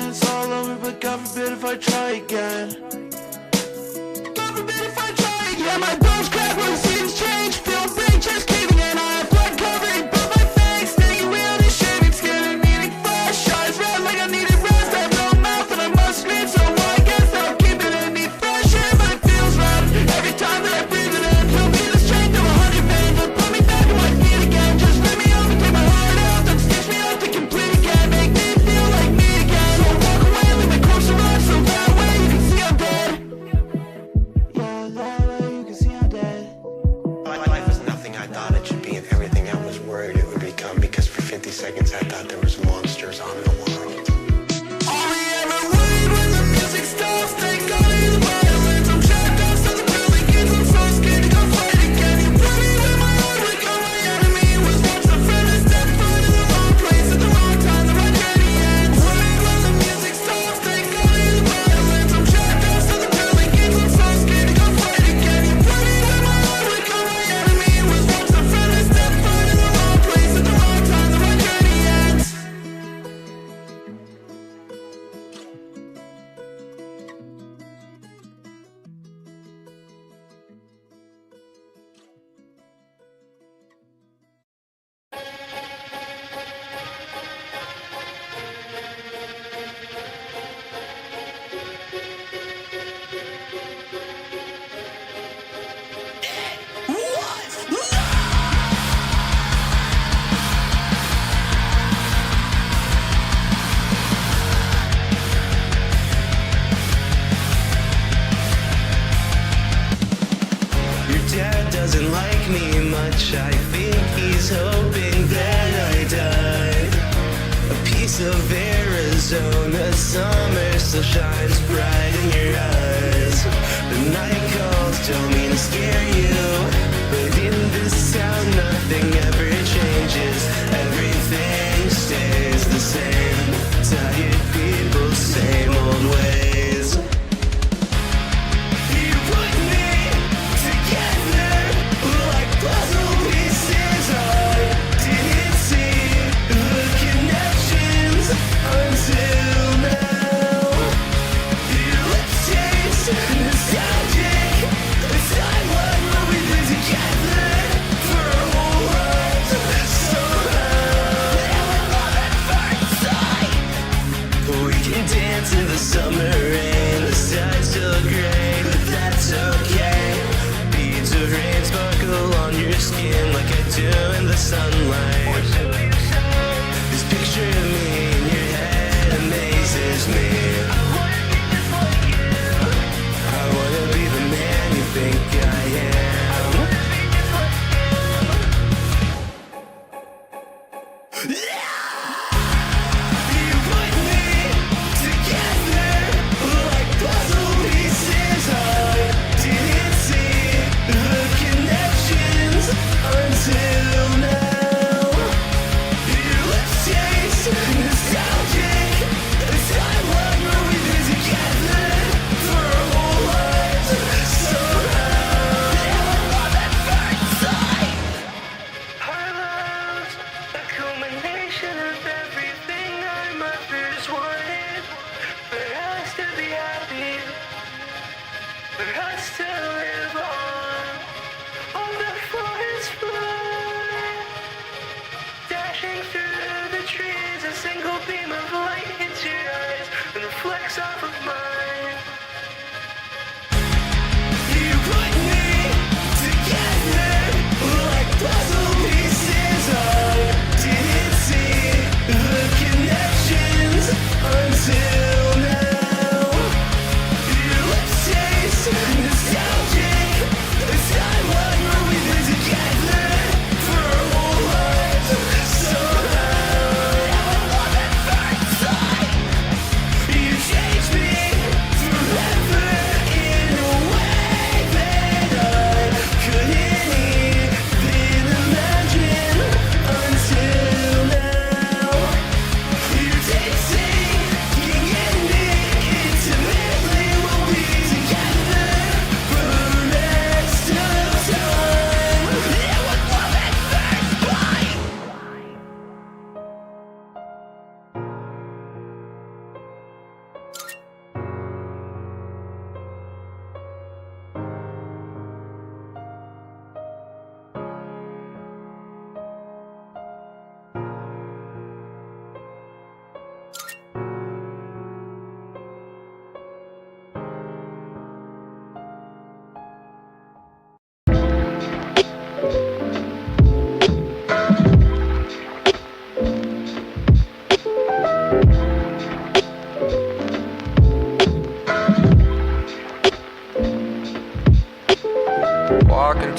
It's all over, but God forbid if I try again. God forbid if I try again. Yeah, my bones crack when the seasons change. Feel big, just caving in. I have blood covering both my face. Staying real, this shaving skin and needing fresh. Eyes red like I needed rest. I have no mouth and I must scream, so I guess that I'll keep it in me fresh air. But it feels right every time that I breathe it in. Feel me the strength of 100 pains. Don't put me back on my feet again. Just let me up and take my heart out. Don't stitch me up to complete again. Make me feel like me again. So walk away, leave my corpse alive. So that way you can see I'm dead. Yeah, that way you can see I'm dead. My life was nothing I thought it should be and everything I was worried it would become, because for 50 seconds I thought there was monsters on the world. All we ever wanted when the music stops. Thank God it's violence. I'm trapped outside the building. Kids, I'm so scared to go fight again. You put me with my heart, like all my enemy was once a friend. I stepped foot in the wrong place at the wrong time. The right journey ends. Worried when the music stops. Thank God it's violence. I'm trapped outside the building. Kids, I'm so scared to go fight again. You put me with my heart, like all my enemy was once a friend. I stepped foot in the wrong place at the wrong time. The right journey ends. Your dad doesn't like me much. I think he's hoping that I die. A piece of Arizona summer still shines bright in your eyes. The night calls don't mean to scare you, but in this town nothing ever changes. Everything stays the same. Tired people, same old ways. You put me together like puzzle pieces. I didn't see the connections until now. Your lips taste nostalgic. It's time when we've been together for our whole lives. Somehow, love at first sight. We can dance in the summer rain. The side's still gray, but that's okay. Beads of rain sparkle on your skin like I do in the sunlight. This picture of me in your head amazes me. I wanna be the man you think I am. You put me together like puzzle pieces. I didn't see the connections until now. Your lips taste nostalgic. It's time when we've been together for our whole lives. Somehow, love at first sight. Our love's a culmination of everything I mother's wanted. For us to be happy, for us to live on the forest floor. Dashing through the trees, a single beam of light hits your eyes and reflects off of mine. You put me together like puzzle pieces. I didn't see the connections until now. Your lips taste nostalgic.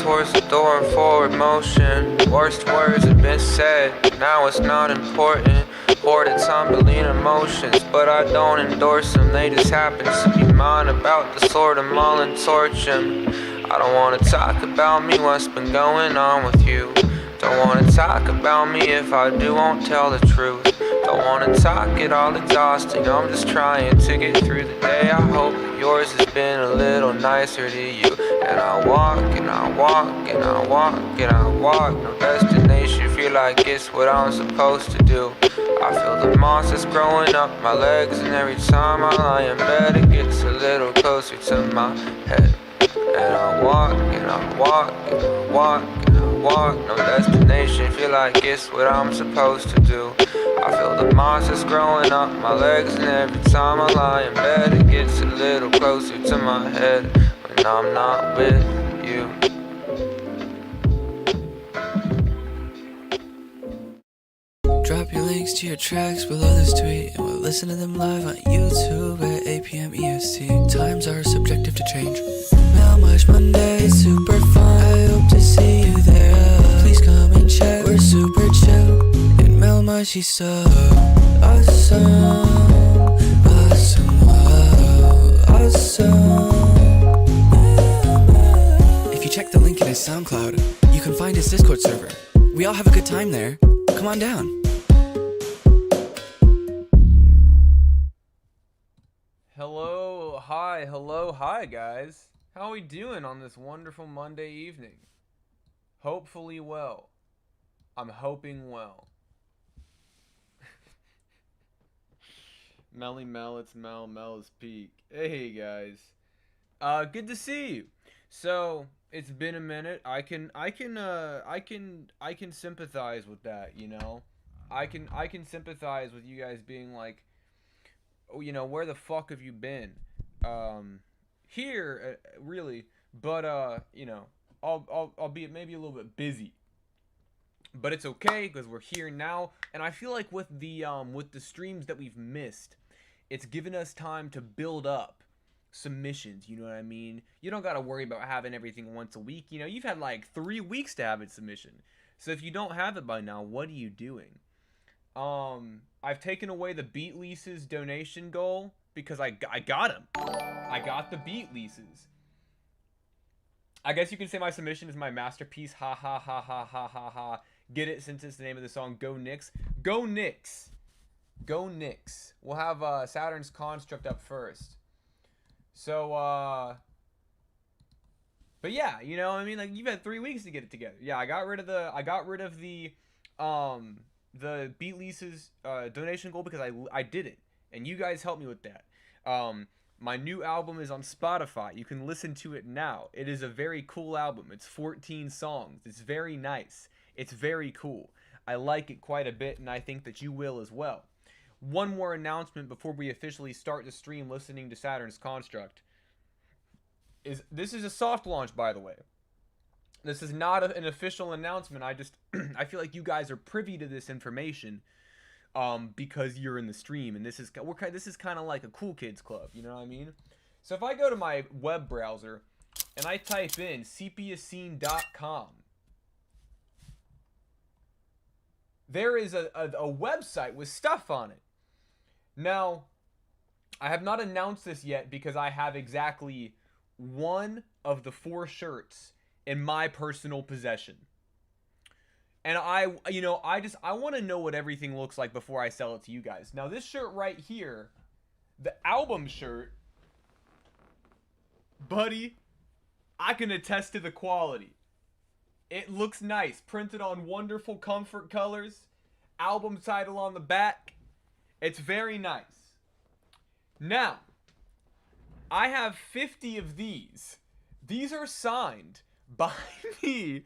towards the door in forward motion. Worst words have been said, now it's not important. Hoarded tumbling emotions, but I don't endorse them. They just happen to be mine, about to sort them all and torch them. I don't wanna talk about me, what's been going on with you. Don't wanna talk about me, if I do, won't tell the truth. Don't wanna talk it all exhausting, I'm just trying to get through the day. I hope that yours has been a little nicer to you. And I walk, and I walk, and I walk, and I walk. No destination, feel like it's what I'm supposed to do. I feel the moss that's growing up my legs, and every time I lie in bed it gets a little closer to my head. And I walk, and I walk, and I walk, and I walk. No destination, feel like it's what I'm supposed to do. I feel the moss that's growing up my legs, and every time I lie in bed it gets a little closer to my head when I'm not with you. Drop your links to your tracks below this tweet, and we'll listen to them live on YouTube at 8 p.m. EST. Times are subjective to change. Melmige Monday, super fun. I hope to see you there. Please come and check. We're super chill. And Melmige, she's so awesome. Awesome, oh, awesome. If you check the link in his SoundCloud, you can find his Discord server. We all have a good time there. Come on down. Hello, hi guys. How are we doing on this wonderful Monday evening? Hopefully well. I'm hoping well. Melly Mel, it's Mel, Mel is peak. Hey guys. Good to see you. So, it's been a minute. I can sympathize with that, you know? I can sympathize with you guys being like, oh, you know, where the fuck have you been? Here, really, but, you know, I'll be maybe a little bit busy. But it's okay, because we're here now, and I feel like with the streams that we've missed, it's given us time to build up submissions, you know what I mean? You don't gotta worry about having everything once a week, you know, you've had like 3 weeks to have it submission. So if you don't have it by now, what are you doing? I've taken away the beat leases donation goal because I got him. I got the beat leases. I guess you can say my submission is my masterpiece. Ha ha ha ha ha ha ha. Get it since it's the name of the song. Go Knicks. Go Knicks. Go Knicks. We'll have Saturn's Construct up first. So but yeah, you know, I mean, like, you've had 3 weeks to get it together. Yeah, I got rid of the beat leases donation goal because I did it, and you guys helped me with that. My new album is on Spotify. You can listen to it now. It is a very cool album. It's 14 songs. It's very nice. It's very cool. I like it quite a bit, and I think that you will as well. One more announcement before we officially start the stream listening to Saturn's Construct. This is a soft launch, by the way. This is not an official announcement. I feel like you guys are privy to this information because you're in the stream, and this is kind of like a cool kids club, you know what I mean? So if I go to my web browser and I type in sepiascene.com, there is a website with stuff on it. Now, I have not announced this yet because I have exactly one of the 4 shirts in my personal possession. And I want to know what everything looks like before I sell it to you guys. Now, this shirt right here, the album shirt, buddy, I can attest to the quality. It looks nice, printed on wonderful comfort colors, album title on the back. It's very nice. Now, I have 50 of these. These are signed by me.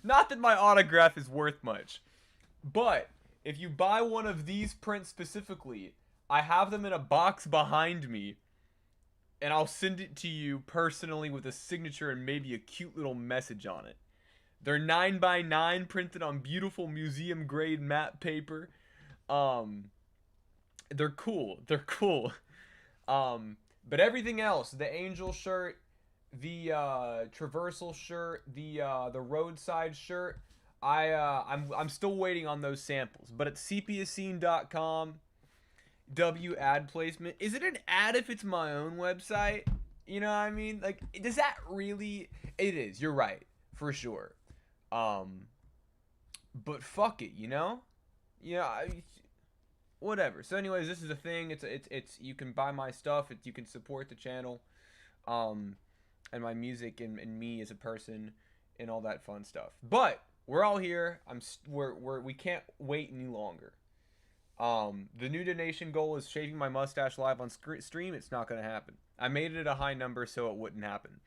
Not that my autograph is worth much, but if you buy one of these prints specifically, I have them in a box behind me, and I'll send it to you personally with a signature and maybe a cute little message on it. They're 9x9 printed on beautiful museum grade matte paper. They're cool. They're cool. But everything else, the angel shirt, the traversal shirt, the roadside shirt. I'm still waiting on those samples, but at sepiascene.com, W ad placement. Is it an ad if it's my own website? You know what I mean? Like, does that really? It is. You're right, for sure. But fuck it, you know? Yeah, whatever. So, anyways, this is a thing. It's you can buy my stuff. You can support the channel, and my music and me as a person and all that fun stuff. But we're all here. We can't wait any longer. The new donation goal is shaving my mustache live on stream. It's not gonna happen. I made it a high number so it wouldn't happen,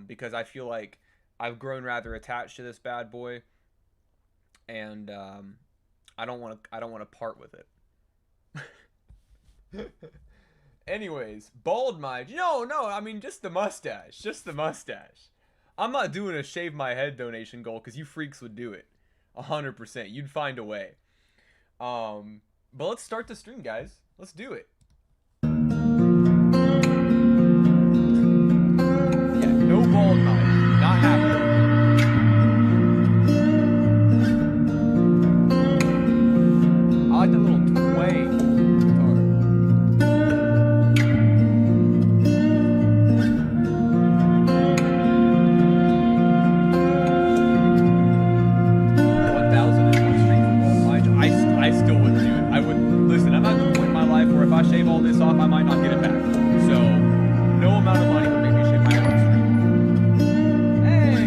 because I feel like I've grown rather attached to this bad boy, and I don't want to part with it. Anyways, bald Mige. No, I mean just the mustache. Just the mustache. I'm not doing a shave my head donation goal because you freaks would do it. 100%. You'd find a way. But let's start the stream, guys. Let's do it. Yeah, no bald Mige. Not happening. I like the little twang. I still wouldn't do it. I would listen. I'm at the point in my life where if I shave all this off, I might not get it back. So, no amount of money would make me shave my head off. Hey,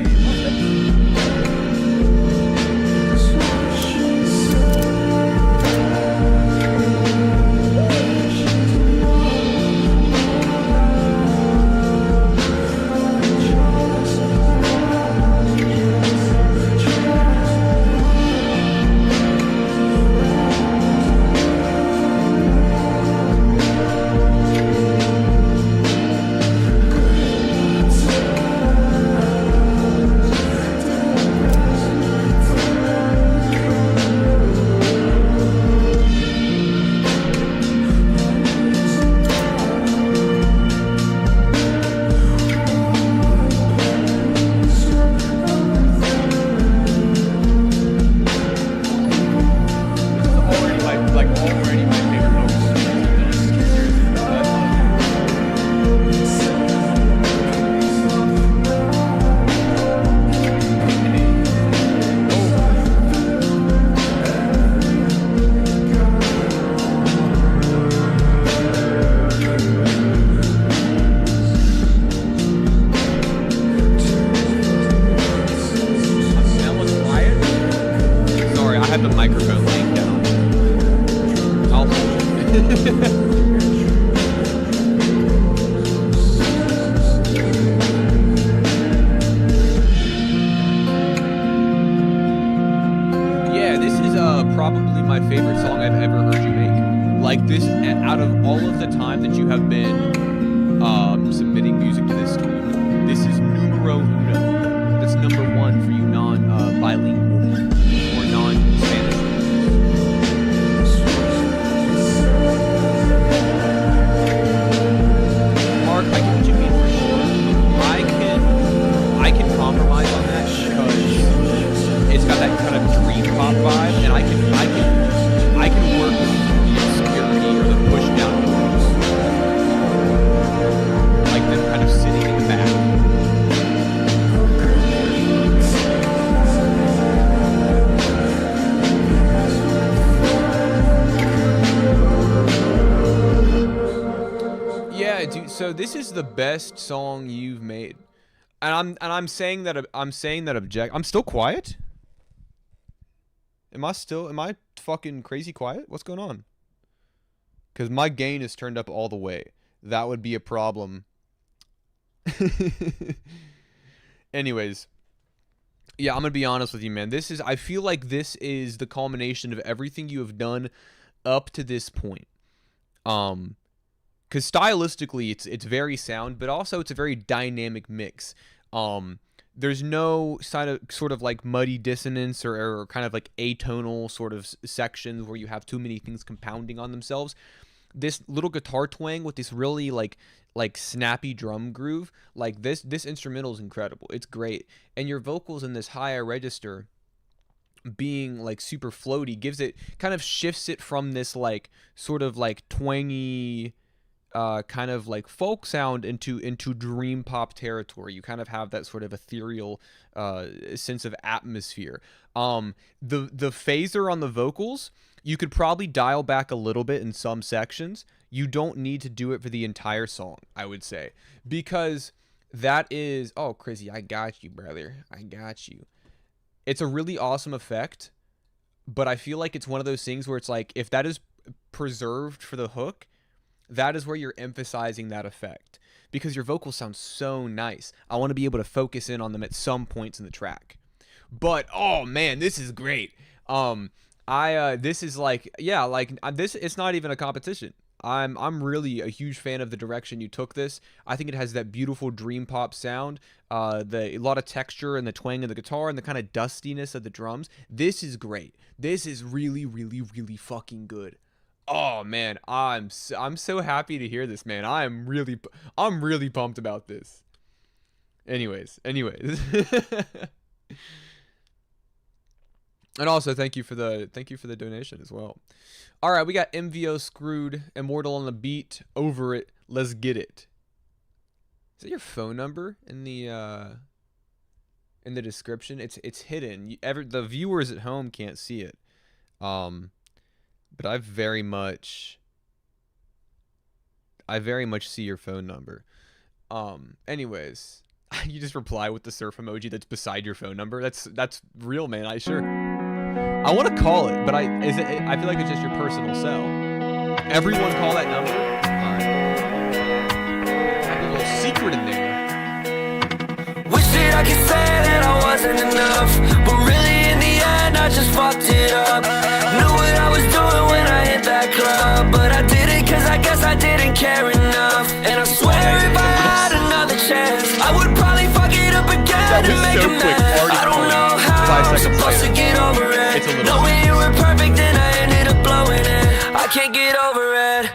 so this is the best song you've made, and I'm saying that I'm still quiet. Am I fucking crazy quiet? What's going on? Because my gain is turned up all the way. That would be a problem. Anyways, yeah, I'm gonna be honest with you, man. I feel like this is the culmination of everything you have done up to this point. Because stylistically, it's very sound, but also it's a very dynamic mix. There's no sort of like muddy dissonance or kind of like atonal sort of sections where you have too many things compounding on themselves. this little guitar twang with this really like snappy drum groove. Like this instrumental is incredible. It's great. And your vocals in this higher register being like super floaty kind of shifts it from this like sort of like twangy kind of like folk sound into dream pop territory. You kind of have that sort of ethereal sense of atmosphere. The phaser on the vocals, you could probably dial back a little bit in some sections. You don't need to do it for the entire song, I would say, because that is, oh, Chrissy, I got you, brother. I got you. It's a really awesome effect, but I feel like it's one of those things where it's like, if that is preserved for the hook, that is where you're emphasizing that effect, because your vocals sound so nice. I want to be able to focus in on them at some points in the track. But oh man, this is great. This is like, yeah, like this, it's not even a competition. I'm really a huge fan of the direction you took this. I think it has that beautiful dream pop sound, a lot of texture and the twang of the guitar and the kind of dustiness of the drums. This is great. This is really, really, really fucking good. Oh man, I'm so happy to hear this, man. I'm really pumped about this. Anyways. And also thank you for the donation as well. All right, we got MVO Screwed, Immortal on the Beat, Over It, Let's Get It. Is that your phone number in the description? It's hidden. The viewers at home can't see it. But I very much see your phone number. Anyways, you just reply with the surf emoji that's beside your phone number. That's real, man. I want to call it, but I feel like it's just your personal cell. Everyone call that number. All right. Have a little secret in there. Wish that I could say that I wasn't enough, but really in the end I just fucked it up. Knew what I was doing when I hit that club, but I didn't, cause I guess I didn't care enough. And I swear if I had another chance, I would probably fuck it up again and make a mess. I don't know how I'm supposed to get over it. Knowing you were perfect and I ended up blowing it. I can't get over it.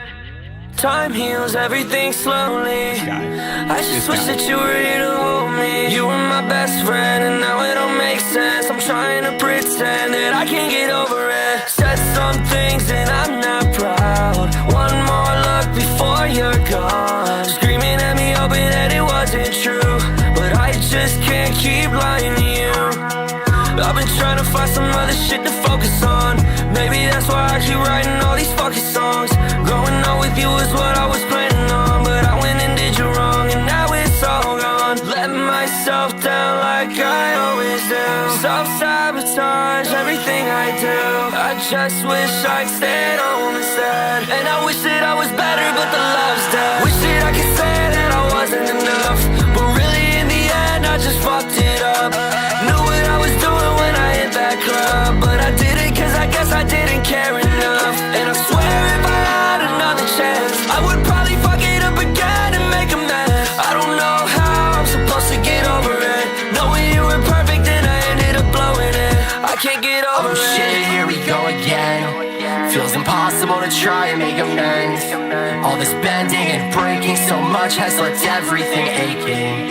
Time heals everything slowly. I just wish that you were here to hold me. You were my best friend and now it all makes sense. I'm trying to pretend that I can't get over it. Said some things and I'm not proud. One more look before you're gone. Screaming at me hoping that it wasn't true, but I just can't keep lying to you. I've been trying to find some other shit to focus on. Maybe that's why I keep writing all these fucking songs. Growing up with you is what I was planning on, but I went and did you wrong and now it's all gone. Let myself down like I always do. Self-sabotage everything I do. I just wish I'd stayed home instead. And I wish that I was better, but the love's dead. Wish that I could say that I wasn't enough, but really in the end I just fucked it up. Knew what I was doing when I hit that club, but I didn't, cause I guess I didn't care enough. And I swear if I had another chance, I would probably fuck it up again and make a mess. I don't know how I'm supposed to get over it. Knowing you were perfect and I ended up blowing it. I can't get over it. Oh shit, here we go again. Feels impossible to try and make amends. All this bending and breaking so much has left everything aching,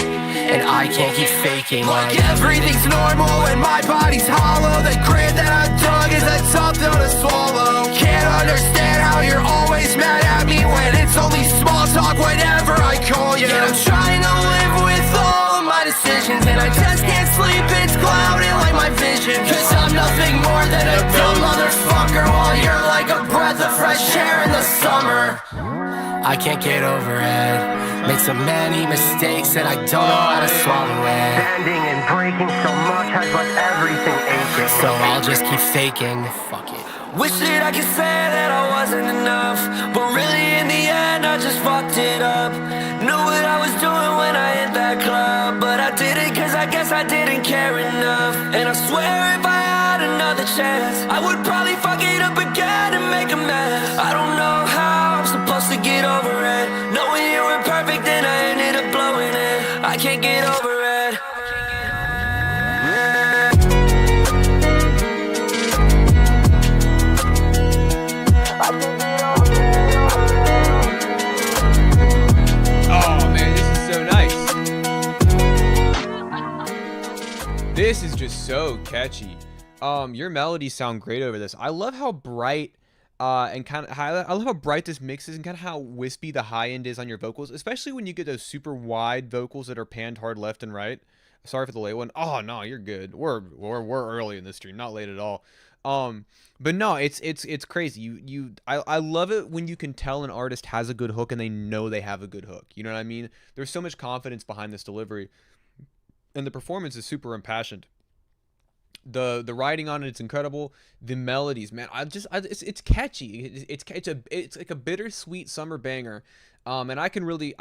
and I can't keep faking like everything's normal and my body's hollow. The grit that I've dug is a tough pill to swallow. Can't understand how you're always mad at me when it's only small talk whenever I call you. And I'm trying to live with all of my decisions, and I just can't sleep, it's clouding like my vision. Cause I'm nothing more than a dumb motherfucker, while you're like a breath of fresh air in the summer. I can't get over it. Made so many mistakes that I don't know how to swallow it. Bending and breaking so much has left everything aching, so I'll just keep faking. Fuck it. Wish that I could say that I wasn't enough, but really in the end I just fucked it up. Knew what I was doing when I hit that club, but I didn't, cause I guess I didn't care enough. And I swear if I had another chance, I would probably fuck it up again and make a mess. I don't know how I'm supposed to get over it. Knowing you were perfect and I ended up blowing it. I can't get over it. I can't get over it. This is just so catchy. Your melodies sound great over this. I love how bright and kind of I love how bright this mix is and kind of how wispy the high end is on your vocals, especially when you get those super wide vocals that are panned hard left and right. Sorry for the late one. Oh no, you're good. We're early in this stream, not late at all. But no, it's crazy. I love it when you can tell an artist has a good hook and they know they have a good hook. You know what I mean? There's so much confidence behind this delivery, and the performance is super impassioned. The writing on it's incredible. The melodies, man, it's catchy. It's like a bittersweet summer banger. And I can really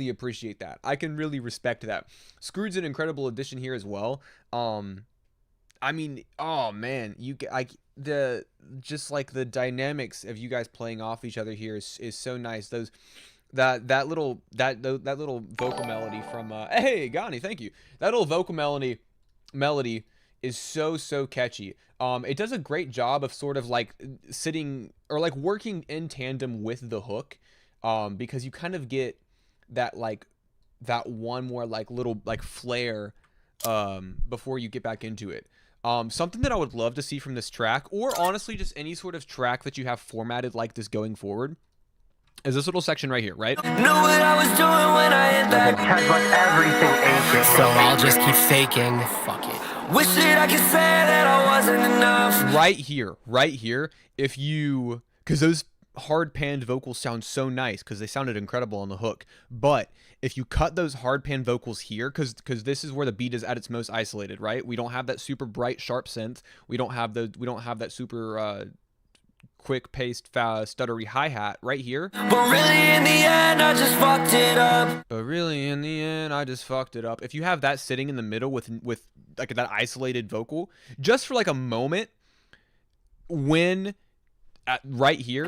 appreciate that. I can really respect that. Screwed's an incredible addition here as well. I mean, oh man, just like the dynamics of you guys playing off each other here is so nice. That little vocal melody from hey Gani, thank you. That little vocal melody is so catchy. It does a great job of sort of like sitting or like working in tandem with the hook, because you kind of get that one more like little like flare before you get back into it. Something that I would love to see from this track, or honestly just any sort of track that you have formatted like this going forward, is this little section right here, right? Know what I was doing when I hit that. So I'll just keep faking. Fuck it. Wish that I could say that I wasn't enough. Right here, if you, because those hard panned vocals sound so nice because they sounded incredible on the hook, but if you cut those hard pan vocals here, because this is where the beat is at its most isolated, right? We don't have that super bright sharp synth. We don't have that super quick paced stuttery hi-hat right here. But really in the end I just fucked it up. If you have that sitting in the middle with like that isolated vocal just for like a moment, when right here,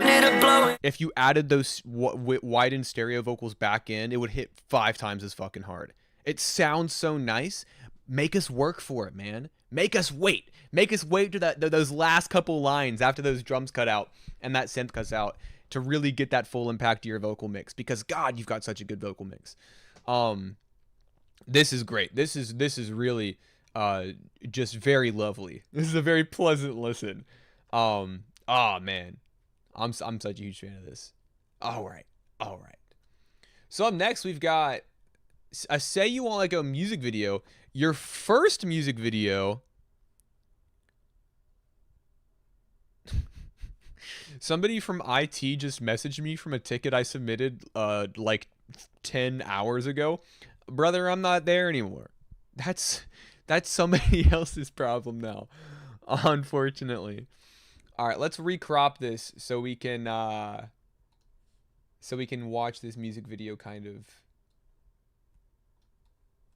if you added those widened stereo vocals back in, it would hit 5 times as fucking hard. It sounds so nice. Make us work for it, man. Make us wait to those last couple lines after those drums cut out and that synth cuts out to really get that full impact to your vocal mix, because God, you've got such a good vocal mix. This is great. This is really just very lovely. This is a very pleasant listen. Oh man, I'm such a huge fan of this. All right. So up next we've got a Say You Won't Let Go music video. Your first music video. Somebody from IT just messaged me from a ticket I submitted like 10 hours ago. Brother, I'm not there anymore. That's somebody else's problem now, unfortunately. All right, let's recrop this so we can watch this music video kind of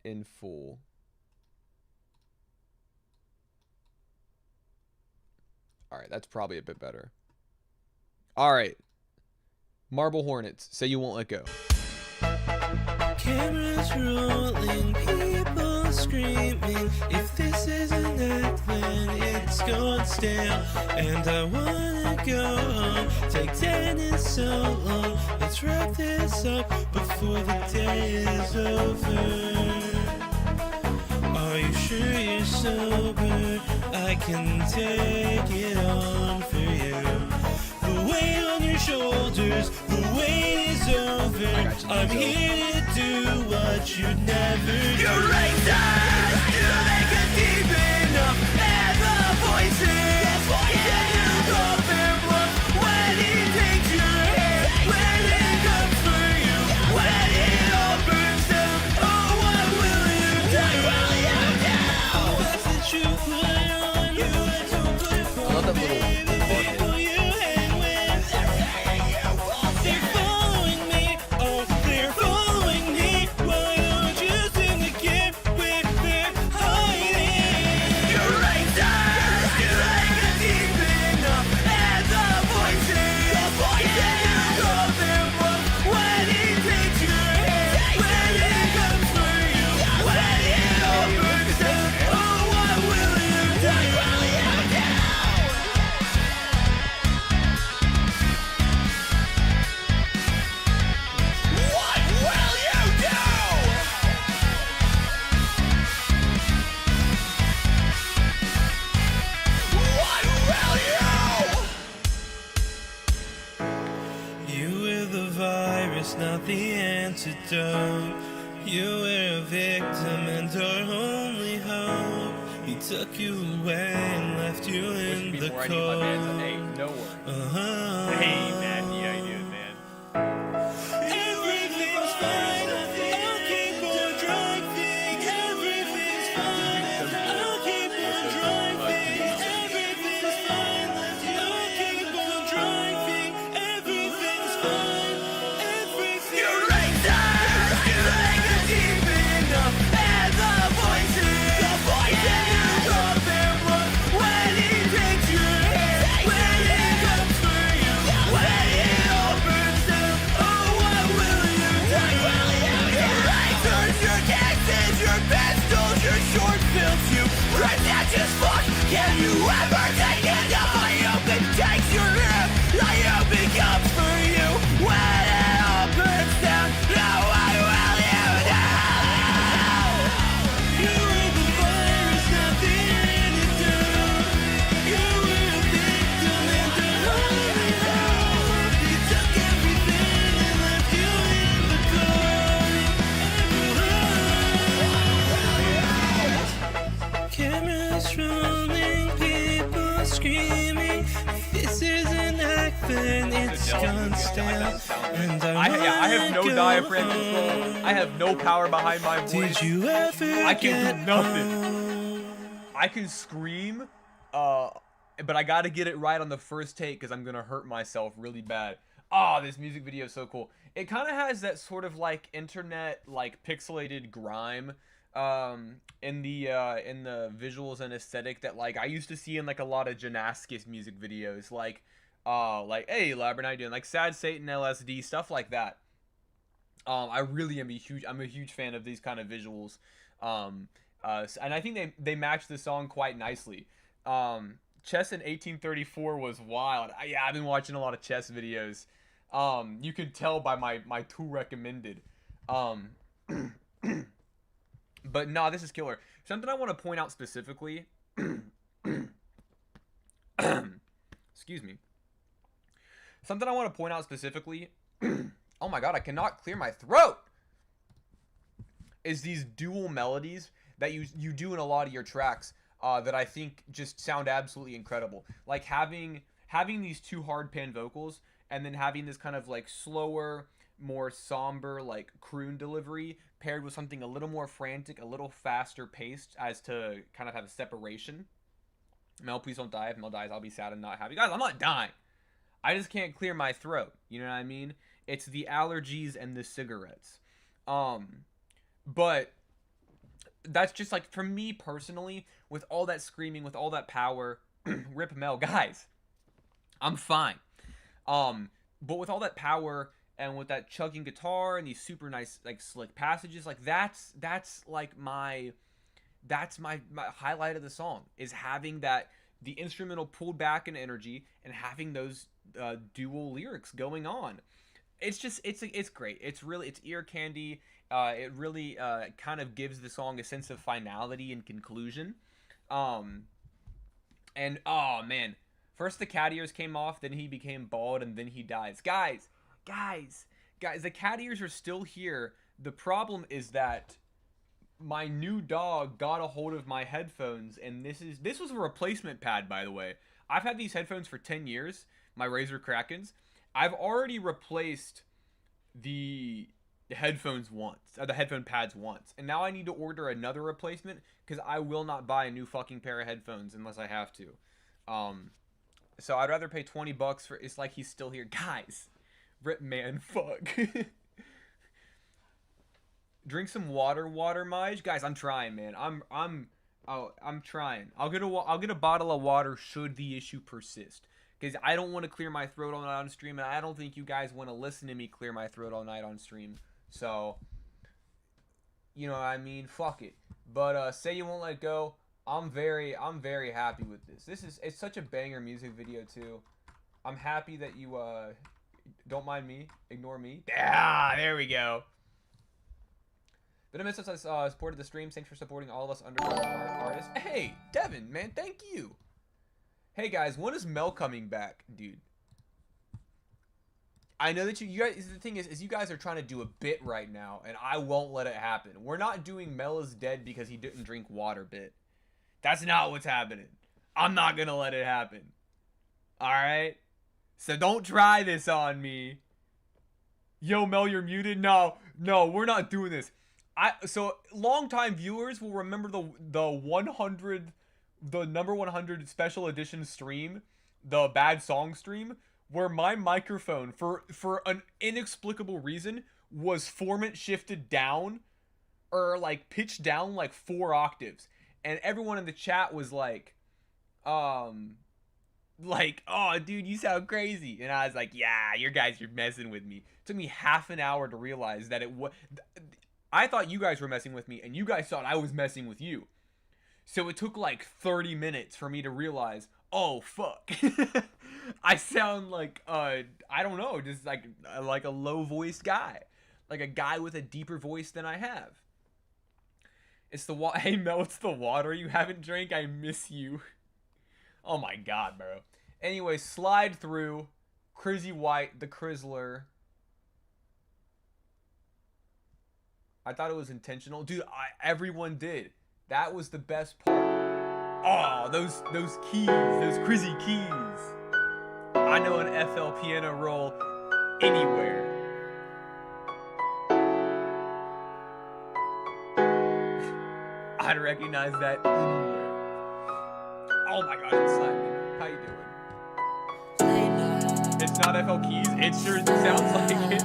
in full. All right, that's probably a bit better. All right, Marble Hornets, Say You Won't Let Go. Cameras rolling, people screaming. If this isn't act, then it's gone stale. And I wanna go home. Take 10 is so long. Let's wrap this up before the day is over. Are you sure you're sober? I can take it on for you. The weight on your shoulders, the weight is over. I'm here to do what you'd never do. You raise us to make us deep enough. And the voices, yeah, you call them bluff. When he takes your hand, when he comes for you, when it all burns down, oh, what will you do? That's the truth, put on you, and don't put it I love that little part. the antidote. You were a victim and our only hope. He took you away and left you in the Before I need cold. my man's hey, no worries. Hey, man, yeah, I do, man. Everything's fine. I'll keep on driving. Everything's fine. I'll keep on driving. Everything's fine. I'll keep on driving. Everything's fine. Everything's You raise us, you make us deep enough, and the voices you love him up when he takes your hand, when he comes for you, when he opens them. Oh, what will you do? Your rifles, your taxes, your pistols, your short films, you pretend as fuck. Can you ever take enough? I hope it takes your hand, I hope it comes for you when it opens down. Now I will you know. You were the virus, not the antidote. You were a victim and the only hope. He took everything and left you in the cold. Cameras rolling, people screaming. This is an act, then it's gone stale. And I have no wanna diaphragm go control. home. I have no power behind my voice. Did you ever I can get do nothing. home? I can scream, but I gotta get it right on the first take because I'm gonna hurt myself really bad. Oh, this music video is so cool. It kind of has that sort of like internet, like pixelated grime, in the visuals and aesthetic that like I used to see in like a lot of Janaskis music videos, like hey Labrin, how you doing? Like Sad Satan, LSD, stuff like that. I really am I'm a huge fan of these kind of visuals. And I think they match the song quite nicely. Chess in 1834 was wild. Yeah, I've been watching a lot of chess videos. You can tell by my two recommended. But nah, this is killer. Something I want to point out specifically. Excuse me. Something I want to point out specifically. Oh my god, I cannot clear my throat. Is these dual melodies that you do in a lot of your tracks that I think just sound absolutely incredible. Like having these two hard pan vocals and then having this kind of like slower, more somber like croon delivery paired with something a little more frantic, a little faster paced as to kind of have a separation. Mel, please don't die. If Mel dies, I'll be sad and not happy. Guys, I'm not dying. I just can't clear my throat. You know what I mean? It's the allergies and the cigarettes. But that's just like, for me personally, with all that screaming, with all that power, rip Mel, guys, I'm fine. But with all that power and with that chugging guitar and these super nice like slick passages, like that's like my highlight of the song is having that, the instrumental pulled back in energy and having those dual lyrics going on. It's just it's great. It's ear candy. It really kind of gives the song a sense of finality and conclusion. And oh man, first the cat ears came off, then he became bald, and then he dies. Guys, the cat ears are still here. The problem is that my new dog got a hold of my headphones, and this was a replacement pad, by the way. I've had these headphones for 10 years, my Razer Krakens. I've already replaced the headphones once, the headphone pads once, and now I need to order another replacement because I will not buy a new fucking pair of headphones unless I have to. So I'd rather pay $20 for. It's like he's still here, guys. Rip man, fuck. Drink some water, Mige. Guys, I'm trying, man. I'm trying. I'll get a bottle of water should the issue persist. Because I don't want to clear my throat all night on stream, and I don't think you guys want to listen to me clear my throat all night on stream. So, you know what I mean? Fuck it. But Say You Won't Let Go, I'm very happy with this. It's such a banger music video too. I'm happy that you don't mind me, ignore me. Yeah, there we go. Been a minute since I supported the stream. Thanks for supporting all of us underground artists. Hey, Devin, man, thank you. Hey guys, when is Mel coming back, dude? I know that you guys. The thing is you guys are trying to do a bit right now, and I won't let it happen. We're not doing Mel is dead because he didn't drink water bit. That's not what's happening. I'm not gonna let it happen. All right. So don't try this on me. Yo, Mel, you're muted. No, we're not doing this. So longtime viewers will remember the number 100 special edition stream, the bad song stream, where my microphone for an inexplicable reason was format shifted down, or like pitched down like 4 octaves, and everyone in the chat was like, oh dude, you sound crazy, and I was like, yeah, you guys are messing with me. It took me half an hour to realize that it was. I thought you guys were messing with me, and you guys thought I was messing with you. So it took like 30 minutes for me to realize, oh fuck, I sound like I don't know, just like a low voiced guy, like a guy with a deeper voice than I have. It's the Hey Mel, it's the water you haven't drank. I miss you. Oh my god, bro. Anyway, slide through. Crizzy White, the Crizzler. I thought it was intentional, dude. Everyone did. That was the best part. Oh, those keys, those Crizzy keys. I know an FL piano roll anywhere. I'd recognize that anywhere. Oh my god, it's Simon. How you doing? It's not FL keys. It sure sounds like it.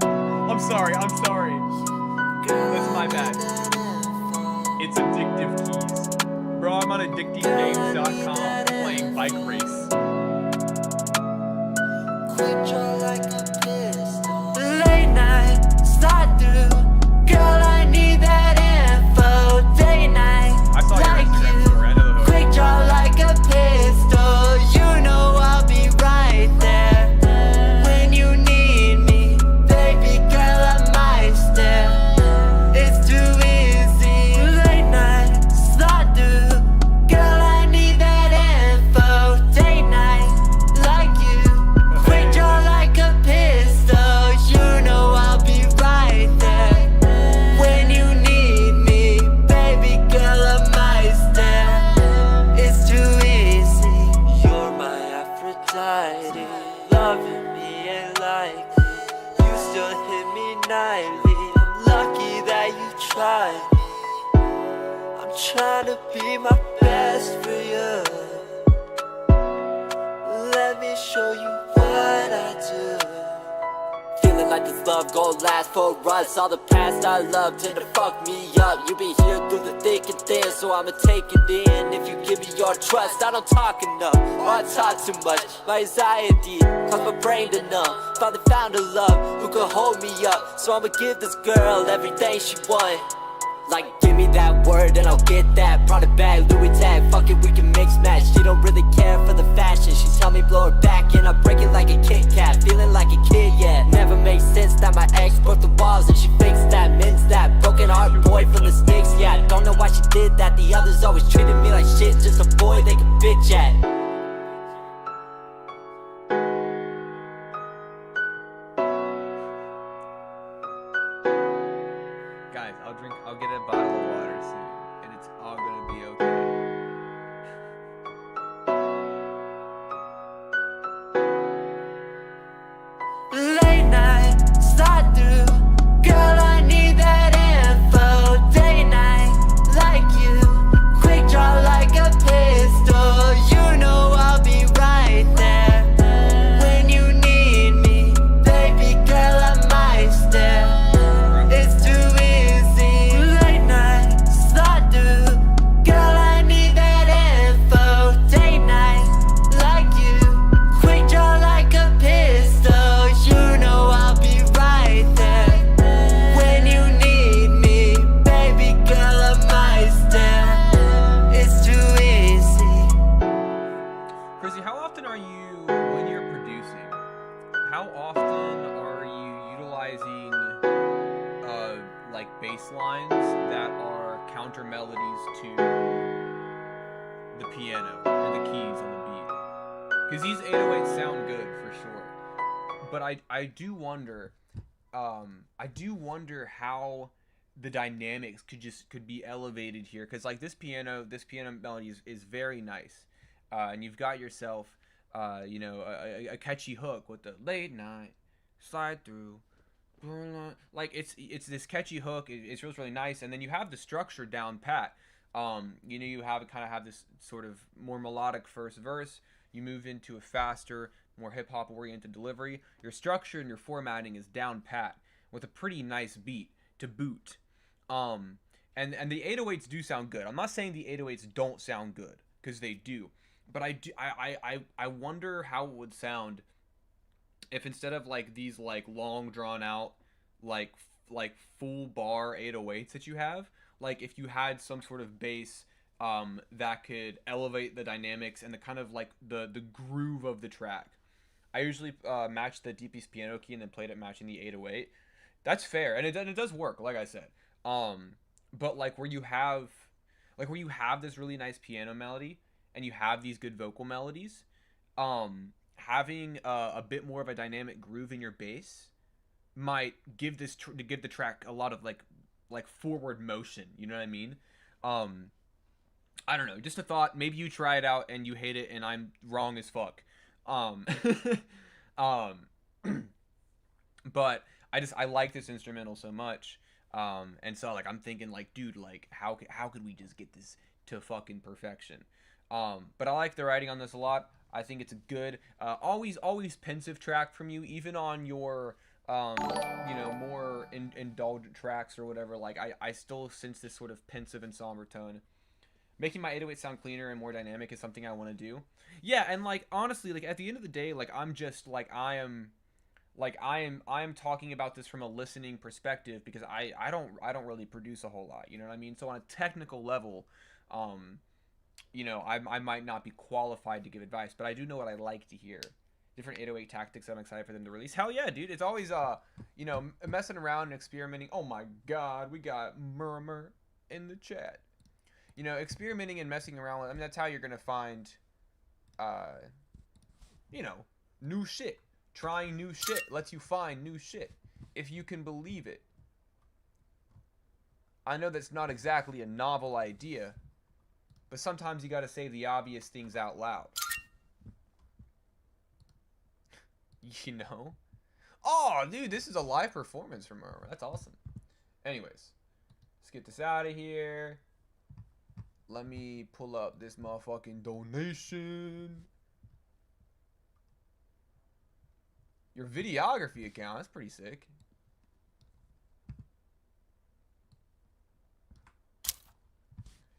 I'm sorry. That's my bad. It's addictive keys. Bro, I'm on addictivegames.com playing bike race. Late night, slide through. Girl, I need that info. Day night, I saw your like Instagram you. story. I know the hook. Quick draw like a pistol. You know I'll be right there when you need me. Baby girl, I might stare. It's too easy. Late night, slide through. Girl, I need that info. Day night, like you. Quick draw like a pistol. You know I'll be right there when you need me. Baby girl, I might stare. It's too easy. You're my Aphrodite. Loving me ain't likely. You still hit me nightly. I'm lucky that you tried me. I'm trying to be my best for you. Let me show you what I do. Feeling like this love gon' last for us. All the past I love tend to fuck me up. You be here through the thick and thin, so I'ma take it in. If you give me your trust, I don't talk enough, or I talk too much. My anxiety cause my brain to numb. Finally found a love who could hold me up, so I'ma give this girl everything she want. Like, give me that word and I'll get that. Prada bag, Louis tag, fuck it, we can mix match. She don't really care for the fashion. She tell me blow her back and I break it like a Kit Kat. Feeling like a kid, yeah. Never makes sense that my ex broke the walls and she fixed that, mends that. Broken heart boy from the sticks, yeah. Don't know why she did that. The others always treated me like shit, just a boy they could bitch at. Guys, I'll get a bottle of water soon, and it's all gonna be okay. Late night, slide through. Girl, I need that info. Day night, like you. Quick draw like a pistol. You know I'll be right there when you need me. Baby girl, I might stare. It's too easy. Late night, slide through. Girl, I need that info. Day night, like you. Quick draw like a pistol. You know I'll be right there when you need me. Baby girl, I might stare. It's too easy. Chrissy, how often are you, when you're producing, how often are you utilizing like bass lines that are counter melodies to the piano or the keys on the beat? Because these 808s sound good for sure. but I do wonder how the dynamics could be elevated here, because like this piano melody is very nice, and you've got yourself a catchy hook with the late night slide through, like it's this catchy hook. It's really nice, and then you have the structure down pat. You have this sort of more melodic first verse. You move into a faster, more hip hop oriented delivery. Your structure and your formatting is down pat with a pretty nice beat to boot. And the 808s do sound good. I'm not saying the 808s don't sound good, because they do. But I wonder how it would sound if instead of like these like long drawn out like full bar 808s that you have, like if you had some sort of bass that could elevate the dynamics and the kind of like the groove of the track. I usually match the deep piece piano key and then played it matching the 808. That's fair, and it does work, like I said. But like where you have this really nice piano melody and you have these good vocal melodies, having a bit more of a dynamic groove in your bass might give the track a lot of like forward motion. You know what I mean? I don't know, just a thought. Maybe you try it out and you hate it and I'm wrong as fuck. But I like this instrumental so much. And so like I'm thinking like, dude, like how could we just get this to fucking perfection? But I like the writing on this a lot. I think it's a good, always pensive track from you, even on your more indulgent tracks or whatever. Like I still sense this sort of pensive and somber tone. Making my 808 sound cleaner and more dynamic is something I want to do. Yeah, and like honestly, like at the end of the day, like I'm just like I am talking about this from a listening perspective, because I don't really produce a whole lot, you know what I mean? So on a technical level, I might not be qualified to give advice, but I do know what I like to hear. Different 808 tactics I'm excited for them to release. Hell yeah, dude. It's always messing around and experimenting. Oh my god, we got Murmur in the chat. Experimenting and messing around with, I mean, that's how you're gonna find new shit. Trying new shit lets you find new shit, if you can believe it. I know that's not exactly a novel idea, but sometimes you gotta say the obvious things out loud. Oh, dude, this is a live performance from Murmur. That's awesome. Anyways, let's get this out of here. Let me pull up this motherfucking donation. Your videography account, that's pretty sick.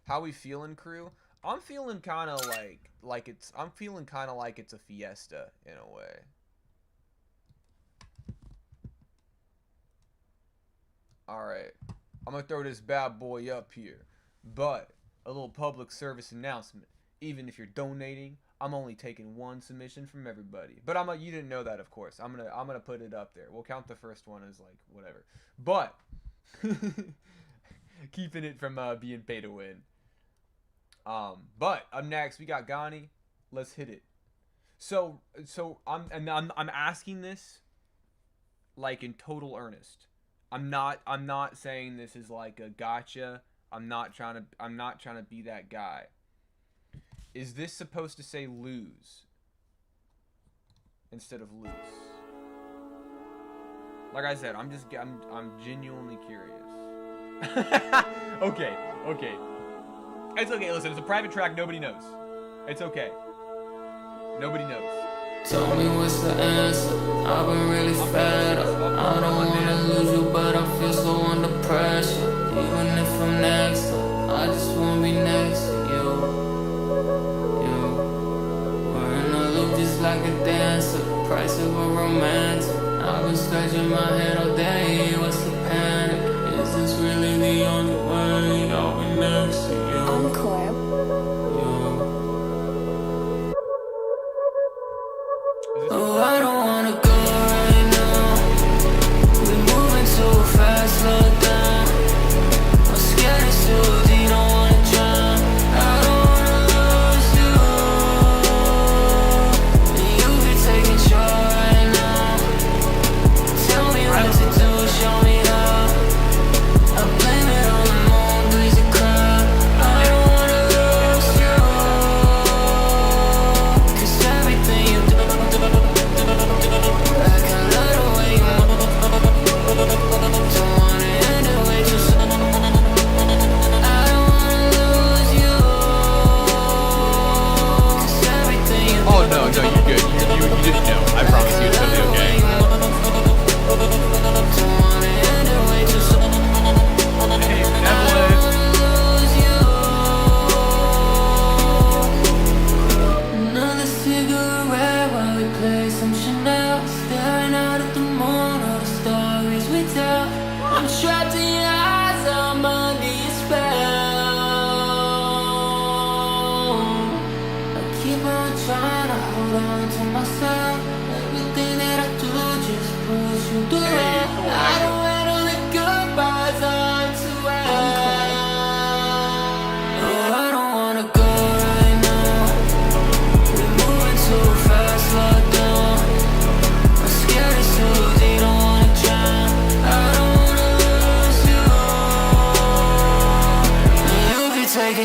How we feeling, crew? I'm feeling kind of like it's a fiesta in a way. All right. I'm going to throw this bad boy up here. But a little public service announcement. Even if you're donating, I'm only taking one submission from everybody. But you didn't know that, of course. I'm gonna put it up there. We'll count the first one as like whatever. But keeping it from being pay to win. But up next we got Ghani. Let's hit it. So I'm asking this like in total earnest. I'm not saying this is like a gotcha. I'm not trying to be that guy. Is this supposed to say lose instead of loose? Like I said, I'm genuinely curious. Okay. It's okay. Listen, it's a private track. Nobody knows. It's okay. Nobody knows. Tell me what's the answer. I've been really fed up. I don't wanna lose you, but I feel so under pressure. Even if I'm next up, I just wanna be next to you. We're in a loop just like a dancer. Price of a romance. I've been scratching my head all day. What's the panic? Is this really the only way? I'll be next to you. Encore. Oh, I don't wanna go right now. We're moving too fast, slow down. I'm scared it's too deep, don't wanna drown. I don't wanna lose you. And you be taking control right now.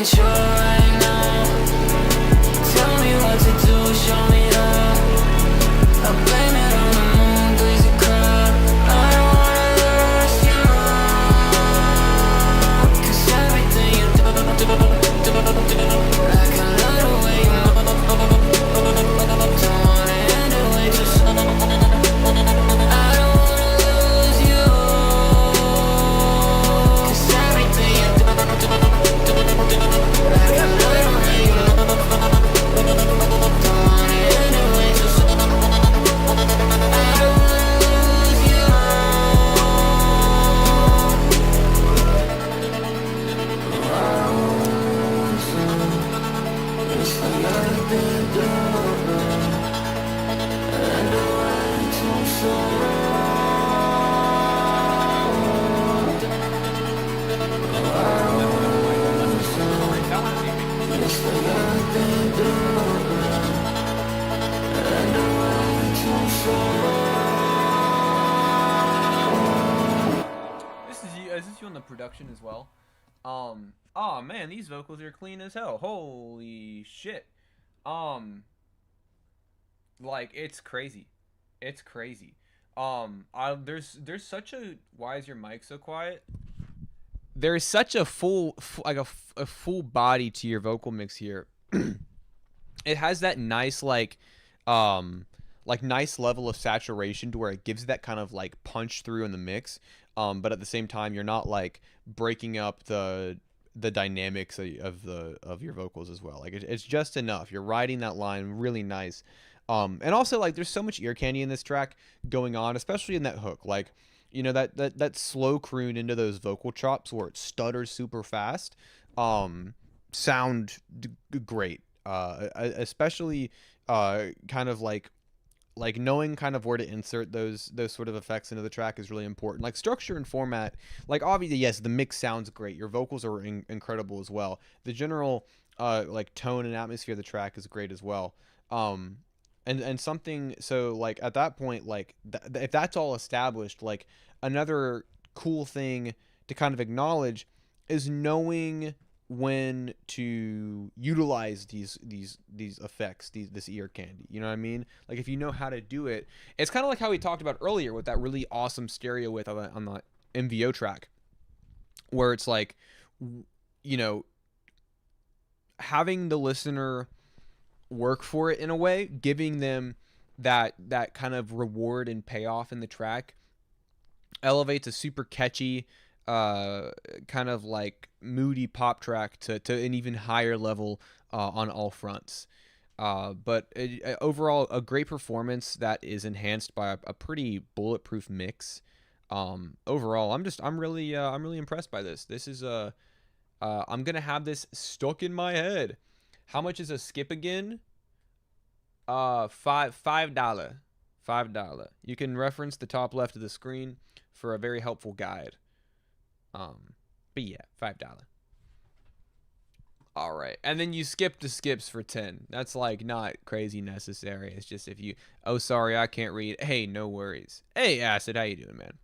ain't sure right now. Tell me what to do, show me how. I blame it on the moon, please the crowd. I don't wanna lose you, 'cause everything you do, I can love the way you move. Don't wanna end it way too soon. I don't wanna lose you, 'cause everything you do, I can love the way you move. Don't wanna end it way too soon. I don't wanna lose you. It's like I've been through and away too soon. It's like I've been through and away too soon. Is this you on the production as well? Oh man, these vocals are clean as hell. Holy shit. Like it's crazy. It's crazy. There's such a, why is your mic so quiet? There's such a full body to your vocal mix here. It has that nice like nice level of saturation to where it gives that kind of like punch through in the mix. But at the same time, you're not like breaking up the dynamics of your vocals as well. Like it's just enough. You're riding that line really nice. And also like there's so much ear candy in this track going on, especially in that hook. Like, you know, that slow croon into those vocal chops where it stutters super fast. Sound great. Especially kind of like knowing kind of where to insert those sort of effects into the track is really important. Like structure and format, like obviously, yes, the mix sounds great. Your vocals are incredible as well. The general like tone and atmosphere of the track is great as well. And something, so like at that point, like if that's all established, like another cool thing to kind of acknowledge is knowing when to utilize these effects, this ear candy. You know what I mean? Like if you know how to do it, it's kind of like how we talked about earlier with that really awesome stereo width on the MVO track, where it's like, you know, having the listener work for it in a way, giving them that kind of reward and payoff in the track, elevates a super catchy kind of like moody pop track to an even higher level on all fronts. But overall, a great performance that is enhanced by a pretty bulletproof mix. Overall, I'm really impressed by this. This is I'm gonna have this stuck in my head. How much is a skip again? $5. You can reference the top left of the screen for a very helpful guide. But yeah, $5. All right, and then you skip the skips for 10. That's like not crazy necessary. It's just if you, oh sorry, I can't read. Hey, no worries. Hey, Acid, how you doing, man?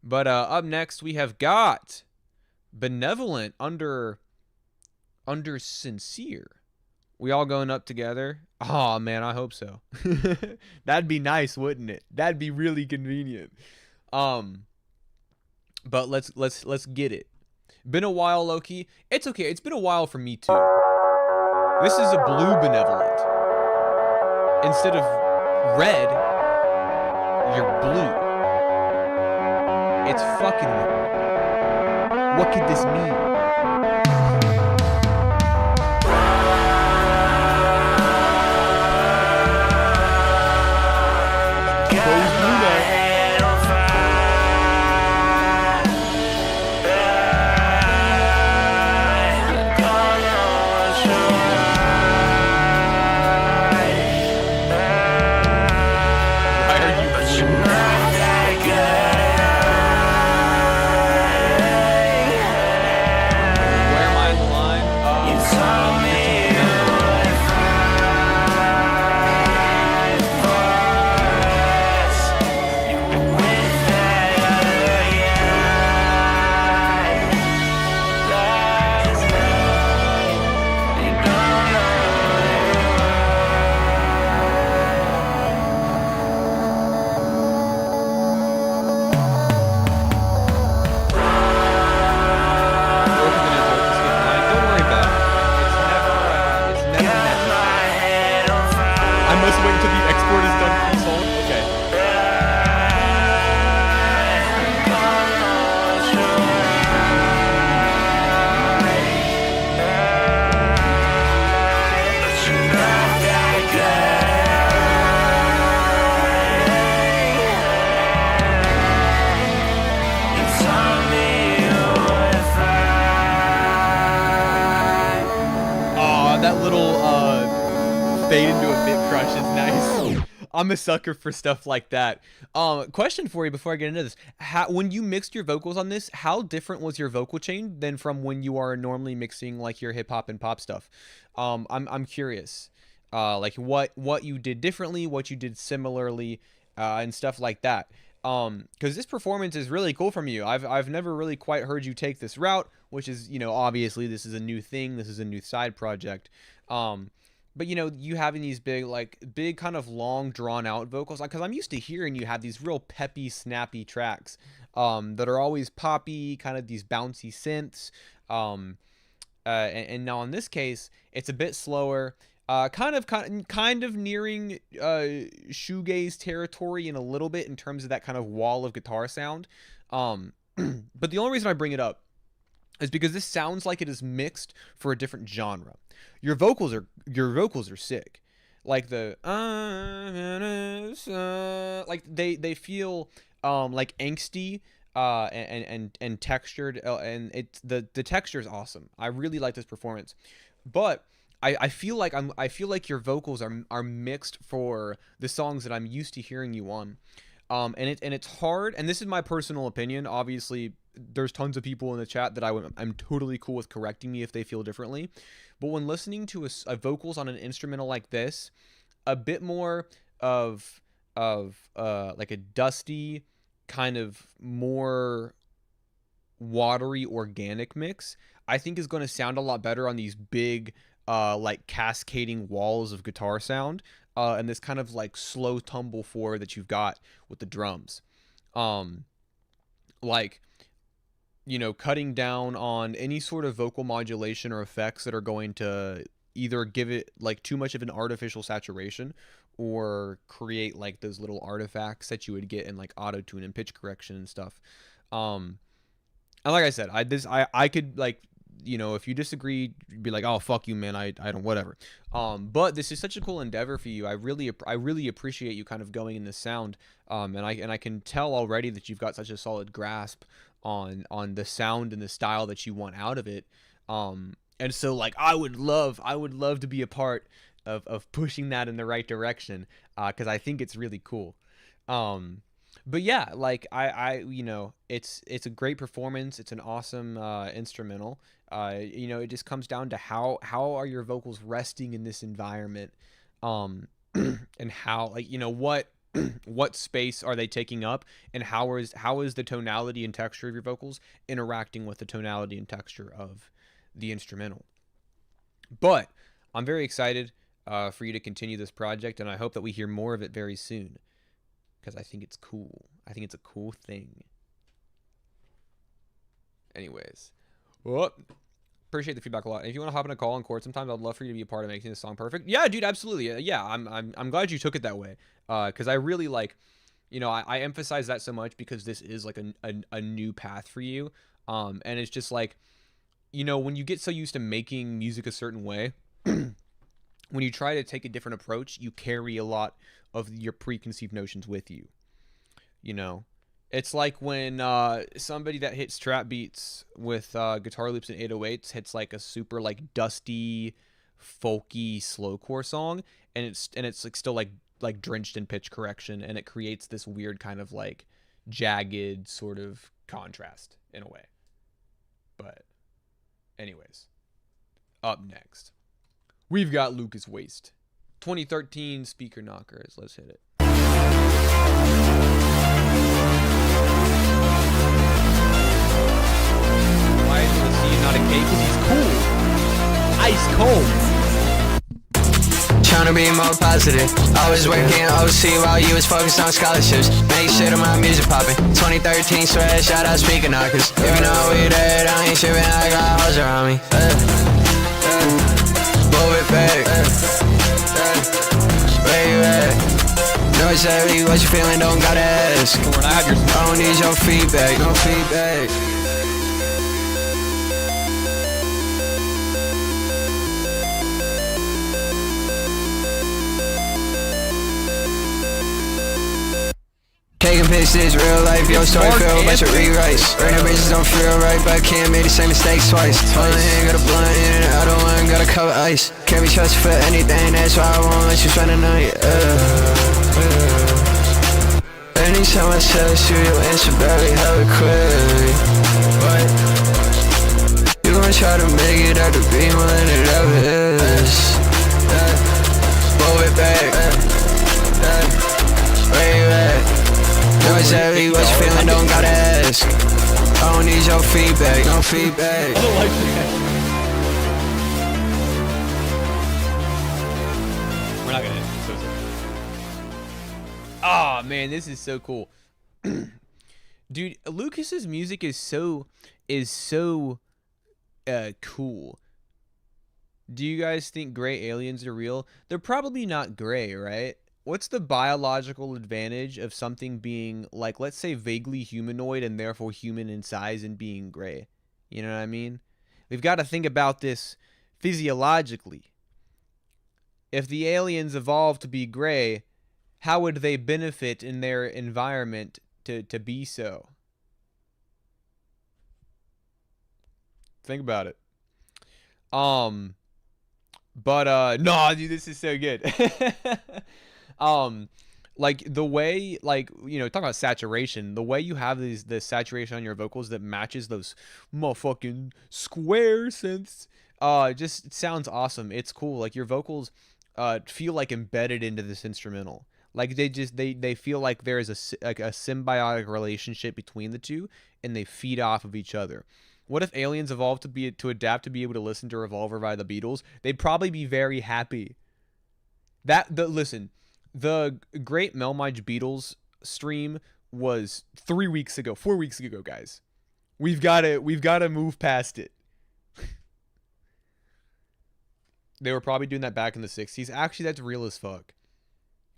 But up next we have got Benevolent under Sincere. We all going up together? Oh man, I hope so. That'd be nice, wouldn't it? That'd be really convenient. But let's get it. Been a while, Loki. It's okay. It's been a while for me too. This is a blue Benevolent. Instead of red, you're blue. It's fucking with me. What could this mean? fade into a bit crush is nice. I'm a sucker for stuff like that. Question for you before I get into this. When you mixed your vocals on this, how different was your vocal chain than from when you are normally mixing like your hip hop and pop stuff? I'm curious. Like what you did differently, what you did similarly, and stuff like that. Because this performance is really cool from you. I've never really quite heard you take this route, which is, you know, obviously this is a new thing. This is a new side project. But, you know, you having these big kind of long drawn out vocals, because I'm used to hearing you have these real peppy, snappy tracks that are always poppy, kind of these bouncy synths. And now in this case, it's a bit slower, kind of nearing shoegaze territory in a little bit in terms of that kind of wall of guitar sound. But the only reason I bring it up is because this sounds like it is mixed for a different genre. Your vocals are sick. Like the like they feel like angsty and textured, and it's the texture is awesome. I really like this performance. But I feel like your vocals are mixed for the songs that I'm used to hearing you on. And it's hard, and this is my personal opinion. Obviously, there's tons of people in the chat that I'm totally cool with correcting me if they feel differently. But when listening to a vocals on an instrumental like this, a bit more of like a dusty, kind of more watery, organic mix, I think is going to sound a lot better on these big, like cascading walls of guitar sound, and this kind of like slow tumble forward that you've got with the drums. Like, you know, cutting down on any sort of vocal modulation or effects that are going to either give it like too much of an artificial saturation or create like those little artifacts that you would get in like auto tune and pitch correction and stuff. And like I said, I could, like, you know, if you disagree, be like, oh, fuck you, man, I don't, whatever. But this is such a cool endeavor for you. I really appreciate you kind of going in this sound. And I can tell already that you've got such a solid grasp on the sound and the style that you want out of it. And so, like, I would love to be a part of pushing that in the right direction, because I think it's really cool. But yeah, like I you know, it's a great performance. It's an awesome instrumental. You know, it just comes down to how are your vocals resting in this environment, and how, like, you know, what space are they taking up, and how is the tonality and texture of your vocals interacting with the tonality and texture of the instrumental. But I'm very excited for you to continue this project, and I hope that we hear more of it very soon, because I think it's cool. I think it's a cool thing. Anyways, appreciate the feedback a lot. And if you want to hop in a call and chord sometime, I'd love for you to be a part of making this song perfect. Yeah, dude, absolutely. Yeah, I'm glad you took it that way. Because I really, like, you know, I emphasize that so much because this is like a new path for you. And it's just like, you know, when you get so used to making music a certain way, when you try to take a different approach, you carry a lot of your preconceived notions with you. You know, it's like when somebody that hits trap beats with guitar loops and 808s hits like a super like dusty, folky slowcore song, and it's like still like drenched in pitch correction, and it creates this weird kind of like jagged sort of contrast in a way. But anyways, up next, we've got Lucas Waste, 2013 Speaker Knockers. Let's hit it. Why is he not a gay? Because he's cool. Ice cold. Tryna be more positive. I was working OC while you was focused on scholarships. Make shit of my music poppin'. 2013 sweat, shout out Speaker Knockers. If you know we dead, I ain't trippin', I got hoes around me. Move it back. Where you at? No, exactly what you feeling, don't gotta ask. I don't need your feedback, no feedback. Cake and pieces, real life, yo, story feel a bunch of rewrites. Burning bridges don't feel right, but I can't make the same mistakes twice. One hand got a blunt in it, other one got a cover ice. Can't be trusted for anything, that's why I won't let you spend the night. Anytime I text you, you answer very hella quick. What? You gon' try to make it out to be more than it ever is. Move it back. Way back. What's heavy, what you feeling, don't gotta ask. I don't need your feedback, no feedback. I don't like that. We're not gonna end it. So sorry. Ah, man, this is so cool. Dude, Lucas's music is so cool. Do you guys think gray aliens are real? They're probably not gray, right? What's the biological advantage of something being, like, let's say vaguely humanoid and therefore human in size and being gray? You know what I mean? We've got to think about this physiologically. If the aliens evolved to be gray, how would they benefit in their environment to be so? Think about it. But no, dude, this is so good. Like the way, like, you know, talk about saturation, the way you have the saturation on your vocals that matches those motherfucking square synths, just sounds awesome. It's cool. Like your vocals feel like embedded into this instrumental. Like they feel like there is a symbiotic relationship between the two, and they feed off of each other. What if aliens evolved to adapt to be able to listen to Revolver by the Beatles? They'd probably be very happy. Listen, the Great Melmige Beatles stream was 4 weeks ago, guys. We've got to move past it. They were probably doing that back in the 60s. Actually, that's real as fuck.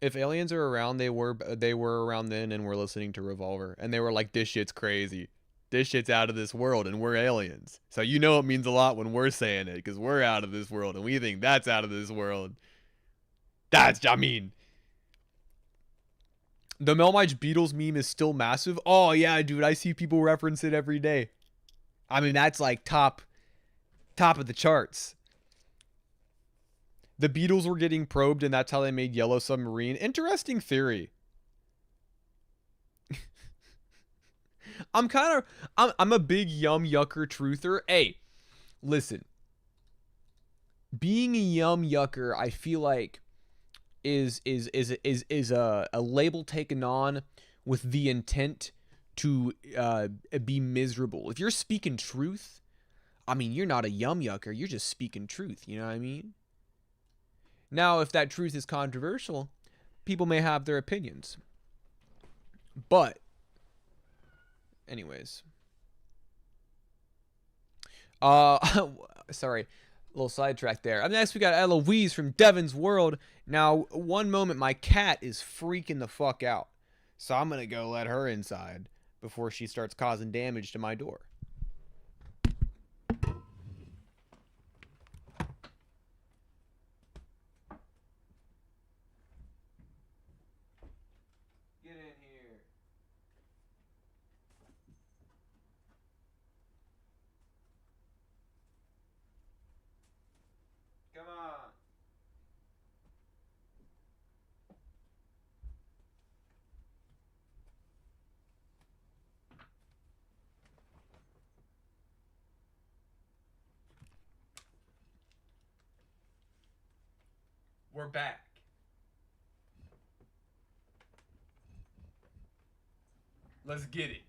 If aliens are around, they were around then and were listening to Revolver, and they were like, this shit's crazy. This shit's out of this world, and we're aliens. So you know it means a lot when we're saying it, because we're out of this world, and we think that's out of this world. I mean, the Melmige Beatles meme is still massive. Oh, yeah, dude, I see people reference it every day. I mean, that's like top of the charts. The Beatles were getting probed, and that's how they made Yellow Submarine. Interesting theory. I'm a big yum yucker truther. Hey, listen. Being a yum yucker, I feel like is a label taken on with the intent to be miserable. If you're speaking truth, I mean, you're not a yum yucker. You're just speaking truth. You know what I mean? Now, if that truth is controversial, people may have their opinions. But anyways, sorry, a little sidetrack there. Up next, we got Eloise from Devin's World. Now, one moment, my cat is freaking the fuck out, so I'm gonna go let her inside before she starts causing damage to my door. Get in here. Come on. We're back. Let's get it.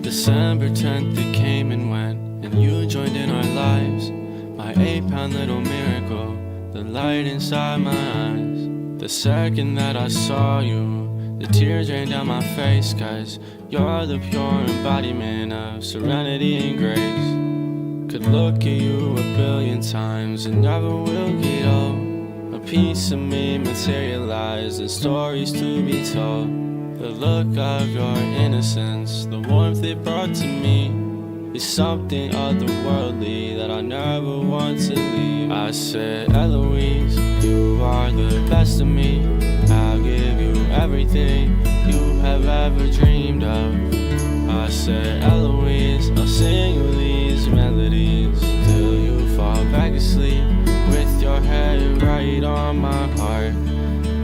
December 10th, it came and went, and you joined in our lives. My 8-pound little miracle, the light inside my eyes. The second that I saw you, the tears ran down my face, 'cause you're the pure embodiment of serenity and grace. Could look at you a billion times and never will get old. piece of me materialized and stories to be told. The look of your innocence, the warmth it brought to me, is something otherworldly that I never want to leave. I said, Eloise, you are the best of me. I'll give you everything you have ever dreamed of. I said, Eloise, I'll sing you these melodies till you fall back asleep with your head right on my heart.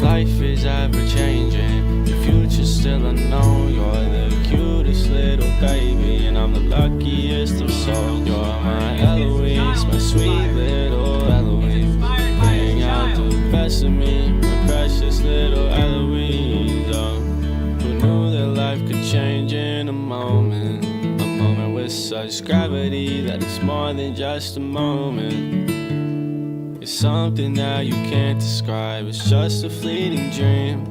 Life is ever changing, the future's still unknown. You're the cutest little baby, and I'm the luckiest of souls. You're my Eloise, my sweet little Eloise. Bring out the best of me, my precious little Eloise. Oh, who knew that life could change in a moment? A moment with such gravity that it's more than just a moment. It's something that you can't describe, it's just a fleeting dream,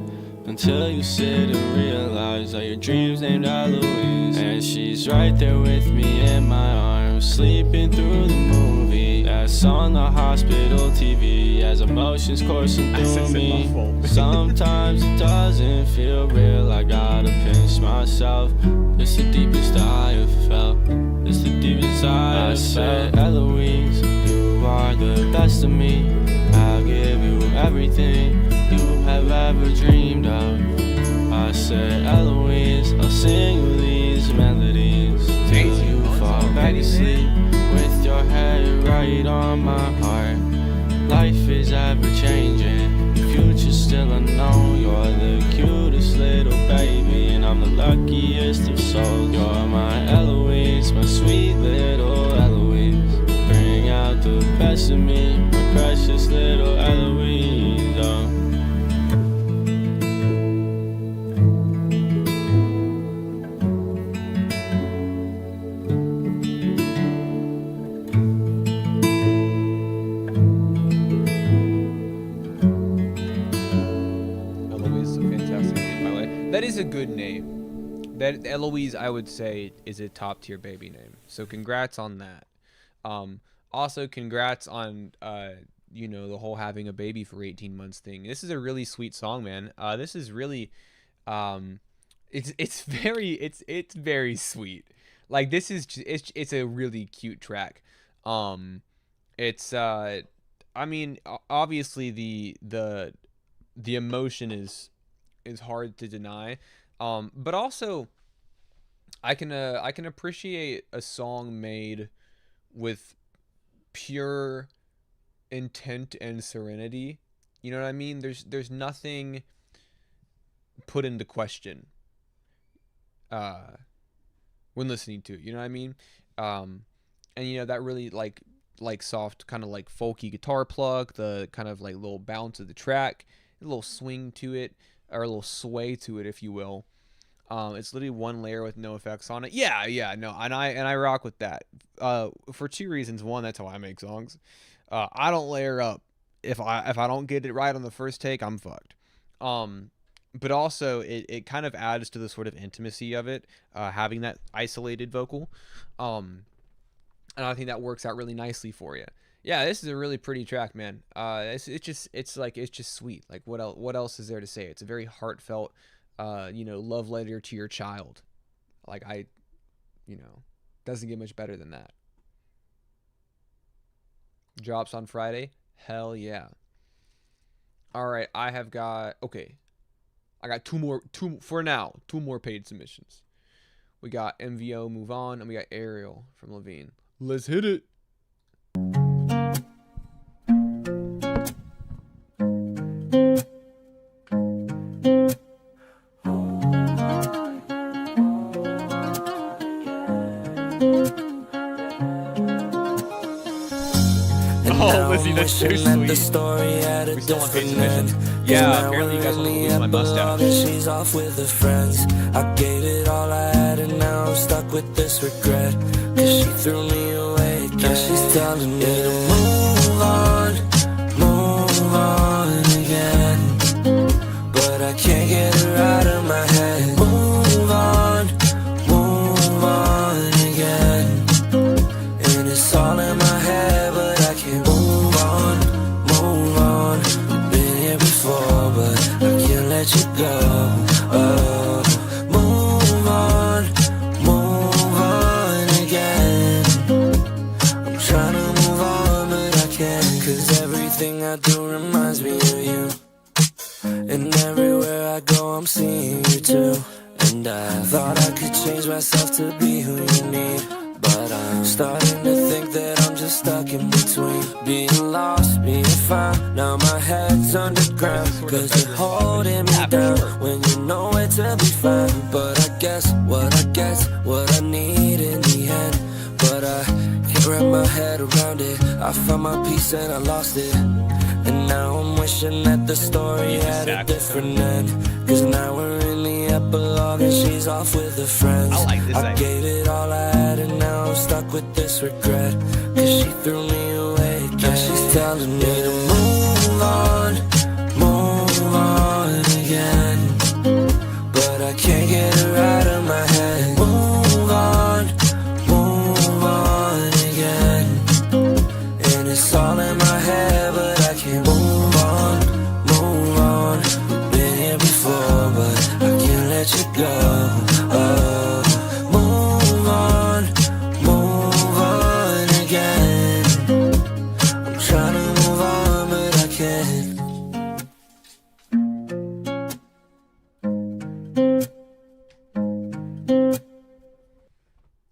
until you sit and realize that your dream's named Eloise. And she's right there with me in my arms, sleeping through the movie that's on the hospital TV, as emotions coursing through me. Sometimes it doesn't feel real, I gotta pinch myself. It's the deepest I have felt, it's the deepest I have felt. Eloise, you are the best of me. I'll give you everything you have ever dreamed of. I said, Eloise, I'll sing you these melodies till you fall back asleep with your head right on my heart. Life is ever changing, the future's still unknown. You're the cutest little baby, and I'm the luckiest of souls. You're my Eloise, my sweet little Eloise. Bring out the best of me, my precious little Eloise. Oh. That is a good name. That Eloise, I would say, is a top tier baby name. So congrats on that. Also congrats on the whole having a baby for 18 months thing. This is a really sweet song, man. This is really it's very sweet. Like, this is it's a really cute track. It's I mean, obviously the emotion is hard to deny, but also I can appreciate a song made with pure intent and serenity. You know what I mean? There's nothing put into question when listening to it. You know what I mean? And that really like soft kind of like folky guitar plug, the kind of like little bounce of the track, a little swing to it, or a little sway to it, if you will. It's literally one layer with no effects on it. Yeah, no, and I rock with that. For two reasons. One, that's how I make songs. I don't layer up. If I don't get it right on the first take, I'm fucked. But also it kind of adds to the sort of intimacy of it, having that isolated vocal. And I think that works out really nicely for you. Yeah, this is a really pretty track, man. It's just sweet. Like, what else is there to say? It's a very heartfelt, love letter to your child. Like, doesn't get much better than that. Drops on Friday. Hell yeah. All right, I got two more paid submissions. We got MVO Move On, and we got Ariel from Levine. Let's hit it. Lizzie, that's so sweet. We still want paid submissions. Yeah, apparently you guys want to lose my mustache. She's off with her friends. I gave it all I had, and now I'm stuck with this regret. Cause she threw me away again. Now she's telling me to move on again. But I can't get her out of my head. Move on again. And it's all in my head, but I can't move on. go. Oh, move on again. I'm trying to move on, but I can't. 'Cause everything I do reminds me of you. And everywhere I go, I'm seeing you too. And I thought I could change myself to be who you need, but I'm starting to think that I'm just stuck in between. Being lost, being found. Now my head's underground, 'cause you're holding me down when you know where to be found. But I guess what I need in the end. But I can't wrap my head around it. I found my peace and I lost it. And now I'm wishing that the story had a different end. 'Cause now we're in the epilogue and she's off with a friend. I gave it all I had and now I'm stuck with this regret. 'Cause she threw me away again. Now she's telling me to move on again. But I can't get her out of my head. Move on again. And it's all in my head, but I can't move on. Been here before, but I can't let you go. Oh, move on again. I'm trying to move on, but I can't.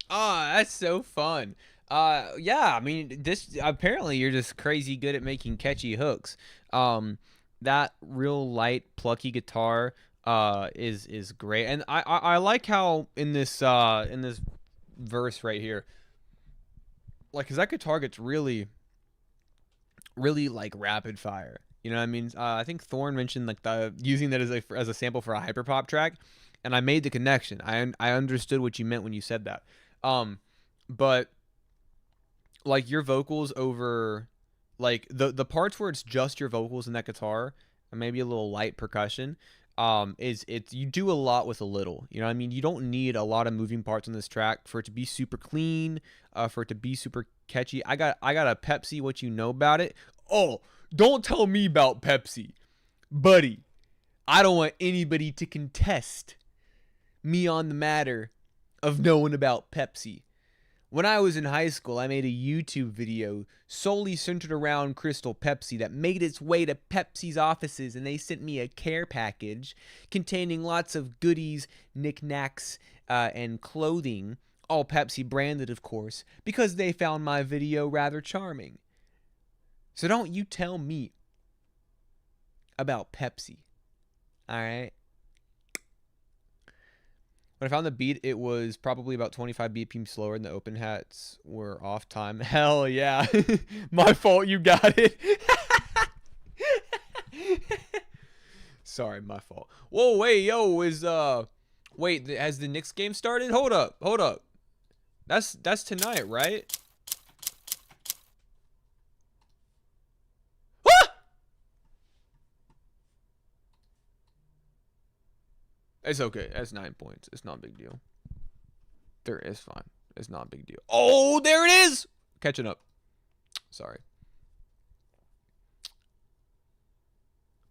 Ah, that's so fun. Yeah, I mean, this apparently you're just crazy good at making catchy hooks. That real light, plucky guitar is great, and I like how in this verse right here, like, 'cause that guitar gets really like rapid fire. You know what I mean? I think Thorn mentioned like using that as a sample for a hyperpop track, and I made the connection. I understood what you meant when you said that. But like your vocals over, like the parts where it's just your vocals and that guitar and maybe a little light percussion, it's you do a lot with a little. You know what I mean? You don't need a lot of moving parts on this track for it to be super clean, for it to be super catchy. I got a Pepsi, what you know about it? Oh, don't tell me about Pepsi, buddy. I don't want anybody to contest me on the matter of knowing about Pepsi. When I was in high school, I made a YouTube video solely centered around Crystal Pepsi that made its way to Pepsi's offices, and they sent me a care package containing lots of goodies, knickknacks, and clothing, all Pepsi branded, of course, because they found my video rather charming. So don't you tell me about Pepsi, alright? When I found the beat, it was probably about 25 BPM slower, and the open hats were off time. Hell yeah. My fault, you got it. Sorry, my fault. Whoa, wait, yo, wait, has the Knicks game started? Hold up. That's tonight, right? It's okay. That's 9 points. It's not a big deal. It's fine. It's not a big deal. Oh, there it is! Catching up. Sorry.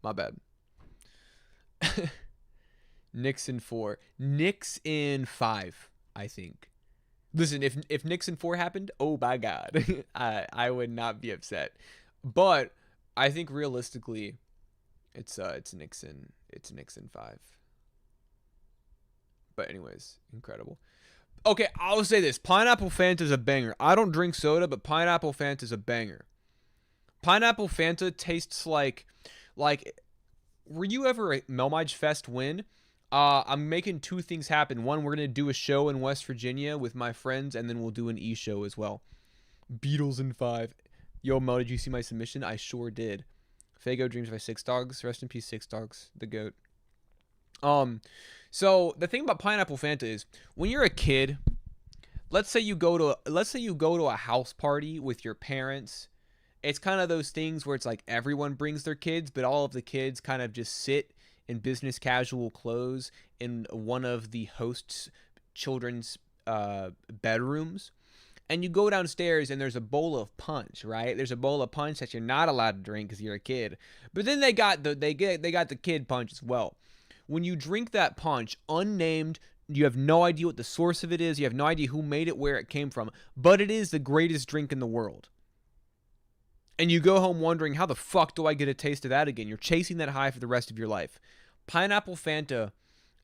My bad. Knicks in 4. Knicks in 5, I think. Listen, if Knicks in 4 happened, oh my god. I would not be upset. But I think realistically, it's Knicks in 5. But anyways, incredible. Okay, I'll say this. Pineapple Fanta is a banger. I don't drink soda, but Pineapple Fanta is a banger. Pineapple Fanta tastes like were you ever a Melmige Fest win? I'm making two things happen. One, we're going to do a show in West Virginia with my friends, and then we'll do an e-show as well. Beatles in 5. Yo, Mel, did you see my submission? I sure did. Fago Dreams by Six Dogs. Rest in peace, Six Dogs. The GOAT. So the thing about Pineapple Fanta is when you're a kid, let's say you go to a house party with your parents. It's kind of those things where it's like everyone brings their kids, but all of the kids kind of just sit in business casual clothes in one of the host's children's bedrooms. And you go downstairs and there's a bowl of punch, right? There's a bowl of punch that you're not allowed to drink because you're a kid. But then they got the kid punch as well. When you drink that punch, unnamed, you have no idea what the source of it is. You have no idea who made it, where it came from. But it is the greatest drink in the world. And you go home wondering, how the fuck do I get a taste of that again? You're chasing that high for the rest of your life. Pineapple Fanta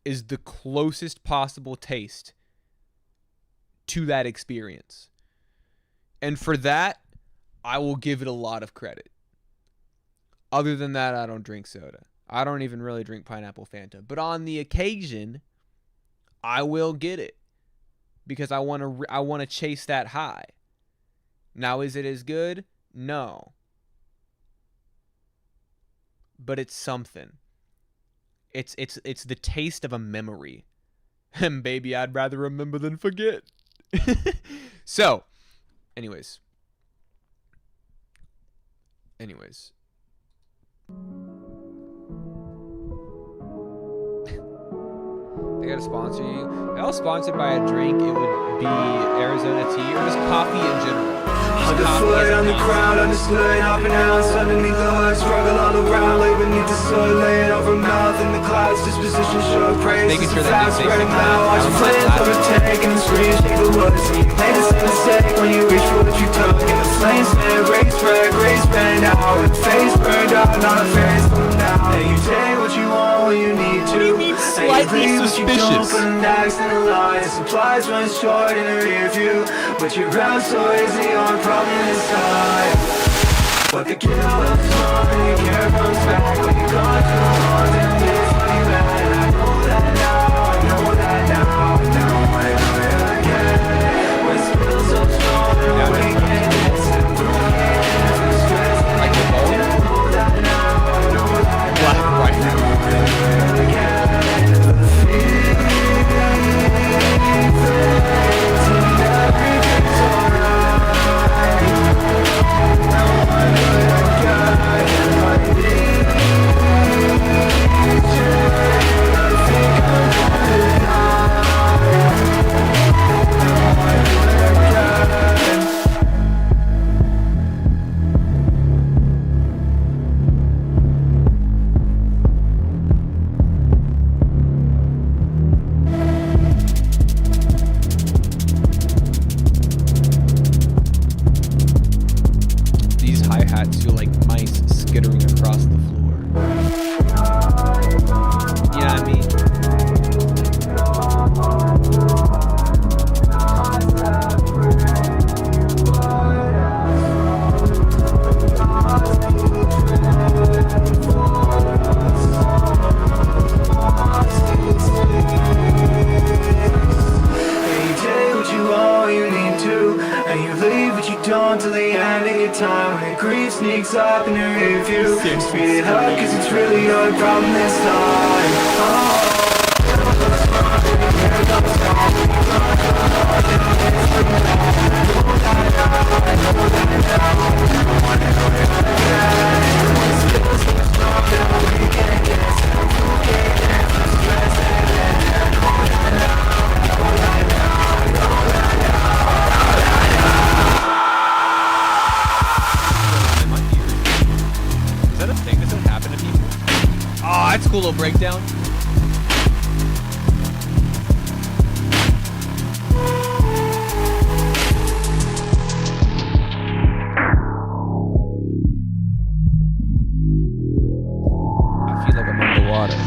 is the closest possible taste to that experience. And for that, I will give it a lot of credit. Other than that, I don't drink soda. I don't even really drink pineapple Fanta. But on the occasion, I will get it because I want to chase that high. Now, is it as good? No. But it's something. It's the taste of a memory. And baby, I'd rather remember than forget. So, anyways. They gotta sponsor you. If I was sponsored by a drink, it would be Arizona tea or just coffee in general. Underfoot on the ground, understood, hopping out underneath the hood, struggle all around, lay beneath the soil, laying over mouth in the clouds, disposition show praise. Making sure that fast spreading out, watch the flames overtake and the screams shake the woods. Made the same mistake when you reach for what you took, and the flames spin, race spread, grace burned out, with face burned out, not a face come down. And you take what you want when you need to. Slightly suspicious. Next in the line, supplies run short in the rear view, but you're out so easy on problem inside. But the guilt of time, your care comes back when you're gone too long, and it's really bad. And I know that now, I know that now, now I know it again. When spills so strong, and wickedness and brokenness and stress, I know that now, I know that now, I know it again. Up in your review, speed it up, cause it's really your problem this time. That's a cool little breakdown. I feel like I'm underwater.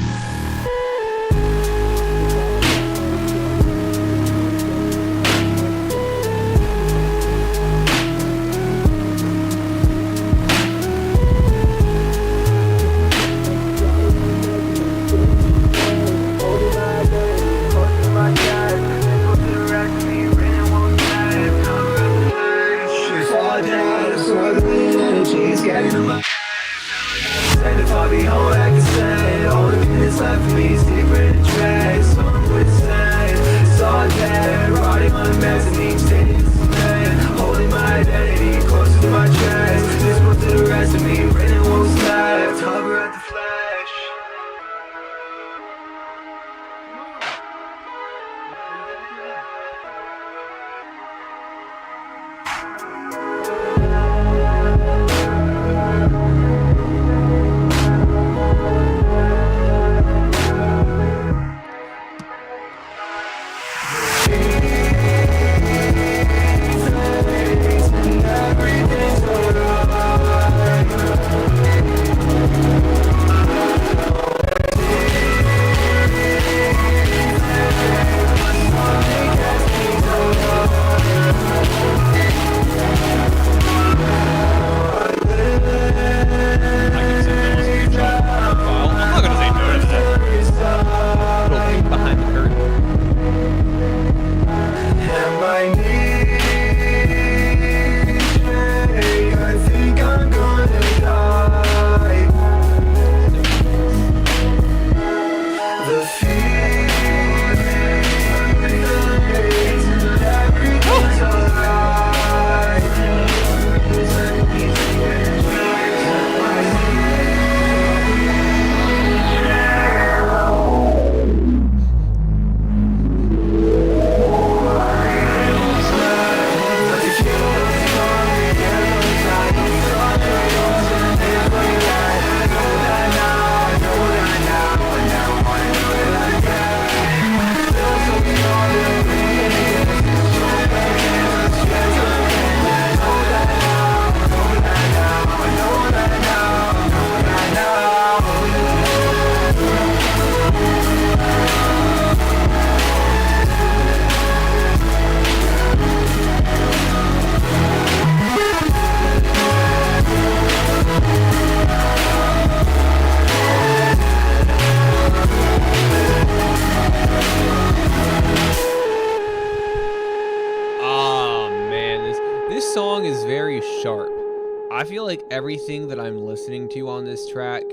feel like everything that I'm listening to on this track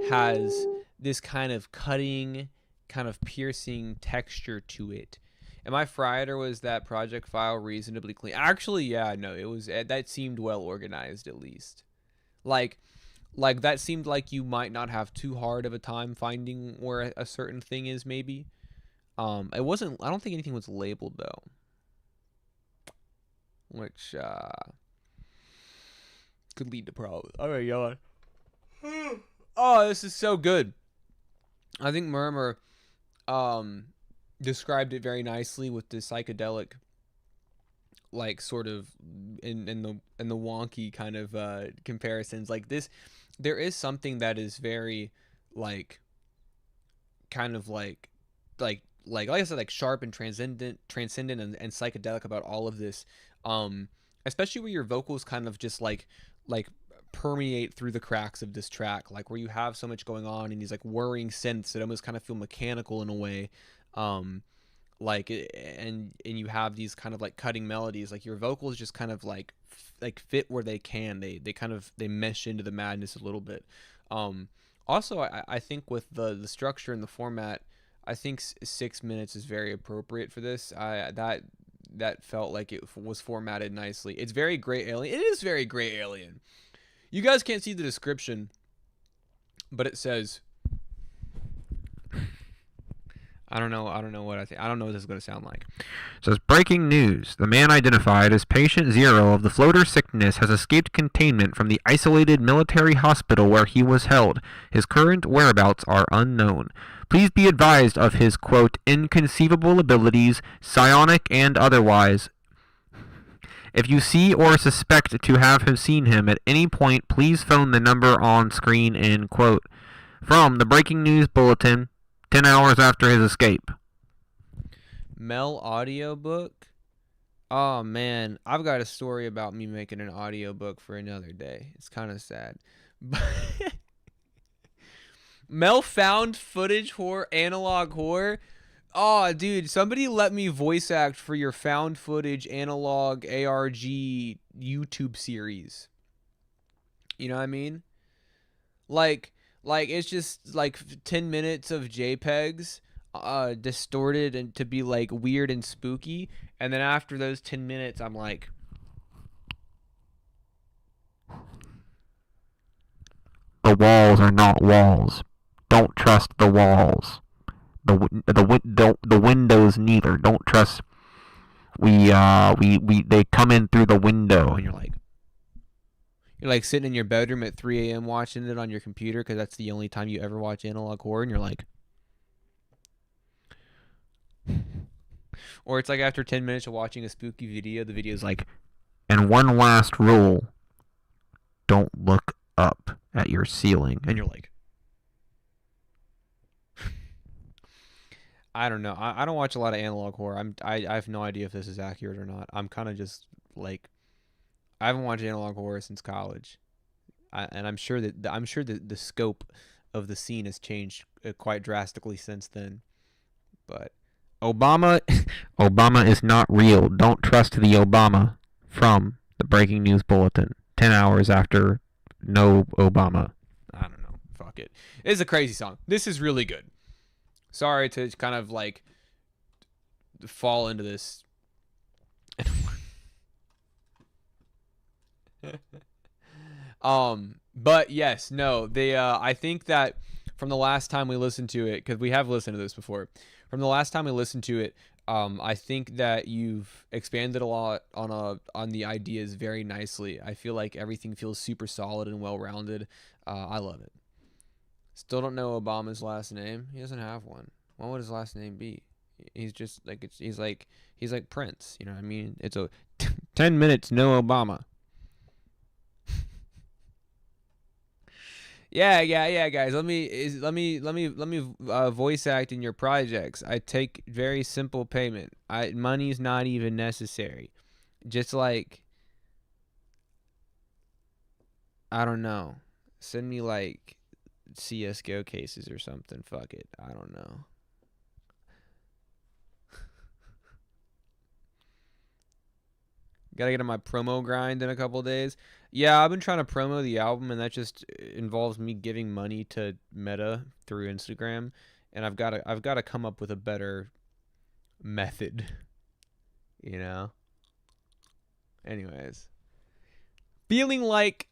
has this kind of cutting, kind of piercing texture to it. Am I fried, or was that project file reasonably clean? Actually, yeah, no, it was. That seemed well organized, at least. Like that seemed like you might not have too hard of a time finding where a certain thing is. Maybe. It wasn't. I don't think anything was labeled though. Which could lead to problems. All right, yawn. Oh, this is so good. I think Murmur described it very nicely with the psychedelic, like, sort of in the wonky kind of comparisons. Like this, there is something that is very like kind of like I said, like sharp and transcendent and psychedelic about all of this. Especially where your vocals kind of just like permeate through the cracks of this track, like where you have so much going on and these like whirring synths that almost kind of feel mechanical in a way. Like and you have these kind of like cutting melodies, like your vocals just kind of like fit where they can. They kind of mesh into the madness a little bit. Also, I think with the structure and the format, I think 6 minutes is very appropriate for this. That felt like it was formatted nicely. It's very Grey Alien. It is very Grey Alien. You guys can't see the description, but it says, I don't know what I think. I don't know what this is going to sound like. It says, breaking news. The man identified as patient 0 of the floater sickness has escaped containment from the isolated military hospital where he was held. His current whereabouts are unknown. Please be advised of his, quote, inconceivable abilities, psionic and otherwise. If you see or suspect to have seen him at any point, please phone the number on screen, end quote. From the Breaking News Bulletin, 10 hours after his escape. Mel audiobook? Oh, man. I've got a story about me making an audiobook for another day. It's kind of sad. Mel found footage horror, analog horror. Oh, dude, somebody let me voice act for your found footage analog ARG YouTube series. You know what I mean? Like it's just like 10 minutes of JPEGs distorted and to be like weird and spooky, and then after those 10 minutes I'm like, the walls are not walls. Don't trust the walls. The windows neither. Don't trust. They come in through the window, and you're like sitting in your bedroom at 3 a.m. watching it on your computer because that's the only time you ever watch analog horror, and you're like, or it's like after 10 minutes of watching a spooky video, the video's like, and one last rule, don't look up at your ceiling, and you're like, I don't know. I don't watch a lot of analog horror. I have no idea if this is accurate or not. I'm kind of just like, I haven't watched analog horror since college, and I'm sure that the scope of the scene has changed quite drastically since then. But Obama is not real. Don't trust the Obama. From the Breaking News Bulletin, 10 hours after no Obama. I don't know. Fuck it. It's a crazy song. This is really good. Sorry to kind of like fall into this. But yes, no, I think that from the last time we listened to it, because we have listened to this before, from the last time we listened to it, I think that you've expanded a lot on the ideas very nicely. I feel like everything feels super solid and well-rounded. I love it. Still don't know Obama's last name. He doesn't have one. What would his last name be? He's just like, he's like Prince. You know what I mean? It's a 10 minutes, no Obama. Yeah, guys. Let me voice act in your projects. I take very simple payment. Money's not even necessary. Just like, I don't know. Send me like CS:GO cases or something. Fuck it. I don't know. Gotta get on my promo grind in a couple days. Yeah, I've been trying to promo the album, and that just involves me giving money to Meta through Instagram, and I've got to come up with a better method, you know. Anyways, feeling like.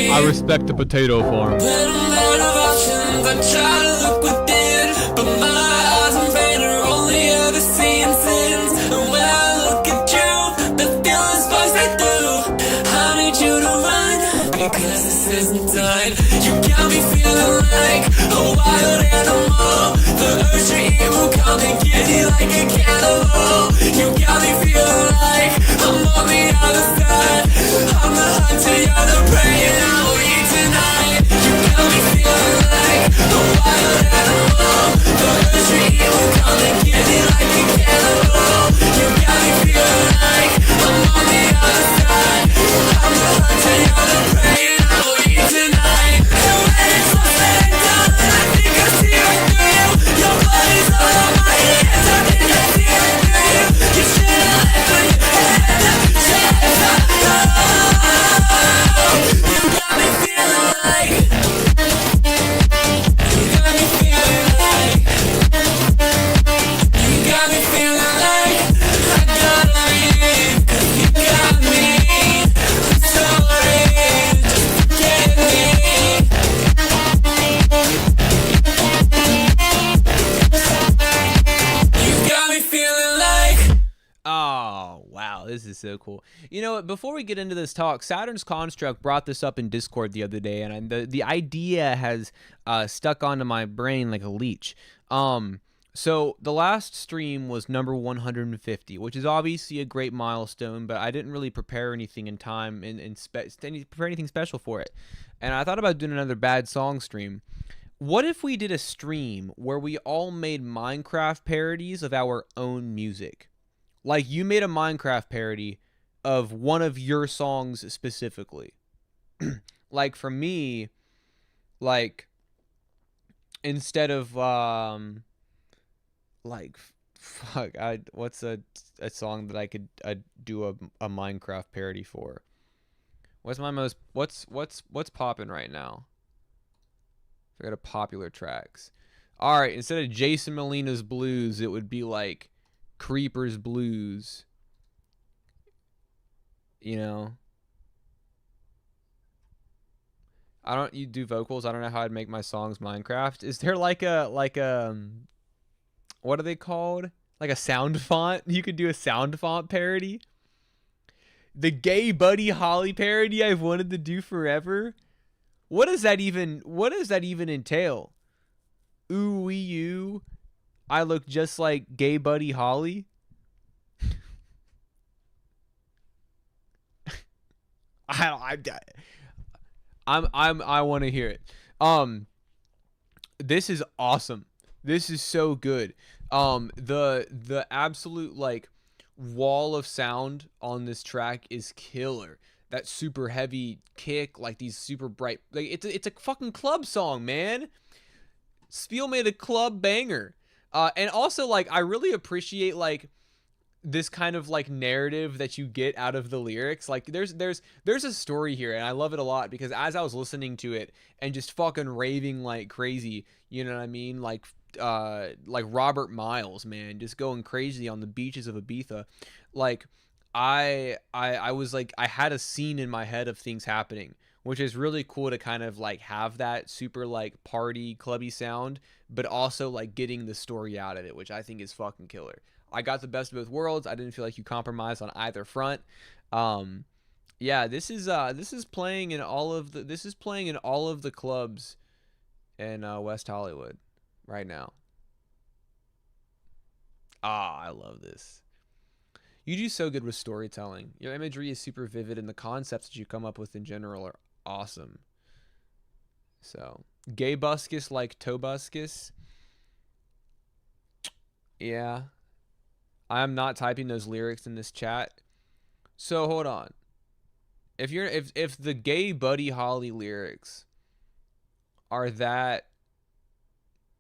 I respect the potato farm. Because this isn't done. You got me feeling like a wild animal. The urge to eat will come and get you like a cannibal. You got me feeling like I'm on the other side. I'm the hunter, you're the prey, and I will eat tonight. You got me feeling like a wild animal. The urge to eat will come and get you like a cannibal. You got me feeling like I'm on the other side. I'm the hunter, you're the prey. This is so cool. You know what? Before we get into this talk, Saturn's Construct brought this up in Discord the other day, and the idea has stuck onto my brain like a leech. So the last stream was number 150, which is obviously a great milestone, but I didn't really prepare anything in time and prepare anything special for it. And I thought about doing another bad song stream. What if we did a stream where we all made Minecraft parodies of our own music? Like, you made a Minecraft parody of one of your songs specifically. Like, for me, like, instead of, like, fuck, what's a song that I could do a Minecraft parody for? What's popping right now? I got a popular tracks. All right, instead of Jason Molina's Blues, it would be like Creeper's Blues. You know, you do vocals. I don't know how I'd make my songs Minecraft. Is there like a what are they called? Like a sound font? You could do a sound font parody? The Gay Buddy Holly parody I've wanted to do forever? What does that even entail? Ooh wee you, I look just like Gay Buddy Holly? I want to hear it. This is awesome. This is so good. The absolute like wall of sound on this track is killer. That super heavy kick, like these super bright, like it's a fucking club song, man. Spiel made a club banger. And also like I really appreciate like this kind of like narrative that you get out of the lyrics. Like there's a story here, and I love it a lot because as I was listening to it and just fucking raving like crazy, you know what I mean? Like Robert Miles, man, just going crazy on the beaches of Ibiza. Like I was like, I had a scene in my head of things happening, which is really cool to kind of like have that super like party clubby sound, but also like getting the story out of it, which I think is fucking killer. I got the best of both worlds. I didn't feel like you compromised on either front. Yeah, this is playing in all of the clubs in West Hollywood right now. I love this. You do so good with storytelling. Your imagery is super vivid, and the concepts that you come up with in general are awesome. So, gay buscus like tobuscus. Yeah. I'm not typing those lyrics in this chat. So hold on. If the Gay Buddy Holly lyrics are that,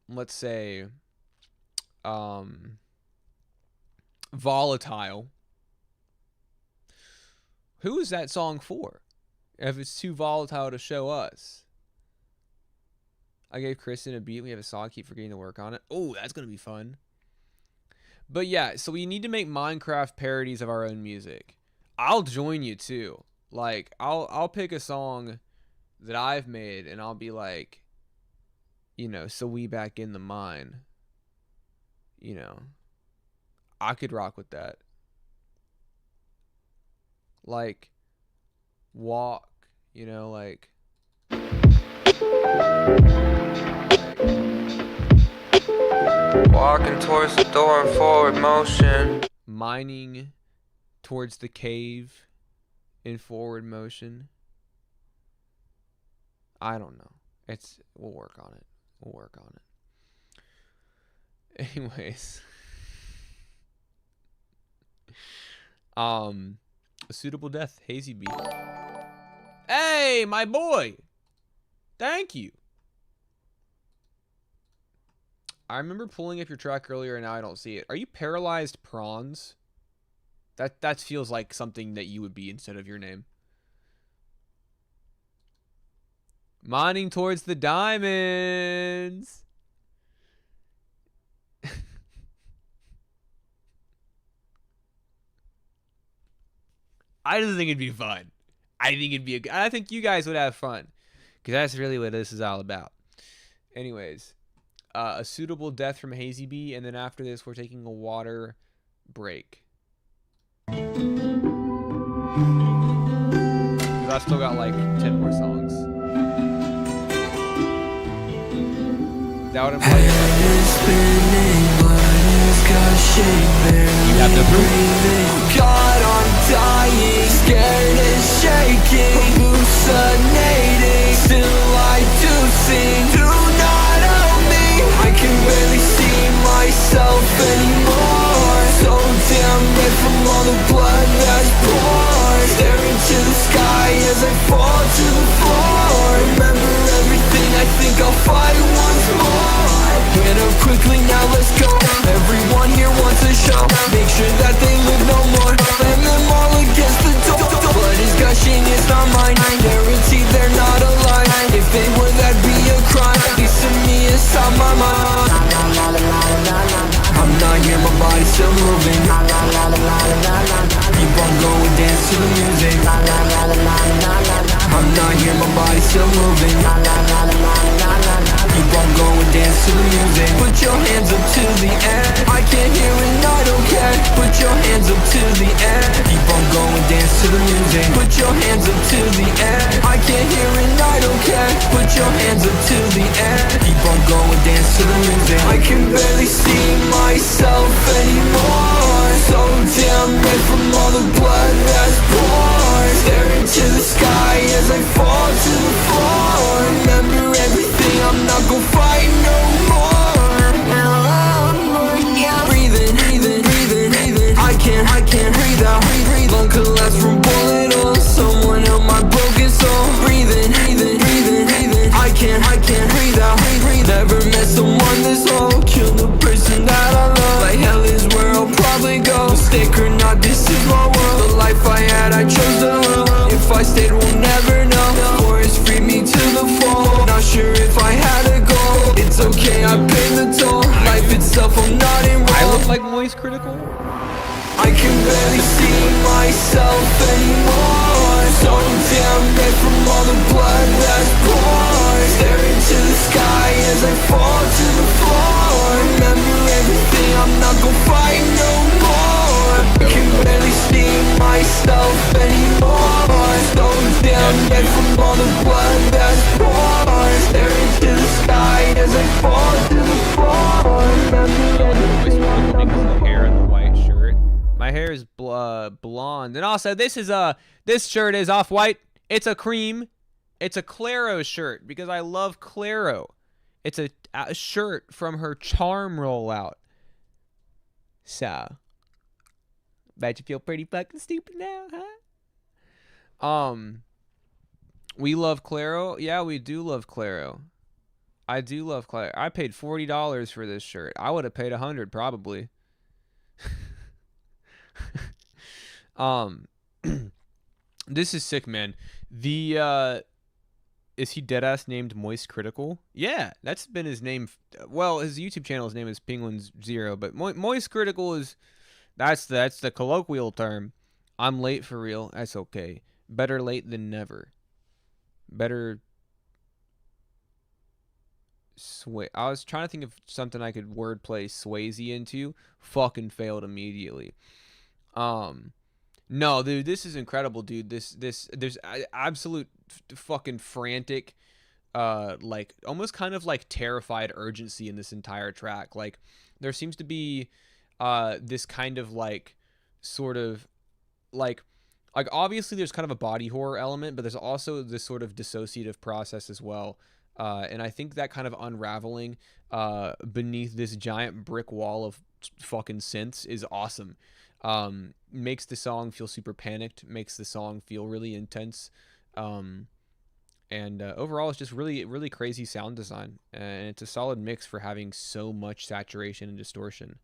let's say, volatile, who is that song for? If it's too volatile to show us. I gave Kristen a beat. We have a song. Keep forgetting to work on it. Oh, that's gonna be fun. But yeah, so we need to make Minecraft parodies of our own music. I'll join you too. Like, I'll pick a song that I've made and I'll be like, you know, so we back in the mine. You know, I could rock with that. Like, walk, you know, like. Walking towards the door in forward motion. Mining towards the cave in forward motion. I don't know. We'll work on it. We'll work on it. Anyways. A suitable death, Hazy B. Hey, my boy. Thank you. I remember pulling up your track earlier and now I don't see it. Are you Paralyzed Prawns? That feels like something that you would be instead of your name. Mining towards the diamonds. I just think it'd be fun. I think you guys would have fun. Because that's really what this is all about. Anyways. A suitable death from Hazy B, and then after this, we're taking a water break. Because I've still got like 10 more songs. That would imply you have to prove. God, I'm dying, scared and shaking, hallucinating. Still I do sing. Do not own me. I can barely see myself anymore. So damn red from all the blood that's poured. Staring to the sky as I fall to the floor. Remember everything, I think I'll fight once more. Get up quickly, now let's go. Everyone here wants a show. Make sure that they live no more. Slam them all against the door. Blood is gushing, it's not mine. Guaranteed they're not alive. If they were, that'd be a crime. Piece of me inside my mind. I'm not here, my body's still moving. Keep on going, dance to the music. I'm not here, my body's still moving. Keep on go and dance to the music. Put your hands up to the end. I can't hear and I don't care. Put your hands up to the end. Keep on going, dance to the music. Put your hands up to the end. I can't hear and I don't care. Put your hands up to the end. Keep on going, dance to the music. I can barely see myself anymore. So damn red from all the blood that's poured. Staring to the sky as I fall to the floor. Remember everything, I'm not gon' fight no more. Breathing, breathing, breathing, breathing. I can't breathe out. Lung collapse from bullet holes. Someone help my broken soul. Breathing, breathing, breathing, breathing. I can't breathe out. Never met someone this low. Kill the person that I love. Like hell is where I'll probably go. Mistake or not, this is my world. The life I had, I chose to live. If I stayed, we'll never know. Forest freed me to the fall. Not sure if I had a goal. It's okay, I paid the toll. Life itself, I'm not enrolled. I look like Moist Critical? I can barely see myself anymore. So damn red from all the blood that's poured. Staring to the sky as I fall to the floor. Remember everything, I'm not gon' fight no more. I can barely see myself anymore. So damn red from all the blood that's poured. Staring to the sky as I fall to the floor. Remember everything, I'm not gon' Hair and the white shirt. My hair is blonde, and also this shirt is off-white. It's a cream. It's a Claro shirt because I love Claro. It's a shirt from her Charm rollout. So, bet you feel pretty fucking stupid now, huh? We love Claro. Yeah, we do love Claro. I do love Claro. I paid $40 for this shirt. I would have paid $100 probably. This is sick, man. The is he deadass named Moist Critical? Yeah, that's been his name. Well, his YouTube channel's name is Penguins Zero, but Moist Critical is that's the colloquial term. I'm late for real. That's okay. Better late than never. Better. I was trying to think of something I could wordplay Swayze into. Fucking failed immediately. No, dude, this is incredible, dude. There's absolute fucking frantic, like almost kind of like terrified urgency in this entire track. Like there seems to be, this kind of like, sort of, like obviously there's kind of a body horror element, but there's also this sort of dissociative process as well. And I think that kind of unraveling, beneath this giant brick wall of fucking synths is awesome. Makes the song feel super panicked, makes the song feel really intense, and overall it's just really, really crazy sound design, and it's a solid mix for having so much saturation and distortion.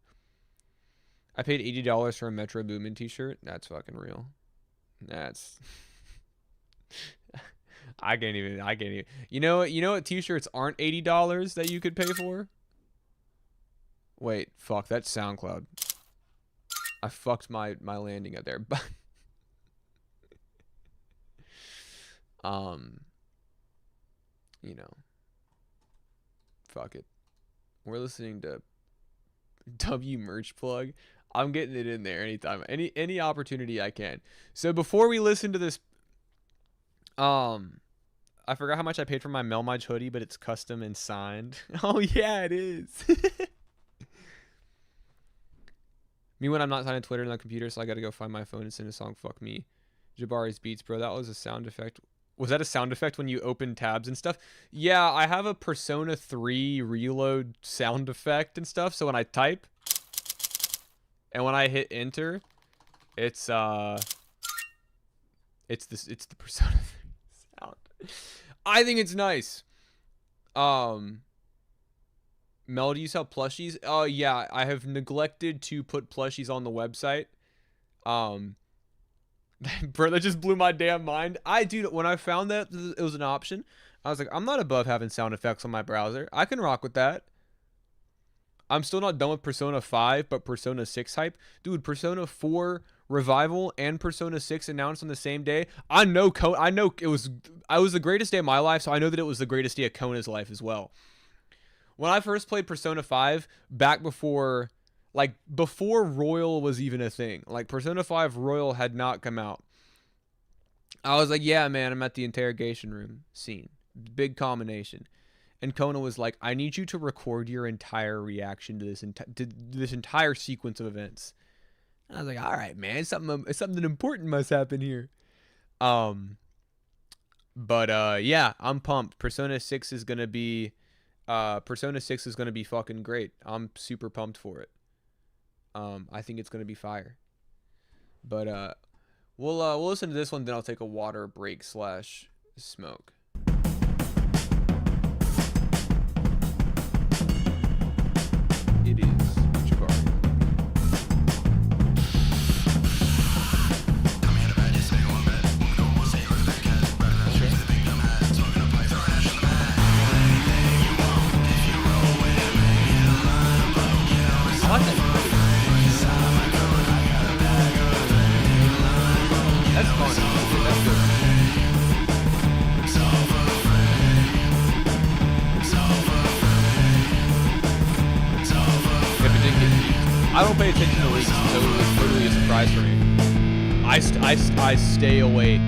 I paid $80 for a Metro Boomin t-shirt. That's fucking real. That's I can't even. You know what t-shirts aren't $80 that you could pay for? Wait, fuck, that's SoundCloud. I fucked my landing up there, but you know, fuck it. We're listening to W merch plug. I'm getting it in there anytime, any opportunity I can. So before we listen to this, I forgot how much I paid for my melmige hoodie, but it's custom and signed. Oh yeah, it is. Me when I'm not signing Twitter on the computer, so I gotta go find my phone and send a song. Fuck me. Jabari's Beats, bro. That was a sound effect. Was that a sound effect when you open tabs and stuff? Yeah, I have a Persona 3 reload sound effect and stuff. So when I type and when I hit enter, it's the Persona 3 sound. I think it's nice. Mel, do you sell plushies? Oh, yeah. I have neglected to put plushies on the website. Bro, that just blew my damn mind. Dude, when I found that it was an option, I was like, I'm not above having sound effects on my browser. I can rock with that. I'm still not done with Persona 5, but Persona 6 hype. Dude, Persona 4 Revival and Persona 6 announced on the same day. I know it was the greatest day of my life, so I know that it was the greatest day of Kona's life as well. when I first played Persona 5, back before Royal was even a thing, like Persona 5 Royal had not come out, I was like, yeah, man, I'm at the interrogation room scene. Big combination. And Kona was like, I need you to record your entire reaction to this entire sequence of events. And I was like, all right, man, something important must happen here. Yeah, I'm pumped. Persona 6 is gonna be fucking great. I'm super pumped for it. I think it's gonna be fire. But we'll listen to this one, then I'll take a water break / smoke. It is Chikari. I like that. That's fun. That's good. If it didn't get leaked. I don't pay attention to leaks, so it was totally a surprise for me. I stay away.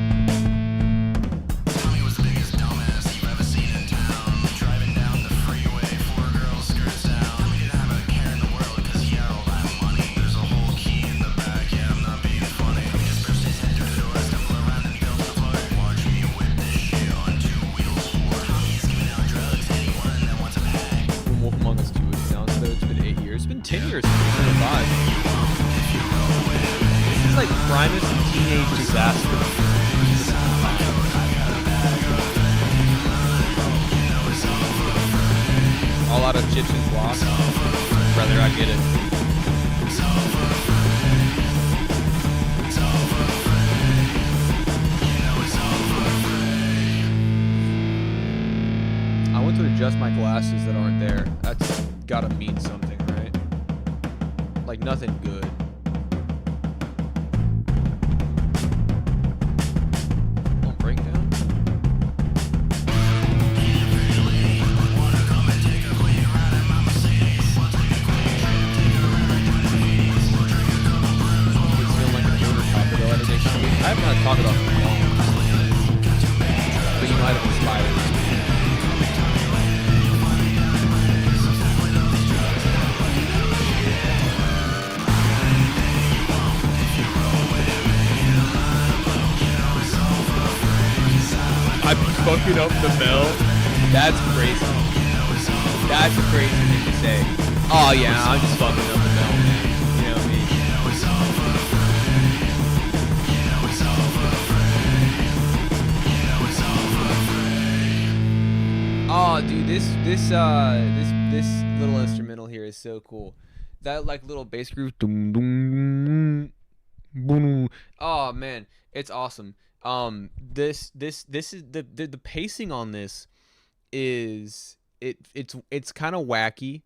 Wolf Among Us 2 is now, so it's been 8 years. It's been 10 years since Persona 5. This is like Primus and Teenage Disaster. All out of chips and floss. Brother, I get it. I went to adjust my glasses that aren't there. That's gotta mean something, right? Like nothing good. Don't break down. It's feeling like an order topic though. I haven't had to talk about it for long. But you might have inspired me. I'm fucking up the bell. That's crazy. That's a crazy thing to say. Oh yeah, I'm just fucking up the bell, man. You know what I mean? Oh, dude, this little instrumental here is so cool. That like little bass groove. Oh man, it's awesome. This is the pacing on this is it's kind of wacky,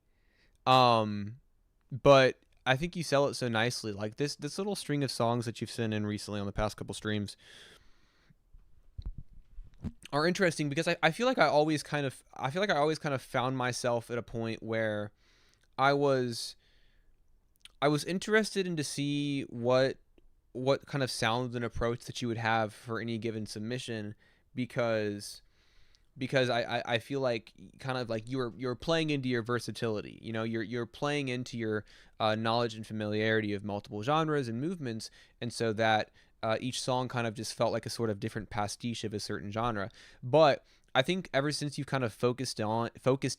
but I think you sell it so nicely. Like this little string of songs that you've sent in recently on the past couple streams are interesting because I feel like I always kind of found myself at a point where I was interested in to see what kind of sound and approach that you would have for any given submission because I feel like kind of like you're playing into your versatility. You know, you're playing into your knowledge and familiarity of multiple genres and movements, and so that each song kind of just felt like a sort of different pastiche of a certain genre. But I think ever since you've kind of focused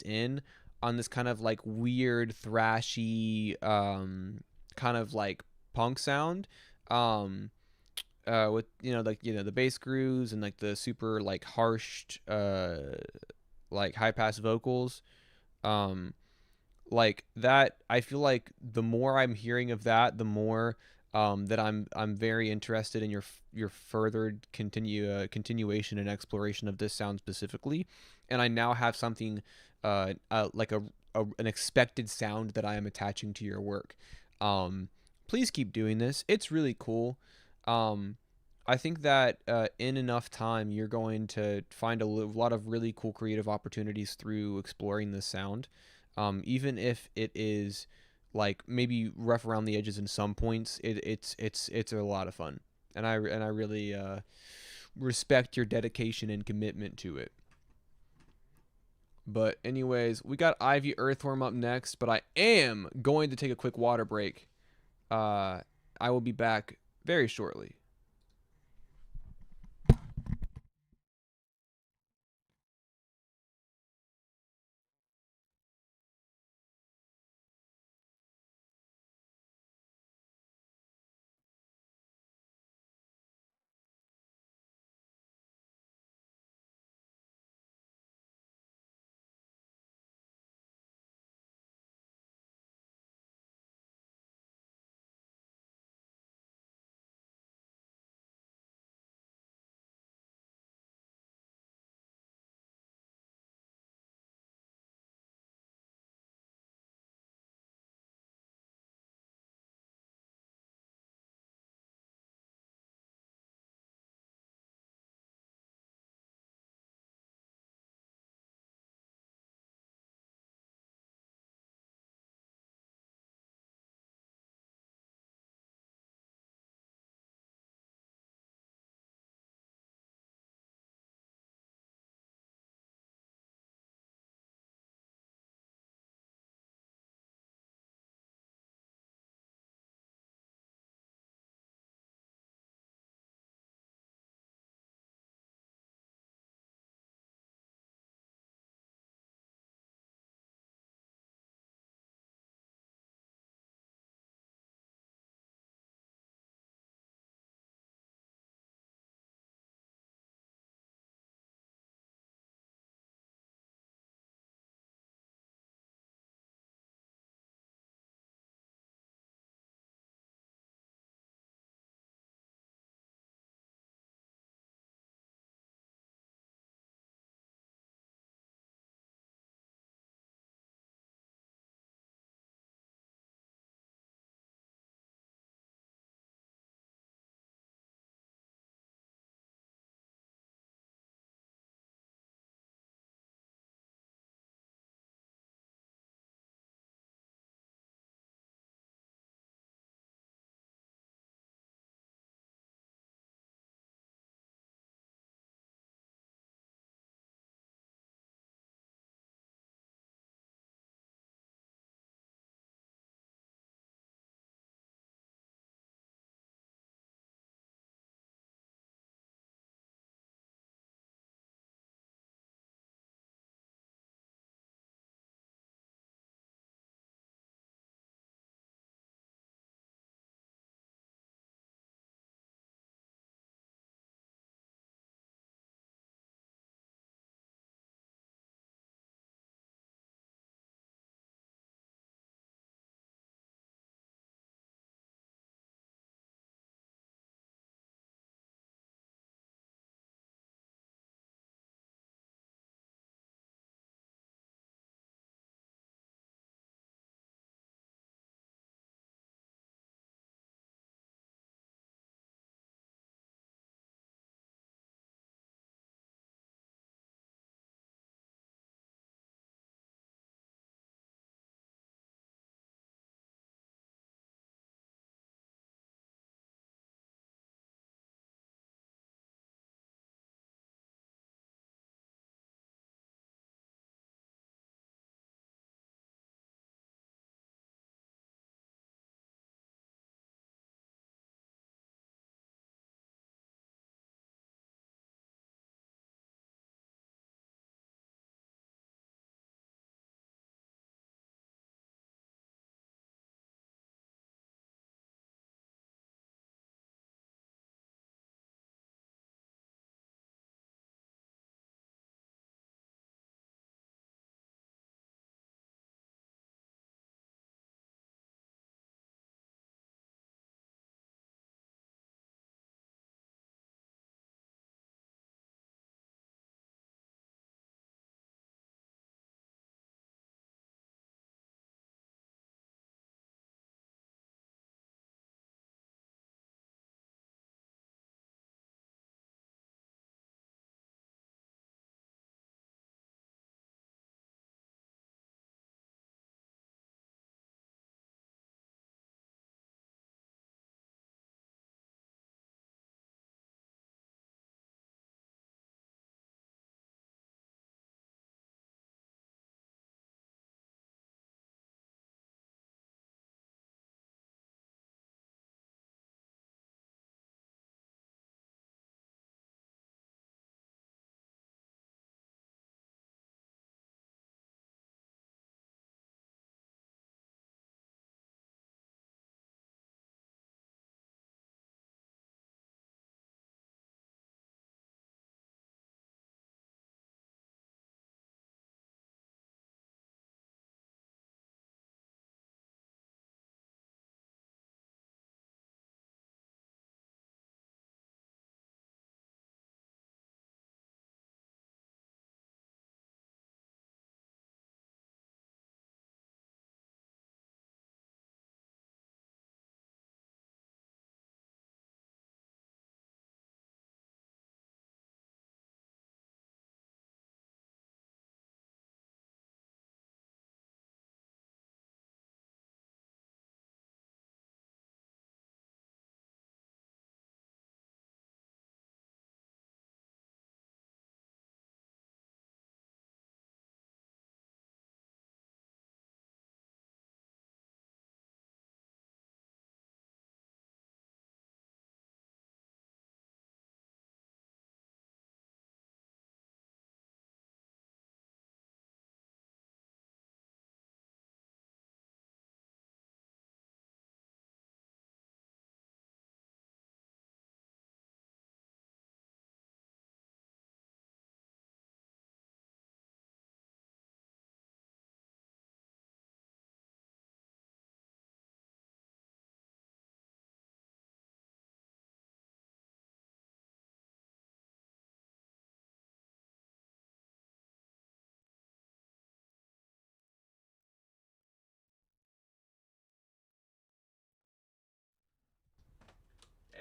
in on this kind of like weird thrashy kind of like punk sound, with the bass grooves and like the super like harsh like high pass vocals, like that, I feel like the more I'm hearing of that, the more that I'm very interested in your further continuation and exploration of this sound specifically, and I now have something like an expected sound that I am attaching to your work. Please keep doing this. It's really cool. I think that in enough time, you're going to find a lot of really cool creative opportunities through exploring this sound. Even if it is like maybe rough around the edges in some points, it's a lot of fun, and I really respect your dedication and commitment to it. But anyways, we got Ivy Earthworm up next, but I am going to take a quick water break. I will be back very shortly.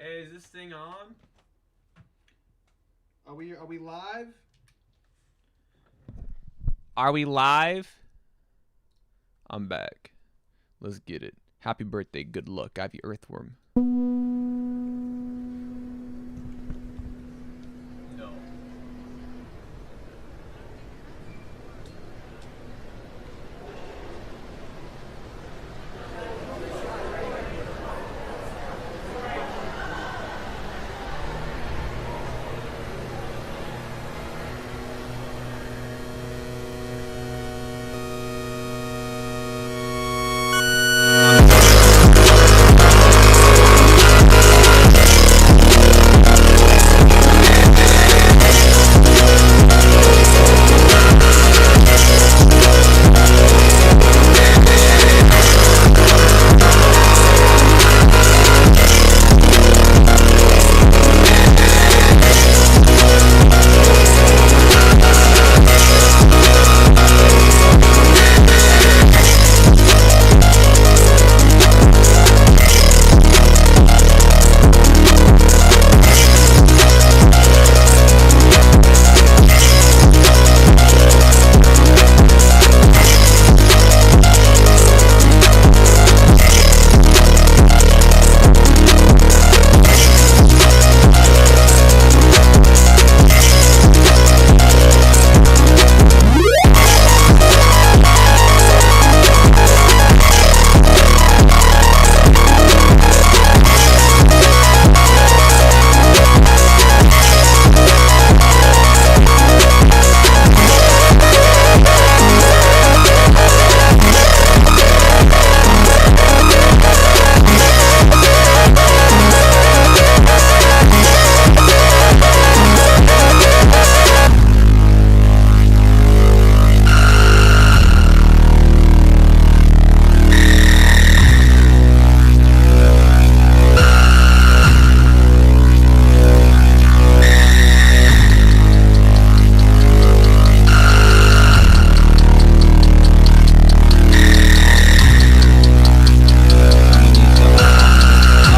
Hey, is this thing on? Are we live? Are we live? I'm back. Let's get it. Happy birthday, good luck. I have your earthworm. No.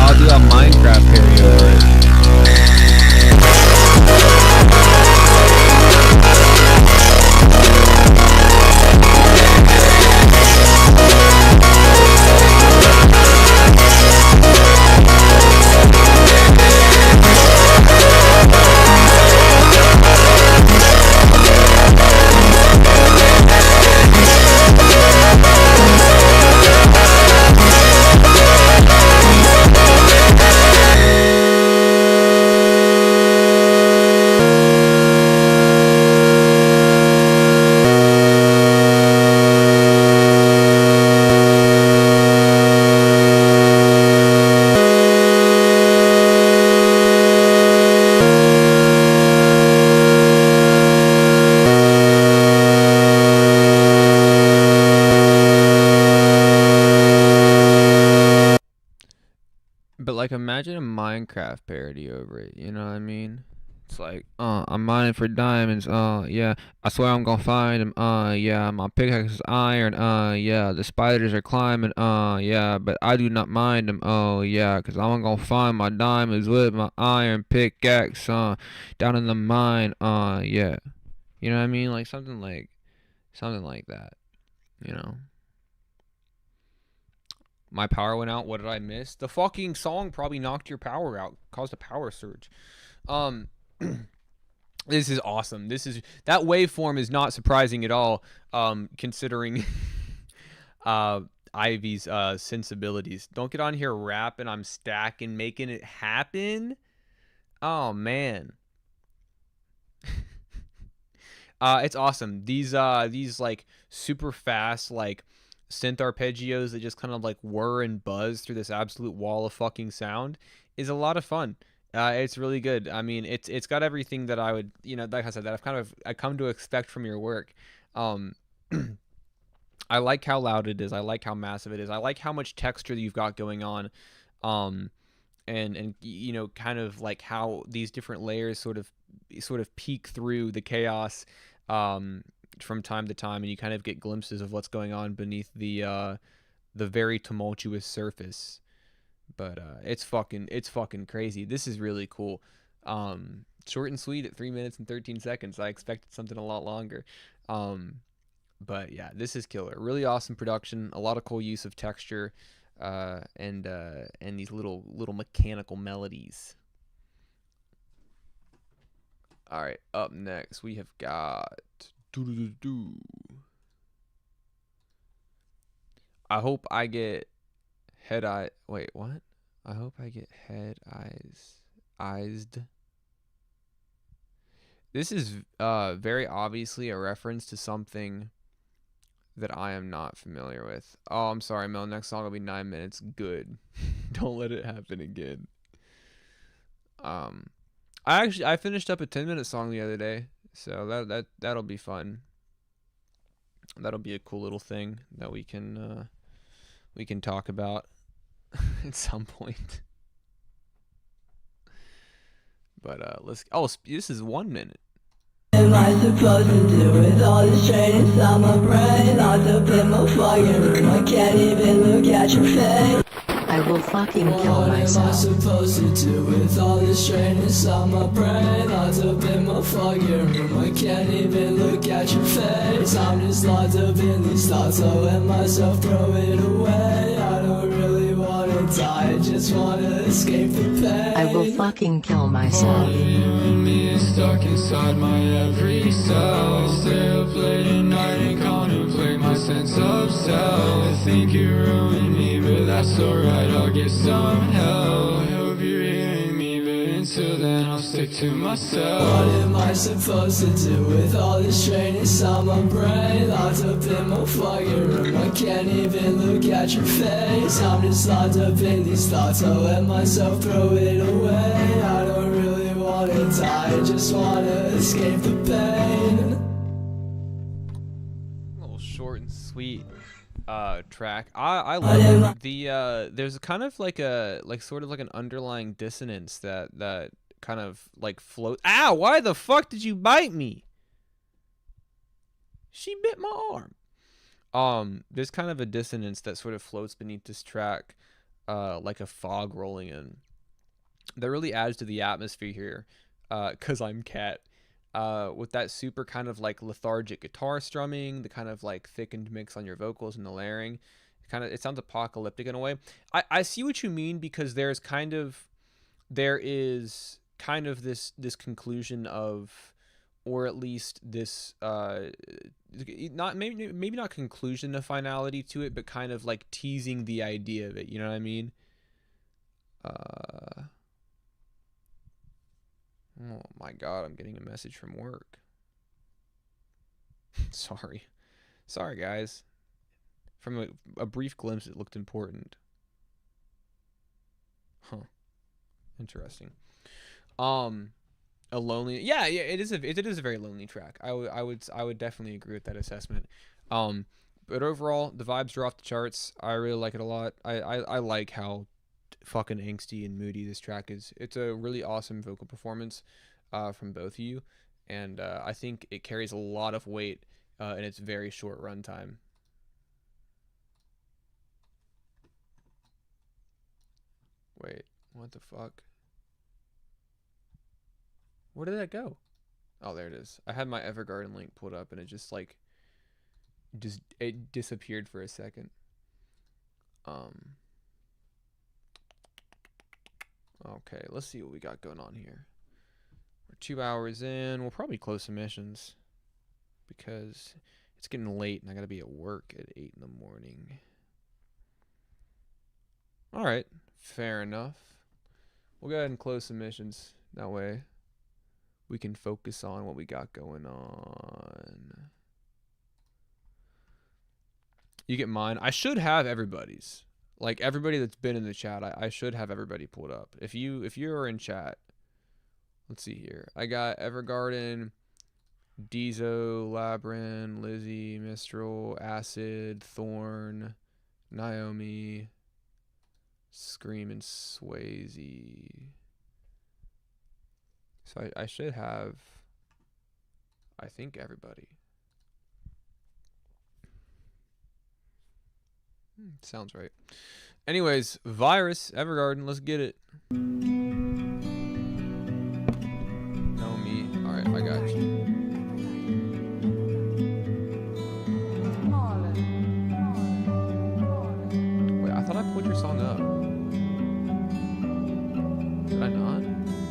I'll do a Minecraft parody over it. But like, imagine a Minecraft parody over it. You know what I mean? It's like, I'm mining for diamonds. Yeah, I swear I'm gonna find them. Yeah, my pickaxe is iron. Yeah, the spiders are climbing. Yeah, but I do not mind them. Oh, yeah, 'cause I'm gonna find my diamonds with my iron pickaxe. Down in the mine. Yeah, you know what I mean? Like something like that. You know. My power went out. What did I miss? The fucking song probably knocked your power out, caused a power surge. Um, this is awesome. That waveform is not surprising at all. Considering Ivy's sensibilities. Don't get on here rapping. I'm stacking, making it happen. Oh man. It's awesome. These like super fast like synth arpeggios that just kind of like whir and buzz through this absolute wall of fucking sound is a lot of fun. It's really good. I mean, it's got everything that I would, like I said, that I come to expect from your work. Um, I like how loud it is. I like how massive it is. I like how much texture you've got going on. And kind of like how these different layers sort of peek through the chaos from time to time, and you kind of get glimpses of what's going on beneath the very tumultuous surface. But it's fucking crazy. This is really cool. Short and sweet at 3 minutes and 13 seconds. I expected something a lot longer. But yeah, this is killer. Really awesome production. A lot of cool use of texture, and these little mechanical melodies. All right, up next we have got. I hope I get head eye. Wait, what? I hope I get head eyesed. This is very obviously a reference to something that I am not familiar with. Oh, I'm sorry, Mel. Next song will be 9 minutes. Good. Don't let it happen again. I finished up a 10-minute song the other day, so that'll be fun. That'll be a cool little thing that we can talk about at some point. But let's. Oh, this is 1 minute. Am I supposed to do with all this training on my brain? Locked up in my fucking room, I can't even look at your face. I will fucking kill myself. What am I supposed to do with all this training on my brain? Locked up in my fucking room, I can't even look at your face. I'm just locked up in these thoughts, I let myself throw it away. I don't really wanna die, I just wanna escape the pain. I will fucking kill myself. You and me is stuck inside my every cell. I stay up late at night and contemplate my sense of self. I think you ruined me, but that's alright, I'll get some help. I hope you're hearing me, but until then I'll stick to myself. What am I supposed to do with all this training on my brain? Locked up in my fucking room, I can't even look at your face. I'm just locked up in these thoughts, I let myself throw it away. I don't really wanna die, I just wanna escape the pain. A little short and sweet track. I love it. There's kind of like sort of like an underlying dissonance that kind of like float. Ow, why the fuck did you bite me? She bit my arm. There's kind of a dissonance that sort of floats beneath this track, like a fog rolling in. That really adds to the atmosphere here, 'cause I'm Cat. With that super kind of like lethargic guitar strumming, the kind of like thickened mix on your vocals and the layering, it sounds apocalyptic in a way. I see what you mean, because there is kind of this conclusion of, or at least this not maybe not conclusion of finality to it, but kind of like teasing the idea of it. You know what I mean? Oh my god, I'm getting a message from work. Sorry guys. From a brief glimpse, it looked important. Huh. Interesting. A lonely. Yeah. It is a very lonely track. I would definitely agree with that assessment. But overall, the vibes are off the charts. I really like it a lot. I like how fucking angsty and moody this track is. It's a really awesome vocal performance from both of you, and I think it carries a lot of weight in its very short runtime. Wait, what the fuck? Where did that go? Oh, there it is. I had my Evergarden link pulled up and it it disappeared for a second. Okay, let's see what we got going on here. We're 2 hours in. We'll probably close submissions because it's getting late and I gotta be at work at 8 in the morning. Alright, fair enough. We'll go ahead and close submissions. That way we can focus on what we got going on. You get mine. I should have everybody's. Like everybody that's been in the chat, I should have everybody pulled up. If you're in chat, let's see here. I got Evergarden, Deezo, Labrin, Lizzie, Mistral, Acid, Thorn, Naomi, Scream, and Swayze. So I should have, I think, everybody. Sounds right. Anyways, Virus, Evergarden, let's get it. No, me. Alright, I got you. Wait, I thought I pulled your song up. Did I not?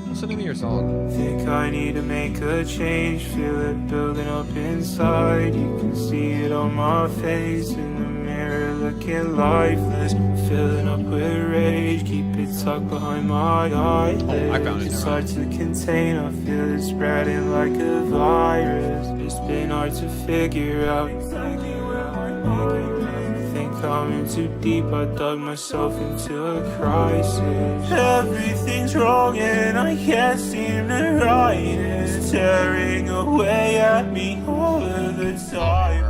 What's the name of your song? Think I need to make a change, feel it building up inside. You can see it on my face in the mirror, looking lifeless, filling up with rage. Keep it tucked behind my eyelids. Oh, I found it. It's hard to contain, I feel it spreading like a virus. It's been hard to figure out exactly where I'm making. I'm in too deep, I dug myself into a crisis. Everything's wrong and I can't seem to right it. It's tearing away at me all of the time.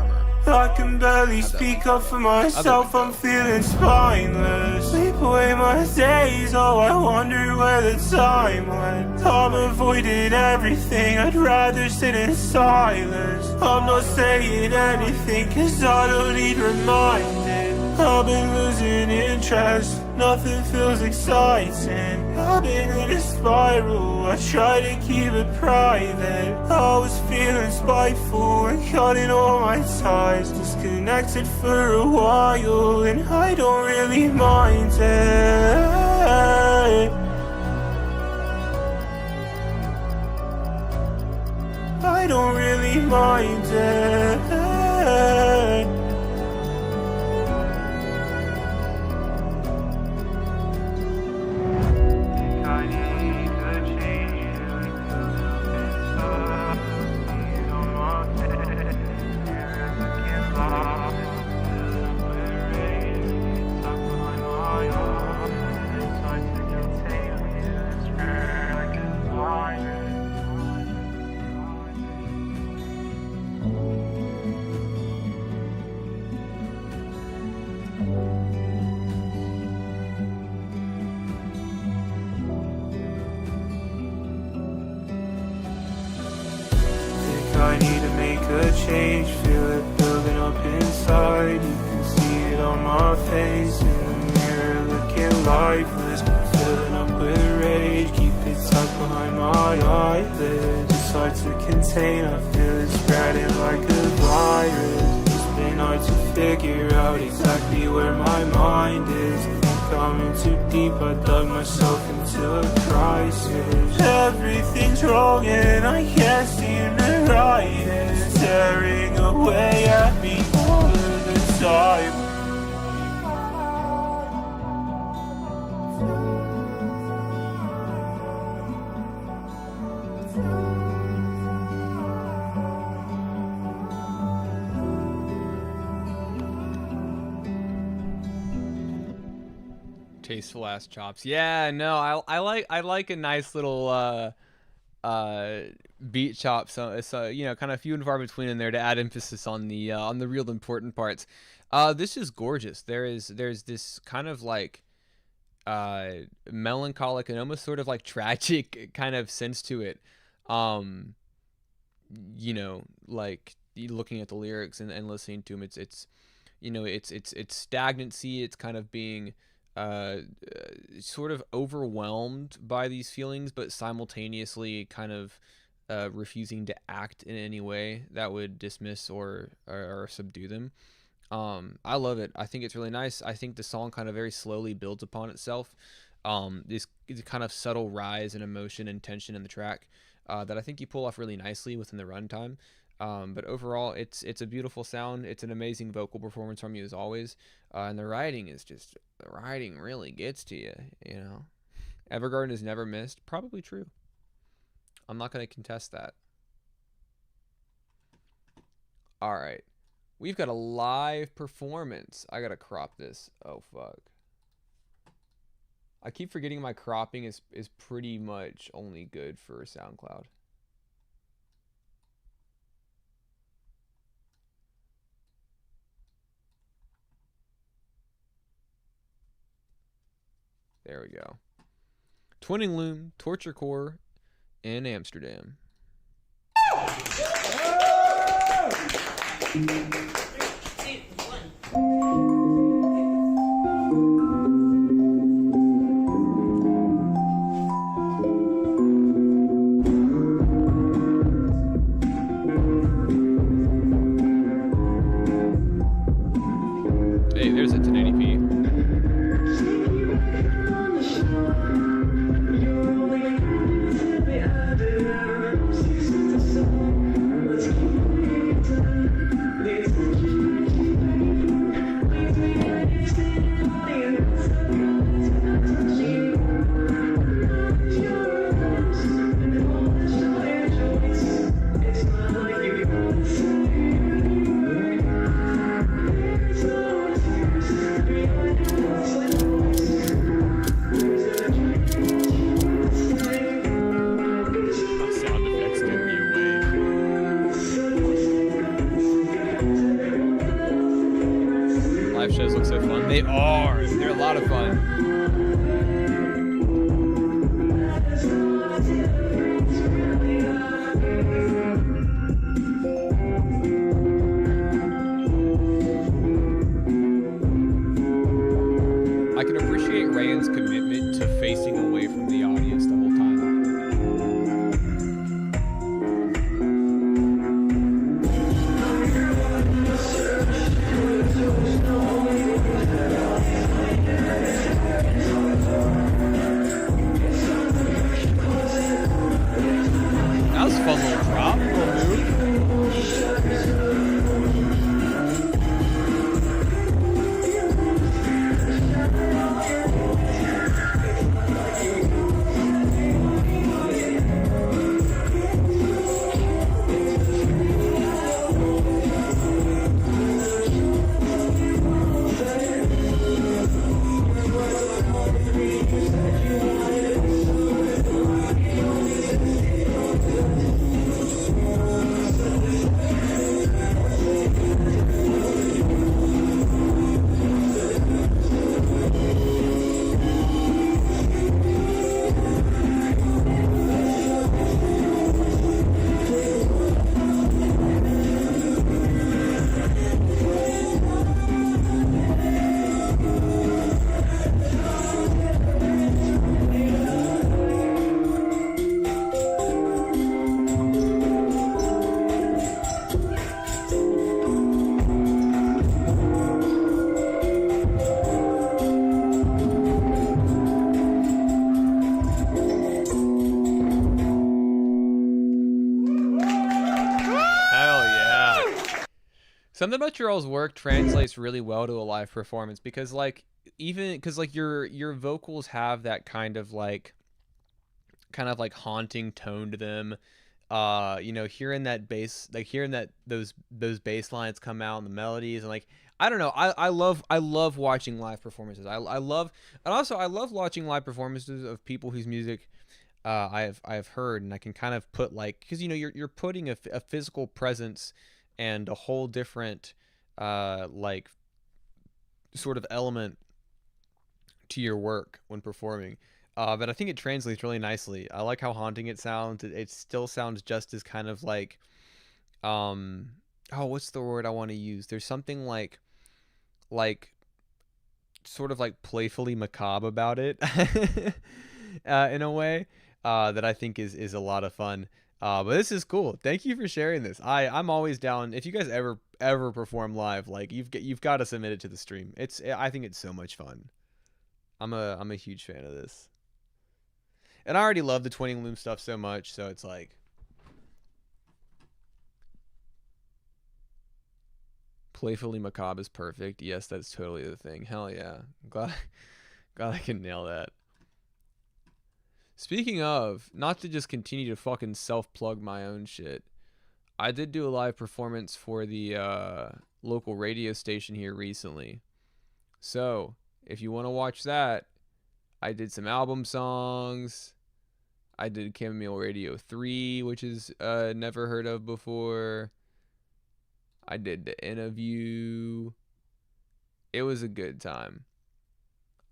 I can barely speak up for myself, I'm feeling spineless. Sleep away my days, oh I wonder where the time went. I'm avoiding everything, I'd rather sit in silence. I'm not saying anything cause I don't need reminding. I've been losing interest, nothing feels exciting. I've been in a spiral, I try to keep it private. I was feeling spiteful and cutting all my ties. Disconnected for a while and I don't really mind it. I don't really mind it. I need to make a change, feel it building up inside. You can see it on my face in the mirror, looking lifeless, filling up with rage. Keep it tucked behind my eyelids. It's hard to contain, I feel it spreading like a virus. It's been hard to figure out exactly where my mind is. I'm in too deep, I dug myself into a crisis. Everything's wrong and I can't seem to right it. It's tearing away at me all of the time. Tasteful ass chops. Yeah, no, I like a nice little beat chop. So it's you know, kind of few and far between in there to add emphasis on the real important parts. This is gorgeous. There's this kind of like melancholic and almost sort of like tragic kind of sense to it. You know, like looking at the lyrics and listening to them, it's you know, it's stagnancy. It's kind of being sort of overwhelmed by these feelings, but simultaneously kind of refusing to act in any way that would dismiss or subdue them. I love it. I think it's really nice. I think the song kind of very slowly builds upon itself. This kind of subtle rise in emotion and tension in the track that I think you pull off really nicely within the runtime. But overall, it's a beautiful sound. It's an amazing vocal performance from you as always. And the writing really gets to you, you know. Evergarden is never missed. Probably true. I'm not going to contest that. All right. We've got a live performance. I got to crop this. Oh, fuck. I keep forgetting my cropping is pretty much only good for SoundCloud. There we go. Twinning Loom, Torture Core in Amsterdam. Hey, there's a 1080p. Sound effects get me away. Live shows look so fun. They are. They're a lot of fun. I can appreciate Ryan's commitment to facing away from the audience the whole time. That was a fun little drop, little move. Something about your all's work translates really well to a live performance because like your vocals have that kind of like haunting tone to them. You know, hearing that bass, like hearing that those bass lines come out and the melodies and like I don't know, I love watching live performances. I love watching live performances of people whose music I have heard, and I can kind of put like, because you know you're putting a physical presence and a whole different like sort of element to your work when performing. But I think it translates really nicely. I like how haunting it sounds. It still sounds just as kind of like what's the word I want to use? There's something like sort of like playfully macabre about it in a way that I think is a lot of fun. But this is cool. Thank you for sharing this. I'm always down. If you guys ever perform live, like you've got to submit it to the stream. I think it's so much fun. I'm a huge fan of this. And I already love the Twinning Loom stuff so much, so it's like playfully macabre is perfect. Yes, that's totally the thing. Hell yeah. Glad I can nail that. Speaking of, not to just continue to fucking self-plug my own shit, I did do a live performance for the local radio station here recently. So, if you want to watch that, I did some album songs. I did Chamomile Radio 3, which is never heard of before. I did the interview. It was a good time.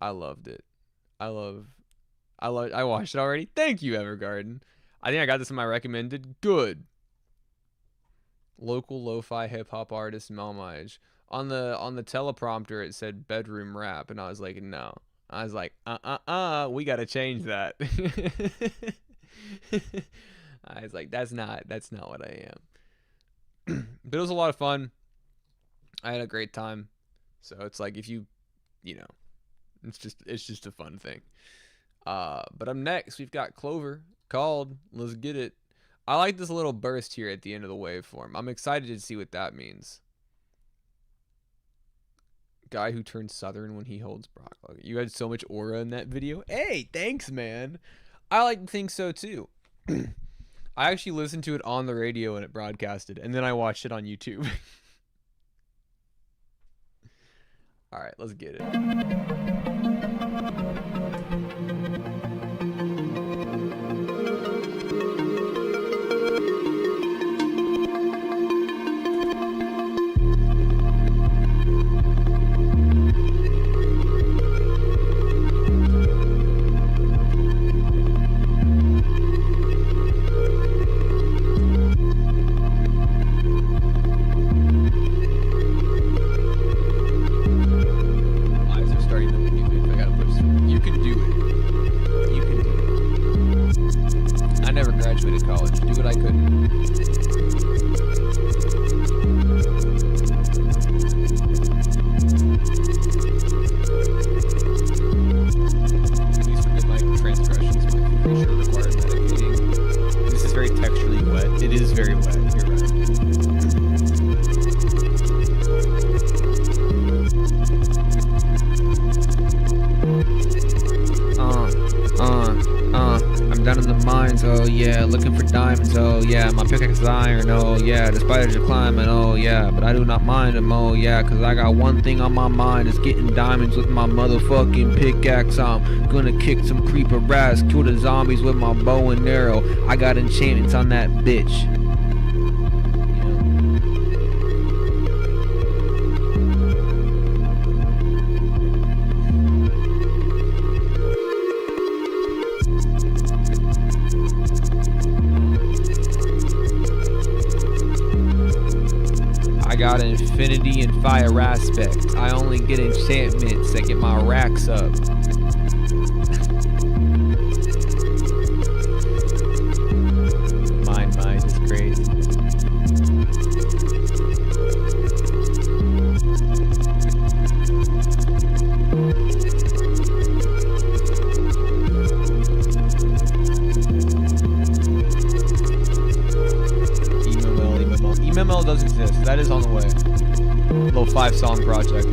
I loved it. I watched it already. Thank you, Evergarden. I think I got this in my recommended. Good. Local lo-fi hip-hop artist melmige. On the teleprompter it said bedroom rap, and I was like, no. I was like, we gotta change that. I was like, that's not what I am. But it was a lot of fun. I had a great time. So it's like if you know, it's just a fun thing. But up next we've got Clover called Let's Get It. I like this little burst here at the end of the waveform. I'm excited to see what that means. Guy who turns southern when he holds Brock. You had so much aura in that video. Hey, thanks, man. I like to think so too. I actually listened to it on the radio when it broadcasted, and then I watched it on YouTube. All right, let's get it. But I do not mind them, oh yeah, cause I got one thing on my mind, is getting diamonds with my motherfucking pickaxe. I'm gonna kick some creeper ass, kill the zombies with my bow and arrow. I got enchantments on that bitch. Got infinity and fire aspect. I only get enchantments that get my racks up. Mind is crazy. ML does exist. That is on the way. Little 5-song project.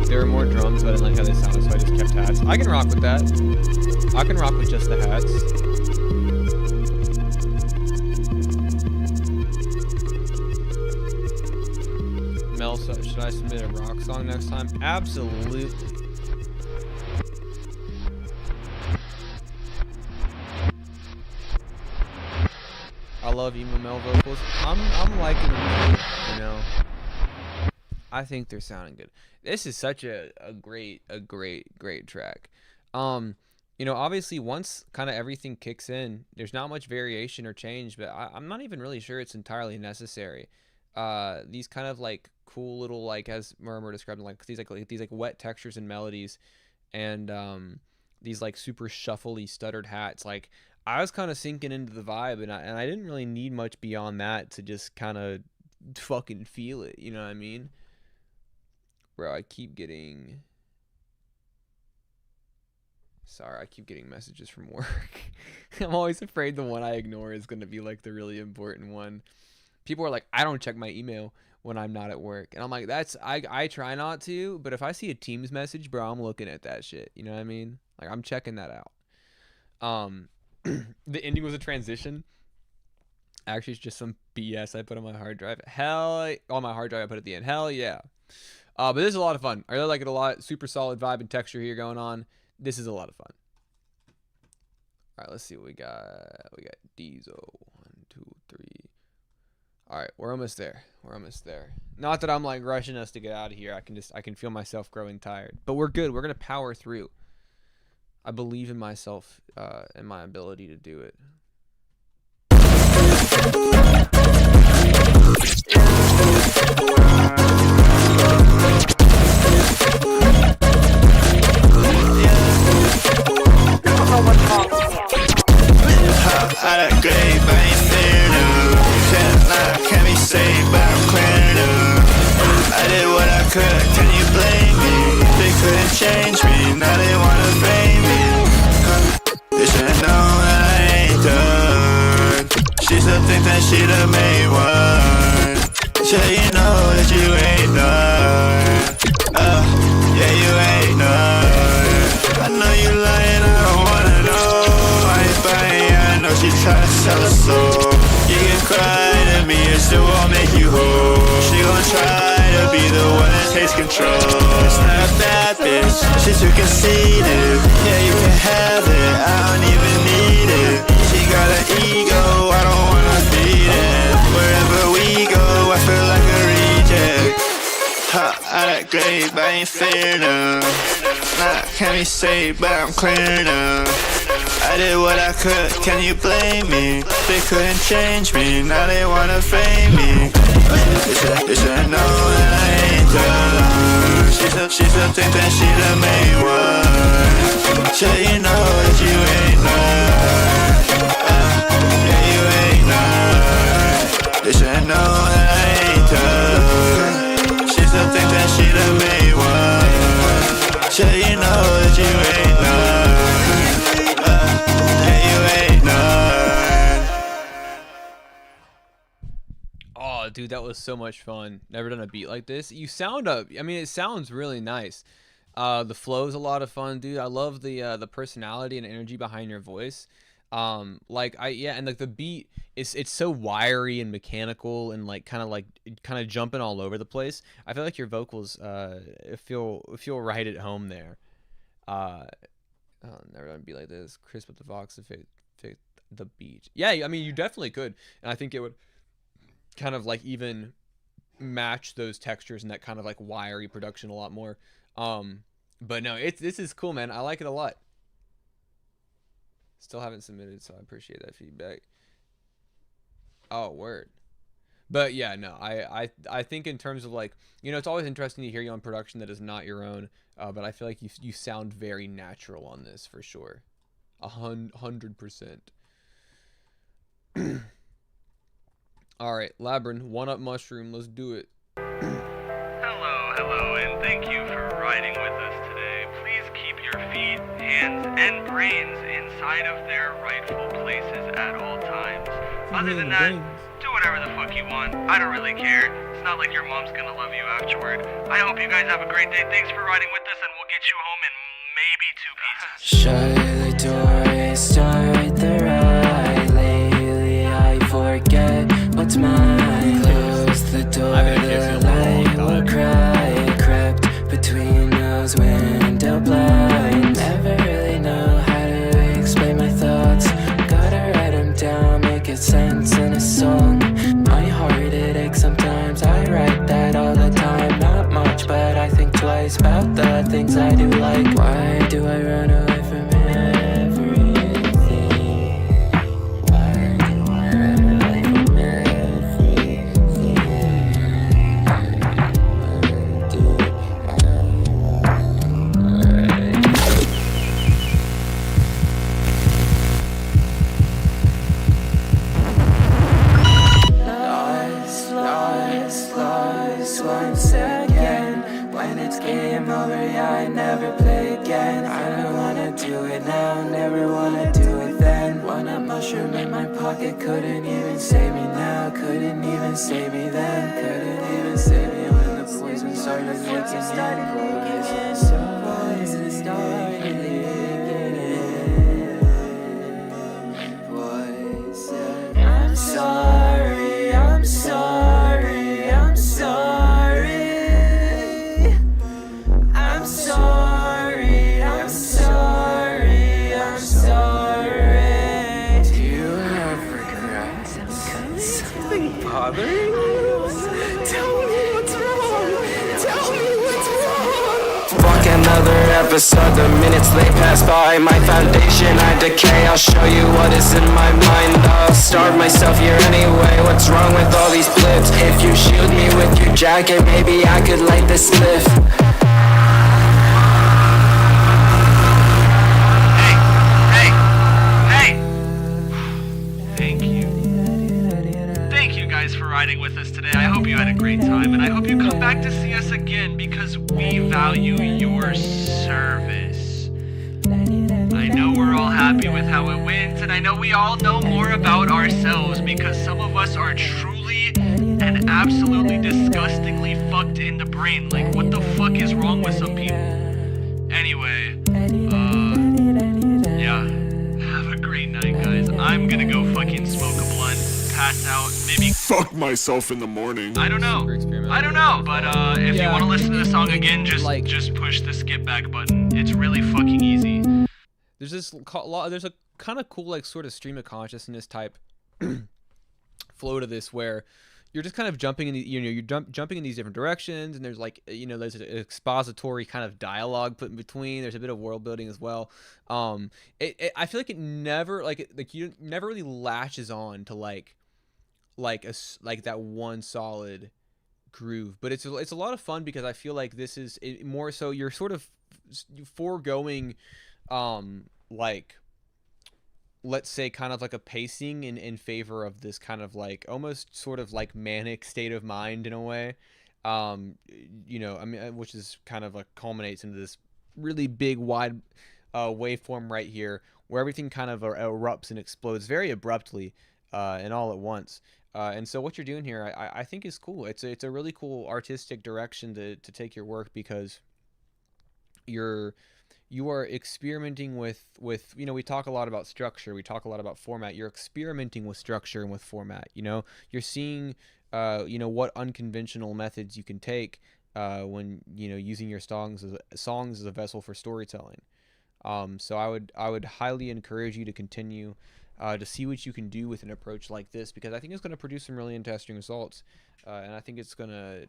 There were more drums, but I didn't like how they sounded, so I just kept hats. I can rock with that. I can rock with just the hats. Mel, should I submit a rock song next time? Absolutely. I love emo Mel vocals. I'm liking them, you know. I think they're sounding good. This is such a great track. You know, obviously once kind of everything kicks in, there's not much variation or change, but I'm not even really sure it's entirely necessary. These kind of like cool little, like, as Murmur described them, like these wet textures and melodies, and these like super shuffly stuttered hats, like I was kind of sinking into the vibe, and I didn't really need much beyond that to just kind of fucking feel it, you know what I mean? Bro, I keep getting messages from work. I'm always afraid the one I ignore is going to be like the really important one. People are like, I don't check my email when I'm not at work. And I'm like, I try not to, but if I see a Teams message, bro, I'm looking at that shit. You know what I mean? Like, I'm checking that out. The ending was a transition. Actually, it's just some BS I put on my hard drive. On my hard drive I put at the end. Hell yeah. But this is a lot of fun. I really like it a lot. Super solid vibe and texture here going on. This is a lot of fun. All right, let's see what we got. We got Diesel. 1, 2, 3. All right, we're almost there. Not that I'm like rushing us to get out of here. I can feel myself growing tired. But we're good. We're gonna power through. I believe in myself and my ability to do it. I got great bang there. that she the main one. Yeah, you know that you ain't none. Yeah, you ain't none. I know you lying, I don't wanna know. I ain't buying, I know she tryna sell her soul. You can cry to me, it still won't make you whole. She gon' try to be the one that takes control. It's not a bad bitch, she's too conceited. Yeah, you can have it, I don't even need it. She got an ego, I don't wanna feed it. Wherever we go, I feel like a reject. I that great, but I ain't fair enough. Nah, can't be saved, but I'm clear enough. I did what I could, can you blame me? They couldn't change me, now they wanna frame me. They should know that I ain't done. She still think that she the main one. Yeah, you know that you ain't none. Yeah, you ain't none. They should know that I ain't done. She still think that she the main one. Yeah, you know that you ain't none. Yeah, you ain't none. Oh, dude, that was so much fun. Never done a beat like this. You sound up. I mean, it sounds really nice. The flow's a lot of fun, dude. I love the personality and energy behind your voice. And like the beat it's so wiry and mechanical and like kind of jumping all over the place. I feel like your vocals feel right at home there. Never done a beat like this. Chris with the Vox to fit the beat. Yeah, I mean, you definitely could, and I think it would kind of like even match those textures and that kind of like wiry production a lot more. But no, this is cool, man. I like it a lot. Still haven't submitted, so I appreciate that feedback. Oh, word. But yeah, no, I think in terms of like, you know, it's always interesting to hear you on production that is not your own. But I feel like you sound very natural on this for sure. 100%. All right, Labyrinth, one up mushroom. Let's do it. Hello, and thank you for riding with us today. Please keep your feet, hands, and brains inside of their rightful places at all times. Other than that, do whatever the fuck you want. I don't really care. It's not like your mom's gonna love you afterward. I hope you guys have a great day. Thanks for riding with us, and we'll get you home in maybe 2 pieces. Shut the door, start the ride. Lately I forget what's mine. Close the door, the light will cry. Crept between those window blinds. Never really know how to explain my thoughts. Gotta write them down, make it sense in a song. My heart, it aches sometimes. I write that all the time. Not much, but I think twice about the things I do like. Why do I run away from everything? Why do I run away from everything? Lost once again. When it's game over, yeah, I never play again. I don't wanna do it now, never wanna do it then. One up mushroom in my pocket, couldn't even save me now. Couldn't even save me then. Couldn't even save me when the poison started leaking in. Poison started leaking. Poison. I'm sorry, I'm sorry, I'm sorry. I'm sorry, I'm sorry, I'm sorry. Do you have regrets? Something bothering you? Tell me what's wrong. Tell me what's wrong. Fuck another episode, the minutes they pass by. My foundation, I decay. I'll show you what is in my mind. I'll starve myself here anyway. What's wrong with all these blips? If you shield me with your jacket, maybe I could light this spliff. Thank you guys for riding with us today. I hope you had a great time, and I hope you come back to see us again because we value your service. I I know we're all happy with how it went, and I know we all know more about ourselves because some of us are truly and absolutely disgustingly fucked in the brain. Like, what the fuck is wrong with some people? Anyway, yeah. Have a great night, guys. I'm gonna go fucking smoke a blunt, pass out, maybe fuck myself in the morning. I don't know, but if you want to listen to the song again, just push the skip back button. It's really fucking easy. There's a kind of cool like sort of stream of consciousness type flow to this where you're just kind of jumping in you're jumping in these different directions, and there's like there's an expository kind of dialogue put in between. There's a bit of world building as well. I feel like it never you never really latches on to like that one solid groove, but it's a lot of fun because I feel like this is more so you're sort of foregoing like let's say kind of like a pacing in favor of this kind of like almost sort of like manic state of mind in a way, I mean, which is kind of like culminates into this really big wide waveform right here where everything kind of erupts and explodes very abruptly and all at once. And so what you're doing here, I think is cool. It's a really cool artistic direction to take your work because you are experimenting with we talk a lot about structure, we talk a lot about format. You're experimenting with structure and with format. You're seeing what unconventional methods you can take when using your songs as a vessel for storytelling. So I would highly encourage you to continue to see what you can do with an approach like this, because I think it's going to produce some really interesting results, and I think it's going to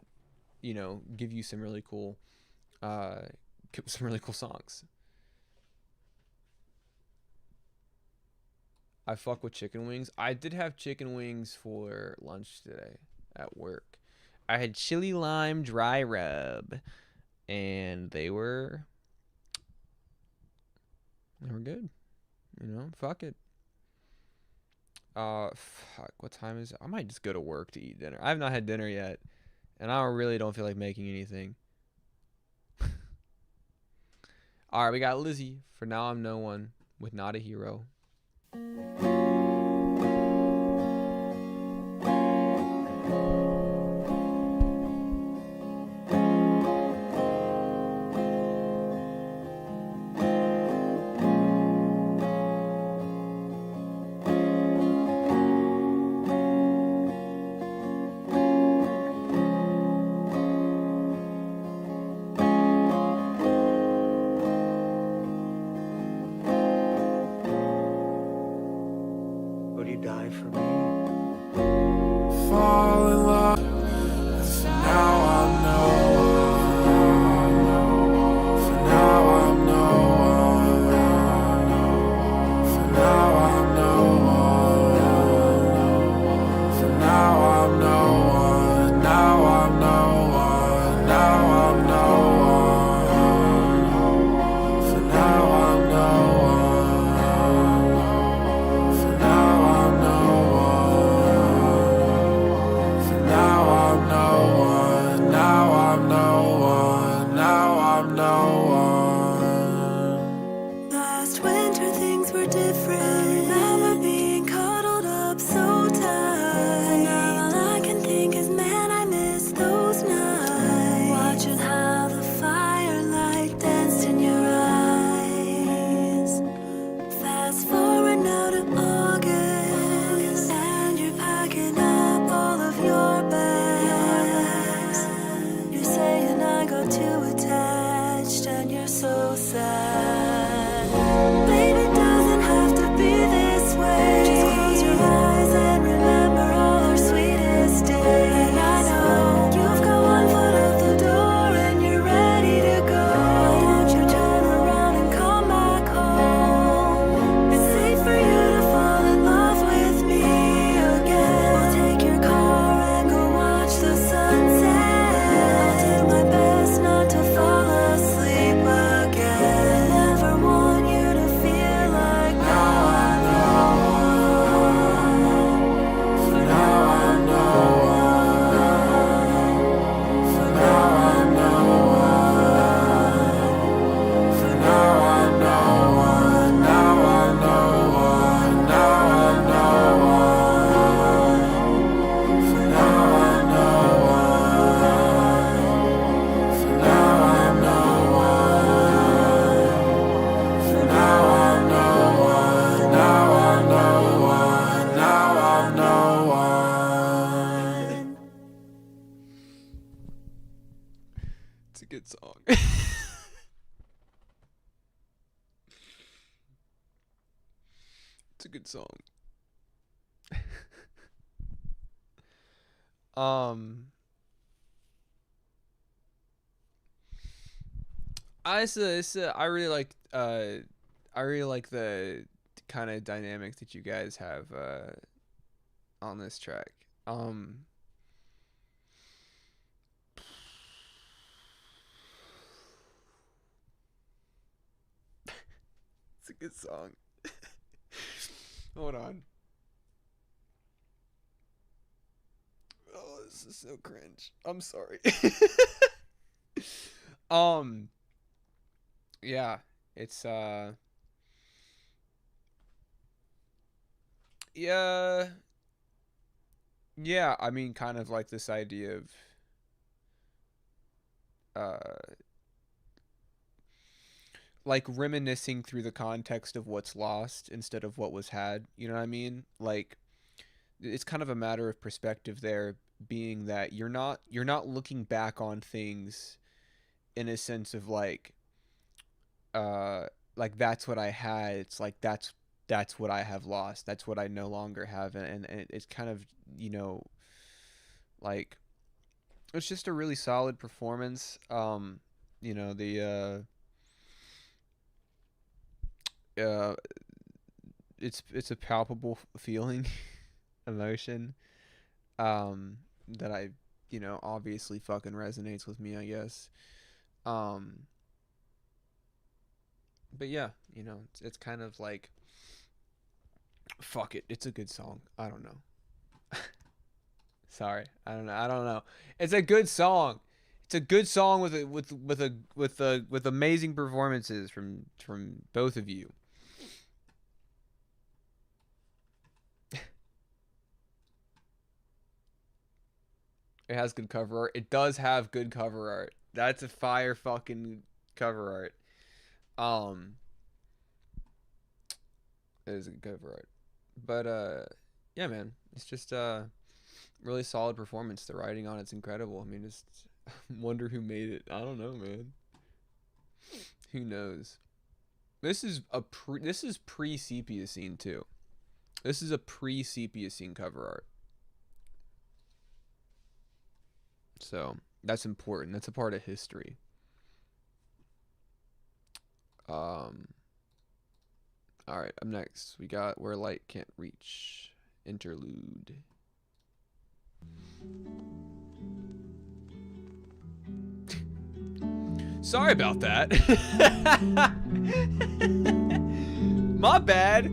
give you some really cool songs. I fuck with chicken wings. I did have chicken wings for lunch today at work. I had chili lime dry rub, and they were good. Fuck it. Fuck, what time is it? I might just go to work to eat dinner. I have not had dinner yet, and I really don't feel like making anything. Alright, we got Lizzie. For Now I'm No One with Not a Hero. Would you die for me? Fall in love. For now I'm no one. For now I'm no one. For now I'm no one. For now I'm no one. Now I'm no one. Now I'm no one. For now I'm no one. For now I'm no one. For now good song. It's a good song. I really like the kind of dynamic that you guys have on this track. It's a good song. Hold on. Oh, this is so cringe. I'm sorry. Yeah, it's yeah, I mean, kind of like this idea of like reminiscing through the context of what's lost instead of what was had, you know what I mean? Like it's kind of a matter of perspective there, being that you're not looking back on things in a sense of like that's what I had. It's like that's what I have lost. That's what I no longer have, and it's kind of, you know, like it's just a really solid performance. You know, the it's a palpable feeling, emotion, that I, you know, obviously fucking resonates with me, I guess. But yeah, you know, it's kind of like, fuck it, it's a good song. I don't know. Sorry, I don't know. It's a good song. It's a good song with amazing performances from both of you. It has good cover art. It does have good cover art. That's a fire fucking cover art. It is a good cover art. But yeah, man, it's just really solid performance. The writing on it's incredible. I mean, just wonder who made it. I don't know, man. Who knows? This is pre-sepia scene too. This is a pre-sepia scene cover art. So that's important. That's a part of history. All right, up next we got Where Light Can't Reach, interlude. Sorry about that. My bad.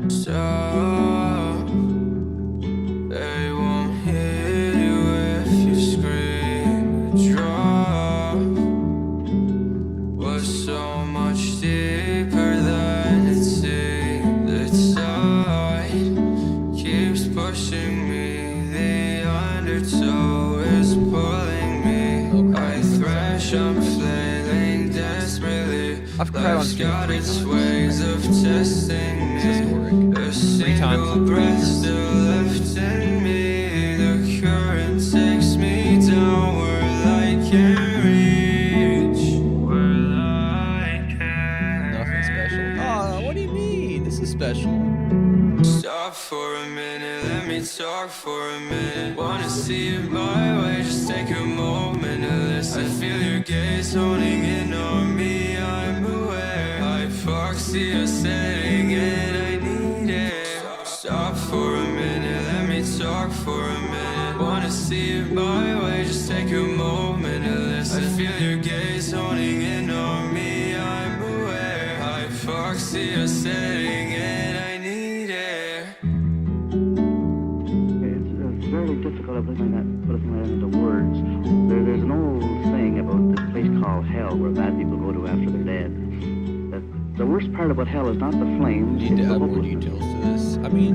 Stop. They won't hear you if you scream. Drop was so much deeper than it seemed. The tide keeps pushing me. The undertow is pulling me. I thrash, I'm flailing desperately. I've cried on stream got its ways of testing me. A single breath still left in me. The current takes me down where light can't reach. Where light can't Nothing special. Oh, what do you mean? This is special. Stop for a minute, let me talk for a minute. Wanna see it my way, just take a moment to listen. I feel your gaze honing in on me, I'm aware. Hypoxia setting in, I need it. Stop for a minute, let me talk for a minute. Wanna see it my way, just take a moment to listen. I feel your gaze honing in on me, I'm aware. Hypoxia setting in, I need it. It's very difficult to put something like that into words. There's an old saying about this place called hell where bad people go to after they're dead. The worst part about hell is not the flames, You need it's to the add more hopelessness. details to this. I mean,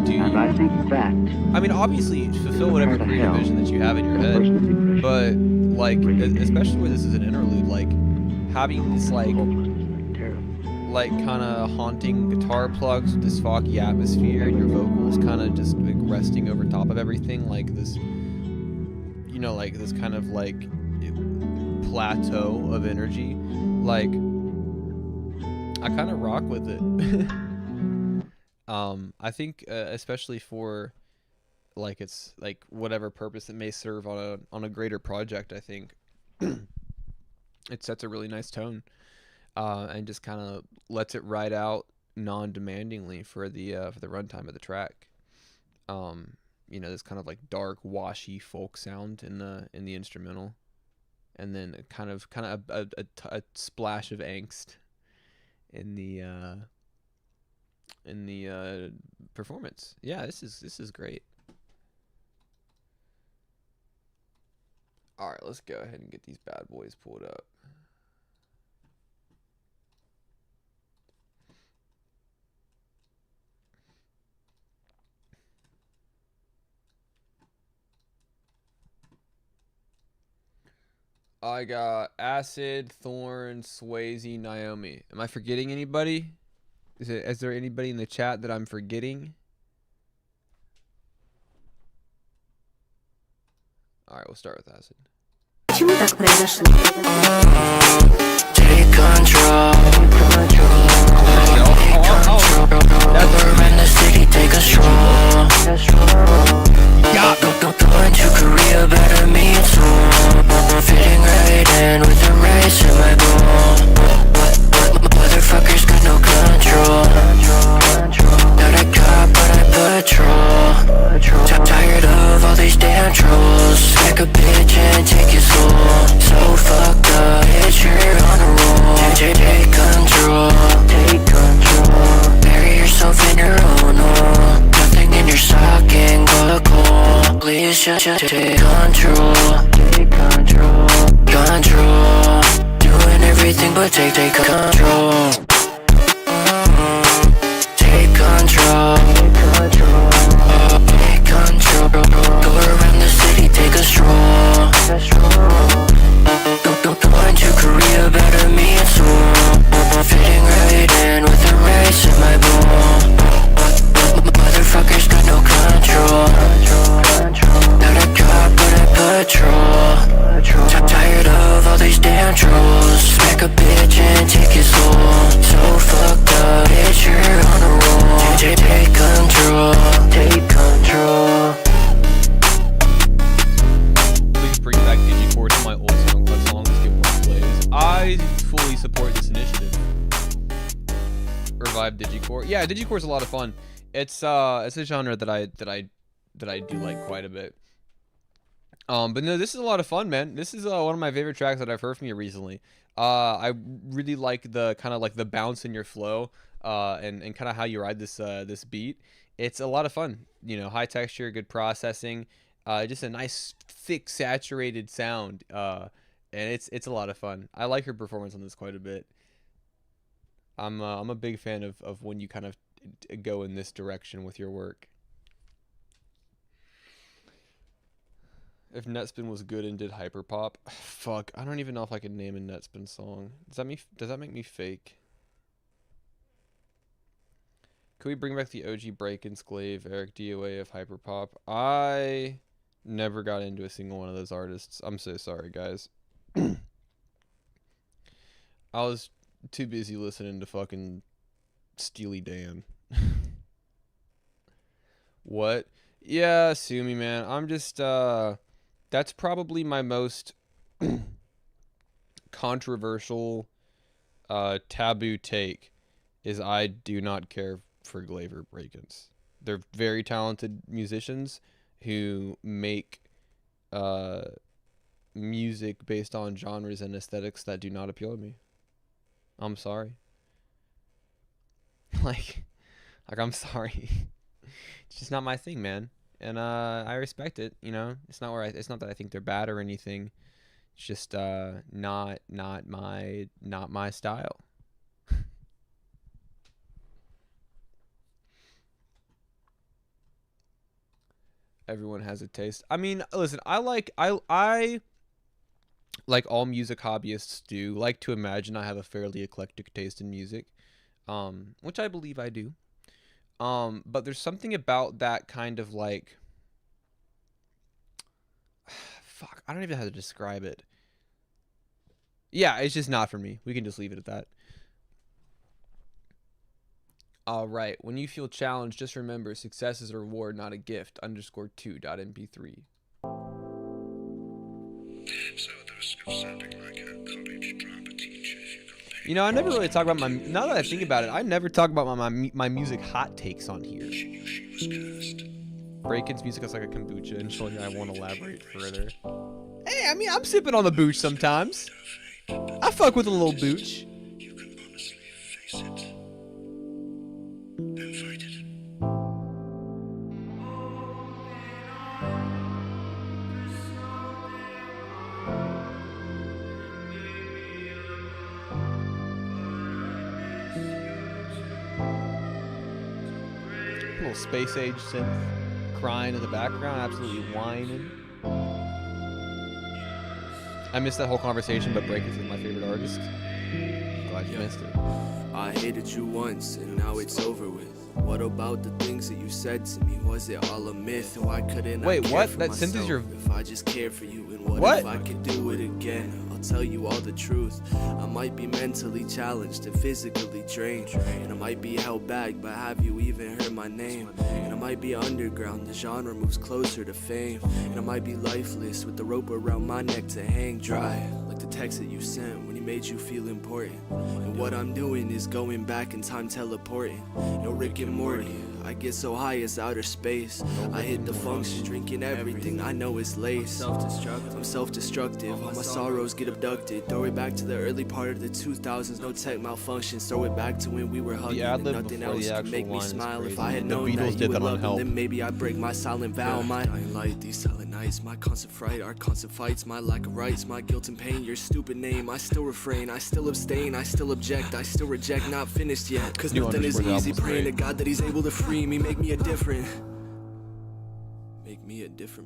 dude. And I think that... I mean, obviously, you fulfill whatever part of creative hell, vision that you have in your head. personal depression, But, like, really especially where this is an interlude, like, having this, like, hopelessness, terrible. kind of haunting guitar plugs with this foggy atmosphere and your vocals kind of just like resting over top of everything, like this, you know, like this kind of like plateau of energy. Like, I kind of rock with it. I think especially for like it's like whatever purpose it may serve on a greater project, I think it sets a really nice tone, and just kind of lets it ride out non-demandingly for the runtime of the track. You know, this kind of like dark, washy folk sound in the instrumental, and then kind of a splash of angst in the performance. Yeah, this is great. All right, let's go ahead and get these bad boys pulled up. I got Acid, Thorn, Swayze, Naomi. Am I forgetting anybody? Is there anybody in the chat that I'm forgetting? Alright, we'll start with Acid. Почему так произошло? Take control. We're in the city, take a stroll. Going to Korea, better meet soon. Fitting right in with the race in my goal. Motherfuckers got no control. Not a cop, but I patrol. Tired of all these damn trolls. Smack a bitch and take your soul. So fucked up, bitch, you're on a roll. Take control. Take control. Bury yourself in your own hole. Nothing in your sock ain't gonna cold. Please just take control. Take control. Control. Doing everything but take control. Take control. Take control. Go around the city, take a stroll. Going to Korea, better meet soon. Fitting right in with the race in my bowl. Motherfuckers got no control. Not a cop, but I patrol. Tired of all these damn trolls. Smack a bitch and take his soul. So fucked up, bitch, you're on a roll. Take control. Take control. Please bring back Digicore to my old SoundCloud songs, get more plays. I fully support this initiative. Revive Digicore. Yeah, Digicore's a lot of fun. It's a genre that I do like quite a bit. But no, this is a lot of fun, man. This is one of my favorite tracks that I've heard from you recently. I really like the kind of like the bounce in your flow, and kind of how you ride this beat. It's a lot of fun. You know, high texture, good processing, just a nice thick saturated sound. And it's a lot of fun. I like your performance on this quite a bit. I'm a big fan of when you kind of go in this direction with your work. If Netspin was good and did hyperpop, fuck, I don't even know if I could name a Netspin song. Does that make me fake? Could we bring back the OG Break and Sclave, Eric DOA of hyperpop? I never got into a single one of those artists. I'm so sorry, guys. I was too busy listening to fucking Steely Dan. What? Yeah, sue me, man. I'm just that's probably my most controversial taboo take, is I do not care for Glaver Breakins. They're very talented musicians who make music based on genres and aesthetics that do not appeal to me. I'm sorry. like I'm sorry. It's just not my thing, man. And I respect it, you know. It's not that I think they're bad or anything. It's just not my style. Everyone has a taste. I mean, listen, I like all music hobbyists do like to imagine I have a fairly eclectic taste in music, which I believe I do. But there's something about that kind of like, fuck, I don't even know how to describe it. Yeah, it's just not for me. We can just leave it at that. All right. When you feel challenged, just remember success is a reward, not a gift. _2.mp3. So those sounding like a college drama teacher. You know, I never really talk about my. Now that I think about it, I never talk about my music hot takes on here. Breakin's music is like a kombucha, and showing I won't elaborate further. Hey, I mean, I'm sipping on the booch sometimes. I fuck with a little booch. You can honestly face it. And fight it. Little space age synth crying in the background, absolutely whining. I missed that whole conversation, but Breakins is my favorite artist. Glad you missed it. I hated you once, and now it's over with. What about the things that you said to me? Was it all a myth? And why couldn't Wait, I care what? for That synth is myself your... If I just cared for you, and What? if I could do it again? I'll tell you all the truth. I might be mentally challenged and physically drained, and I might be held back, but have you even heard my name? And I might be underground, the genre moves closer to fame, and I might be lifeless with the rope around my neck to hang dry, like the text that you sent when he made you feel important. And what I'm doing is going back in time, teleporting. No Rick and Morty, I get so high it's outer space. I hit the function, drinking everything I know is lace. I'm self-destructive, all my sorrows get abducted. Throw it back to the early part of the 2000s, no tech malfunctions. Throw it back to when we were hugging, and nothing else could make me smile. If I had known that you would love them, then maybe I'd break my silent vow. My dying light, these silent nights, my constant fright, our constant fights, my lack of rights, my guilt and pain, your stupid name. I still refrain, I still abstain, I still object, I still reject, not finished yet. Cause nothing is easy, praying to God that he's able to free me, make me a different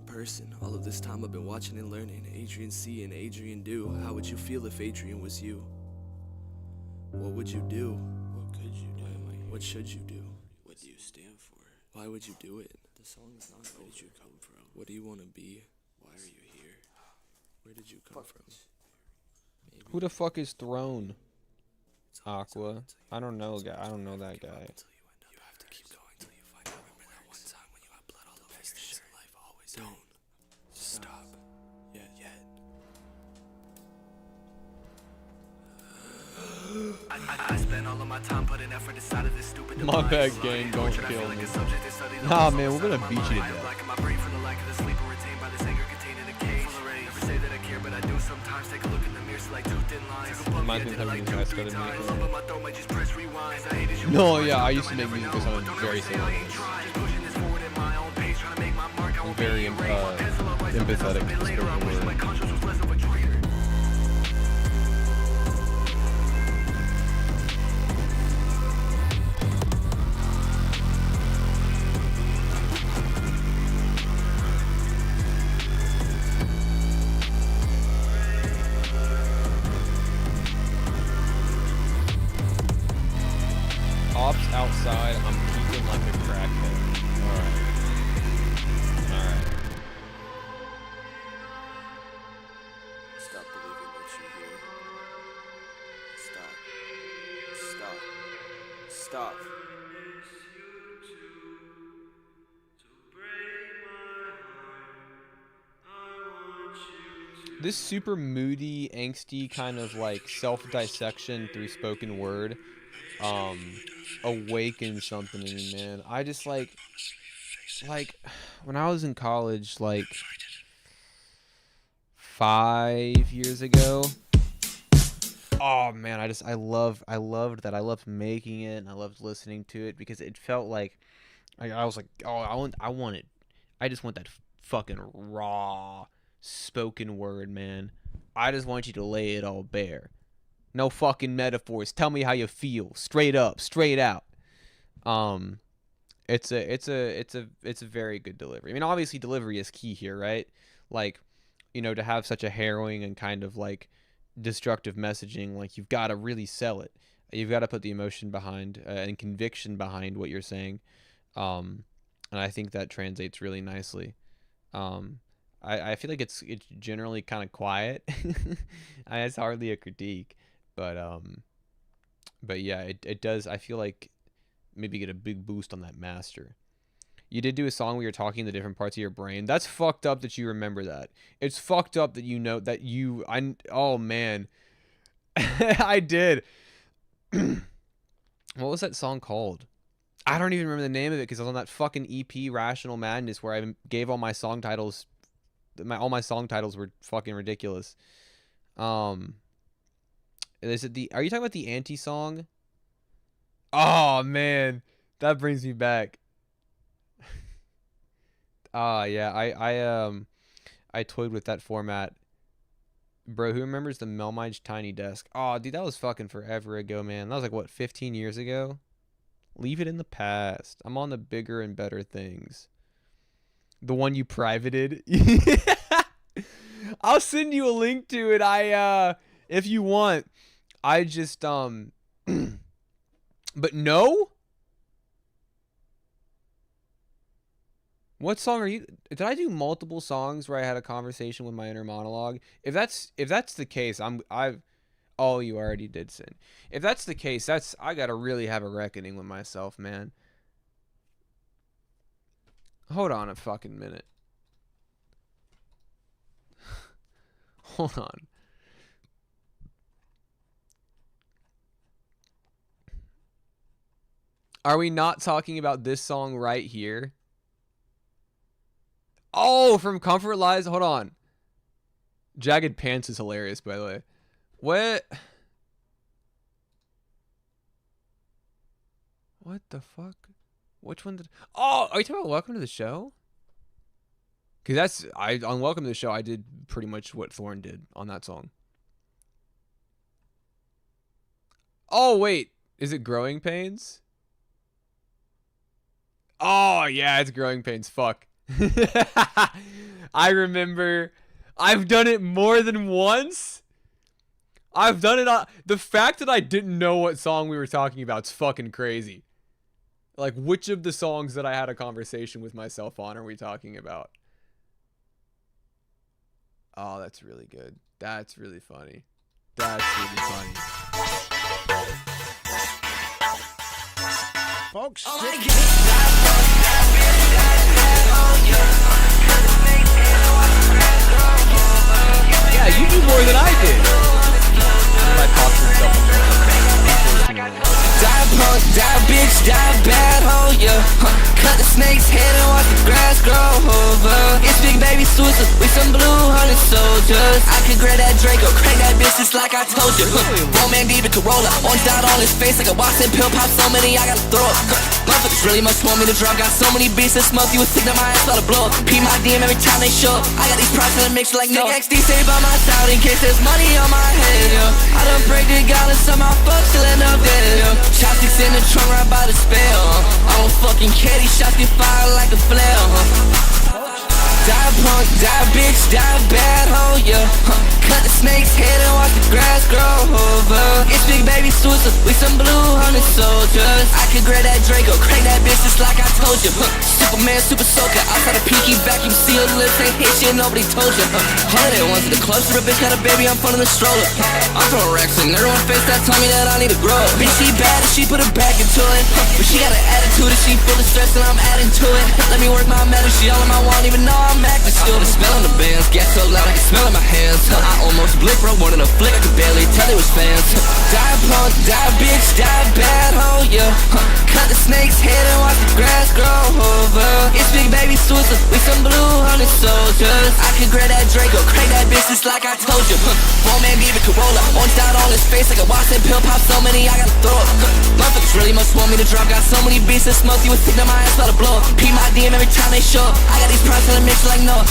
person. All of this time I've been watching and learning. Adrian C and Adrian do. How would you feel if Adrian was you? What would you do? What could you do? What should you do? What do you stand for? Why would you do it? The song's not over. Where did you come from? What do you want to be? Why are you here? Where did you come from? Maybe. Who the fuck is Throne? Aqua. I don't know, guy. I don't know that guy. You have to keep going till you find out. Remember that one time when you had blood all over your shirt? Life always don't stop yet. I spent all of my time putting effort inside of this stupid My bad, gang. Don't kill me. Nah, man, we're gonna beat you to death. Reminds me of having these guys studying music. No, yeah, I used to make music that sounded very similar. I'm very empathetic to the spoken word. Ops outside, I'm peeking like a crackhead. Alright. Stop believing what you hear. Stop. This super moody, angsty kind of like self-dissection through spoken word awakens something in me, man. I just like when I was in college, like 5 years ago. Oh man, I loved that. I loved making it, and I loved listening to it because it felt like I was like, oh, I just want that fucking raw spoken word, man. I just want you to lay it all bare. No fucking metaphors. Tell me how you feel. Straight up, straight out. It's a very good delivery. I mean, obviously delivery is key here, right? Like, you know, to have such a harrowing and kind of like destructive messaging, like you've got to really sell it. You've got to put the emotion behind and conviction behind what you're saying. And I think that translates really nicely. I feel like it's generally kind of quiet. It's hardly a critique, but yeah, it does. I feel like maybe get a big boost on that master. You did do a song where you're talking the different parts of your brain. That's fucked up that you remember that. It's fucked up that you know that you. Oh man, I did. What was that song called? I don't even remember the name of it because I was on that fucking EP Rational Madness where I gave all my song titles. All my song titles were fucking ridiculous. Is it are you talking about the anti song? Oh man, that brings me back. Yeah, I toyed with that format. Bro, who remembers the melmige tiny desk? Oh, dude, that was fucking forever ago, man. That was like what, 15 years ago? Leave it in the past. I'm on the bigger and better things. The one you privated. I'll send you a link to it. If you want. I just but no? What song are you? Did I do multiple songs where I had a conversation with my inner monologue? If that's the case, oh, you already did sin. If that's the case, I gotta really have a reckoning with myself, man. Hold on a fucking minute. Hold on. Are we not talking about this song right here? Oh, from Comfort Lies. Hold on. Jagged Pants is hilarious, by the way. What the fuck? Which one did... Oh, are you talking about Welcome to the Show? Because on Welcome to the Show, I did pretty much what Thorn did on that song. Oh, wait. Is it Growing Pains? Oh, yeah, it's Growing Pains. Fuck. I remember. I've done it more than once. I've done it. The fact that I didn't know what song we were talking about is fucking crazy. Like, which of the songs that I had a conversation with myself on are we talking about? Oh, that's really good. That's really funny. That's really funny. Folks, yeah, you do more than I did. I talked to myself. Die punk, die bitch, die bad hoe, yeah. Cut the snake's head and watch the grass grow over. It's big baby suicide, we some blue honey soldiers. I could grab that Draco, crank that bitch just like I told you. Roman diva Corolla, orange dot on his face like a Watson pill pop. So many I gotta throw up. Motherfuckers really much want me to drop. Got so many beats that smoke you would think that my ass about to blow up. P my DM every time they show up. I got these prices in the mix like no XD say by my side in case there's money on my head, yeah. I done break the gallon, some my fucks still end up dead, yeah. Chopsticks in the trunk right by the spell. I don't fucking care, these shots get fired like a flare. Die punk, die bitch, die bad hoe, yeah. Cut the snake's head and watch the grass grow over. It's big baby suicide, we some blue honey soldiers. I could grab that Draco, crank that bitch just like I told you. Superman, super soaker, outside a peaky vacuum seal lips, ain't hit shit, nobody told you. Holiday ones to the club, so the bitch had a baby, I'm front of the stroller. I'm from Rex and everyone face that told me that I need to grow up. Bitch, she bad and she put her back into it, but she got an attitude and she full of stress and I'm adding to it. Let me work my metal, she all in my wall, even though I'm acting still. The smell in the bands, gas so loud I can smell in my hands. I almost blipped, bro, one in a flick, I could barely tell it was fans. Die punk, die bitch, die bad hoe, yeah. Cut the snake's head and watch the grass grow over. It's big baby suicide, we some blue honey soldiers. I could grab that Draco, crank that bitch just like I told you. Roman diva Corolla, orange dot on his face like a Watson pill pop. So many I gotta throw up. Motherfuckers really much want me to drop. Got so many beats that smoke you would think that my ass about to blow up. P my DM every time they show up. I got these prices in the mix like no.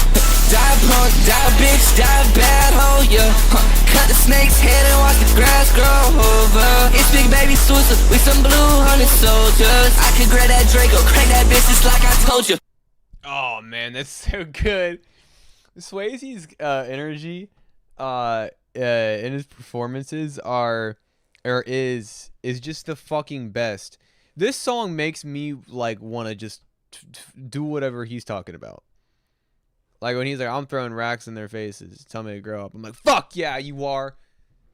Die punk, die bitch, die bad hoe, yeah. Cut the snake's head and watch the grass grow over. It's big baby suicide, we some blue honey soldiers. I could grab that Draco, crank that bitch just like I told you. Oh man, that's so good. Swayze's energy in his performances are is just the fucking best. This song makes me like want to just do whatever he's talking about. Like when he's like, I'm throwing racks in their faces, tell me to grow up. I'm like, fuck yeah, you are.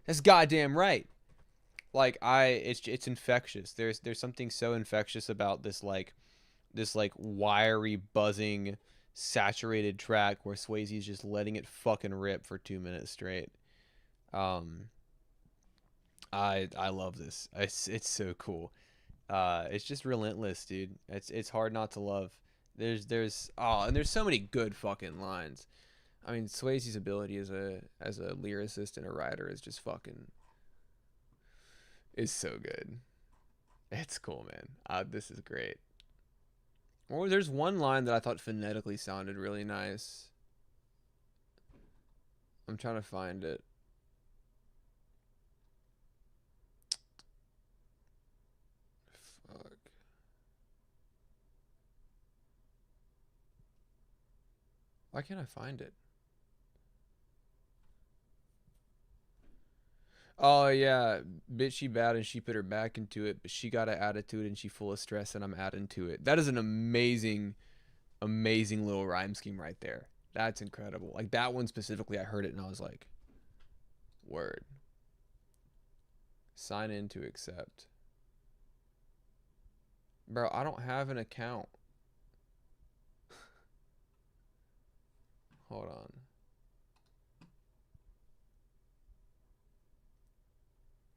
That's goddamn right. Like it's infectious. There's something so infectious about this like wiry, buzzing, saturated track where Swayze's just letting it fucking rip for 2 minutes straight. I love this. It's so cool. It's just relentless, dude. It's hard not to love. And there's so many good fucking lines. I mean, Swayze's ability as a lyricist and a writer is just fucking is so good. It's cool, man. This is great. Or there's one line that I thought phonetically sounded really nice. I'm trying to find it. Fuck. Why can't I find it? Oh yeah, bitch, she bad and she put her back into it, but she got an attitude and she full of stress and I'm adding to it. That is an amazing little rhyme scheme right there. That's incredible. Like that one specifically, I heard it and I was like, word. Sign in to accept. Bro, I don't have an account. Hold on.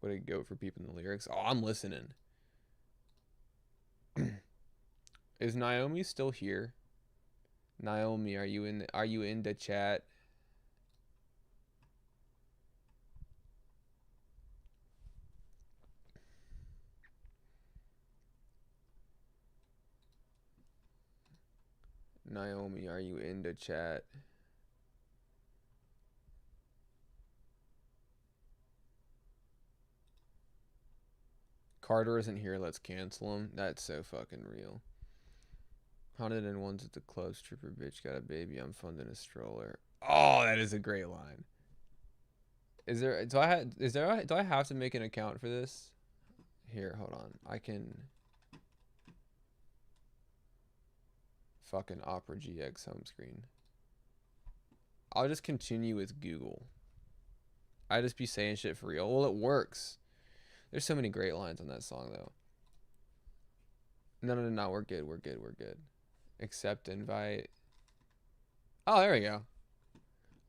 Would it go for people in the lyrics? Oh, I'm listening. Is Naomi still here? Naomi, are you in the chat? Naomi, are you in the chat? Carter isn't here. Let's cancel him. That's so fucking real. 101's at the club. Stripper bitch got a baby. I'm funding a stroller. Oh, that is a great line. Do I have to make an account for this? Here, hold on. I can fucking Opera GX home screen. I'll just continue with Google. I just be saying shit for real. Well, it works. There's so many great lines on that song, though. No. We're good. Accept invite. Oh, there we go.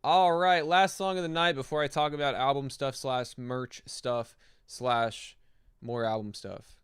All right. Last song of the night before I talk about album stuff / merch stuff / more album stuff.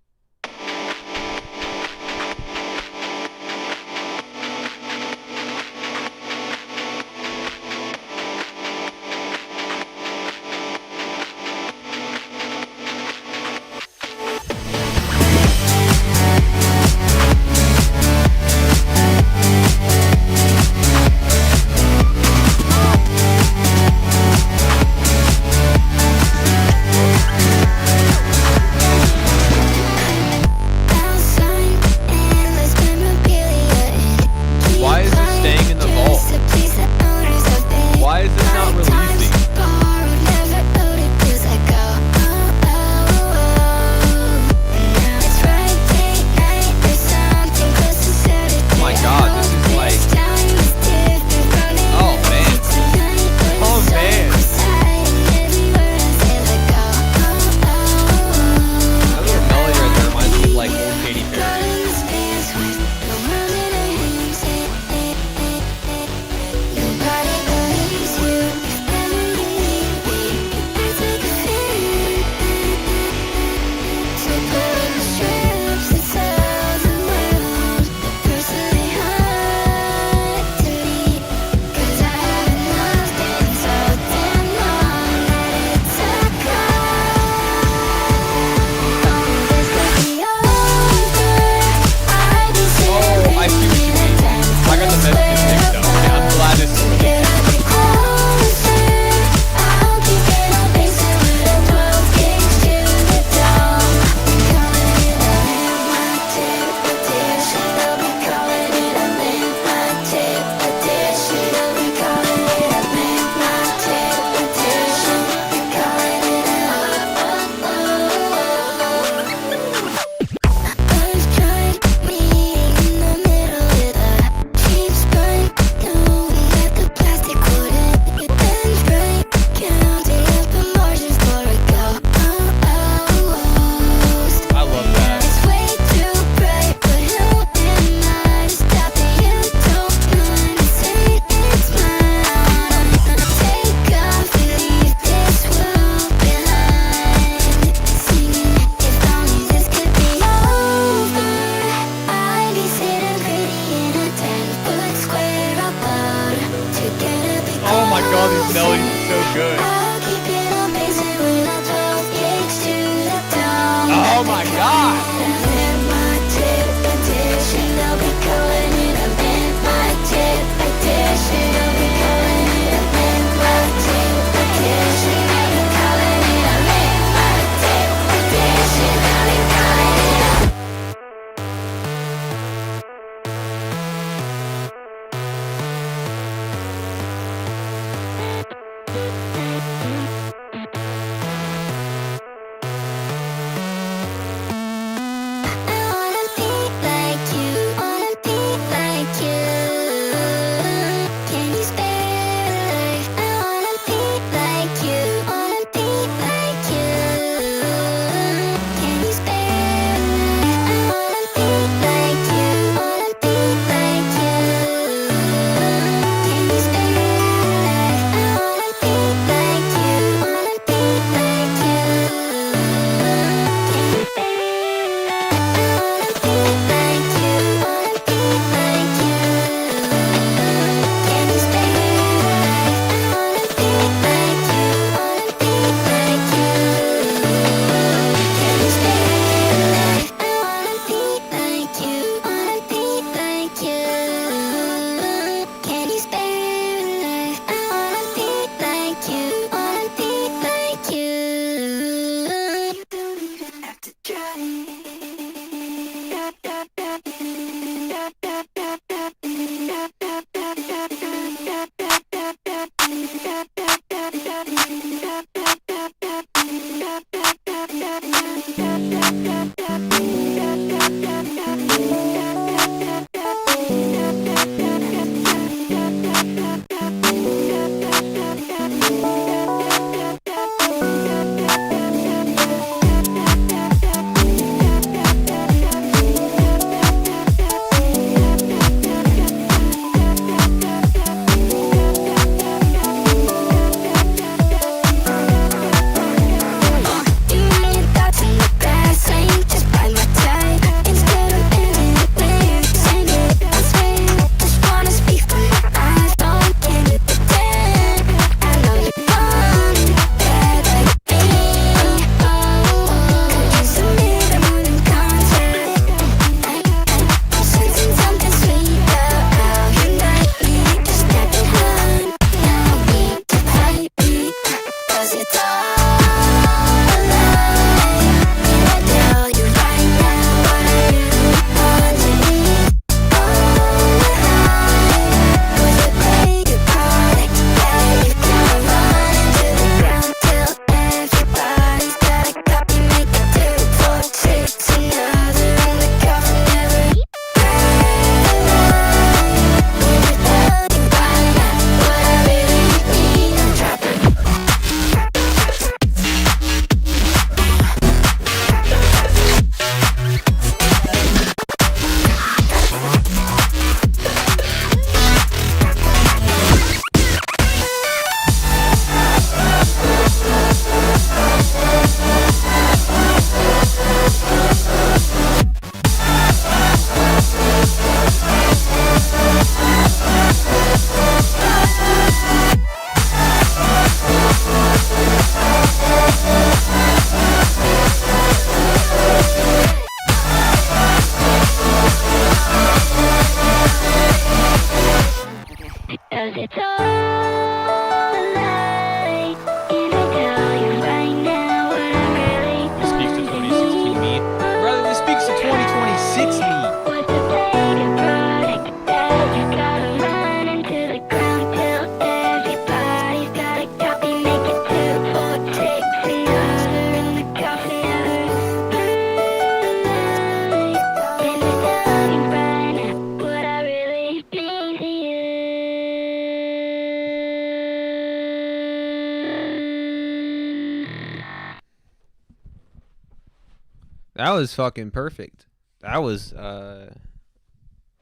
That was fucking perfect. That was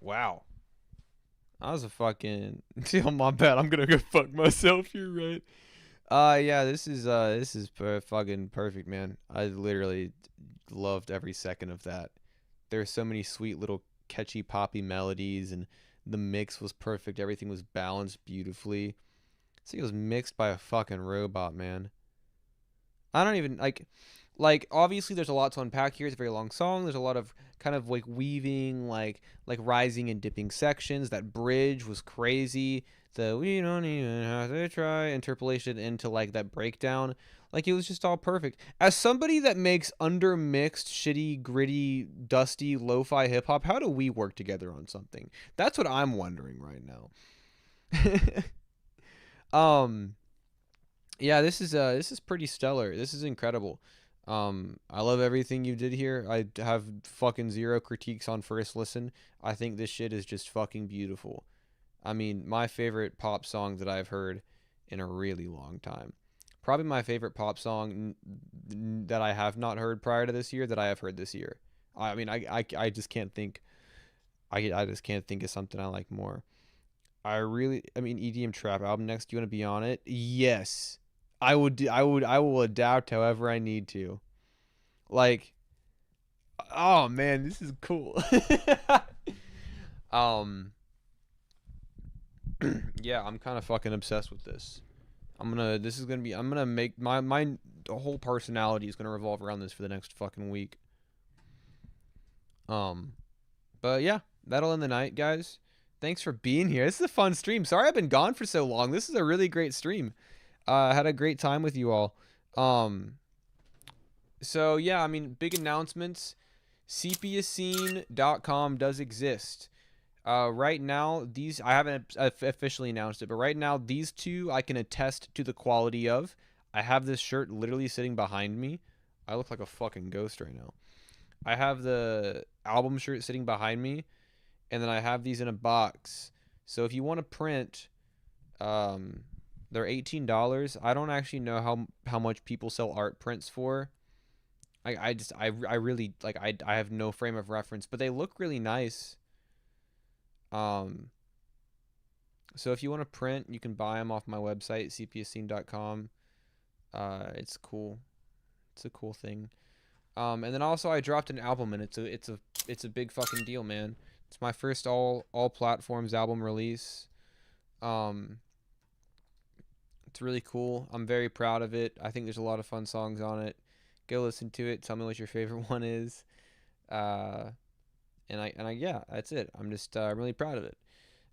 wow. That was a fucking oh my bad. I'm gonna go fuck myself. You're right. Yeah, this is fucking perfect, man. I literally loved every second of that. There's so many sweet little catchy poppy melodies, and the mix was perfect. Everything was balanced beautifully. See, it was mixed by a fucking robot, man. I don't even like obviously there's a lot to unpack here. It's a very long song. There's a lot of kind of like weaving, like rising and dipping sections. That bridge was crazy. The we don't even have to try interpolation into like that breakdown. Like it was just all perfect. As somebody that makes undermixed, shitty, gritty, dusty, lo-fi hip hop, how do we work together on something? That's what I'm wondering right now. Yeah, this is pretty stellar. This is incredible. I love everything you did here. I have fucking zero critiques on first listen. I think this shit is just fucking beautiful. I mean, my favorite pop song that I've heard in a really long time. Probably my favorite pop song that I have not heard prior to this year that I have heard this year. I mean, I just can't think. I just can't think of something I like more. I mean, EDM trap album next. Do you want to be on it? Yes. I will adapt however I need to. Like, oh man, this is cool. Yeah, I'm kind of fucking obsessed with this. I'm gonna make my whole personality is gonna revolve around this for the next fucking week. But yeah, that'll end the night, guys. Thanks for being here. This is a fun stream. Sorry I've been gone for so long. This is a really great stream. I had a great time with you all. So yeah, I mean, big announcements. sepiascene.com does exist. Right now, these, I haven't officially announced it, but right now, these two I can attest to the quality of. I have this shirt literally sitting behind me. I look like a fucking ghost right now. I have the album shirt sitting behind me, and then I have these in a box. So if you want to print, they're $18. I don't actually know how much people sell art prints for. I really, like, I have no frame of reference, but they look really nice. So if you want to print, you can buy them off my website, sepiascene.com. It's cool. It's a cool thing. And then also I dropped an album, and it's a big fucking deal, man. It's my first all platforms album release. It's really cool. I'm very proud of it. I think there's a lot of fun songs on it. Go listen to it. Tell me what your favorite one is. Yeah, that's it. I'm just really proud of it.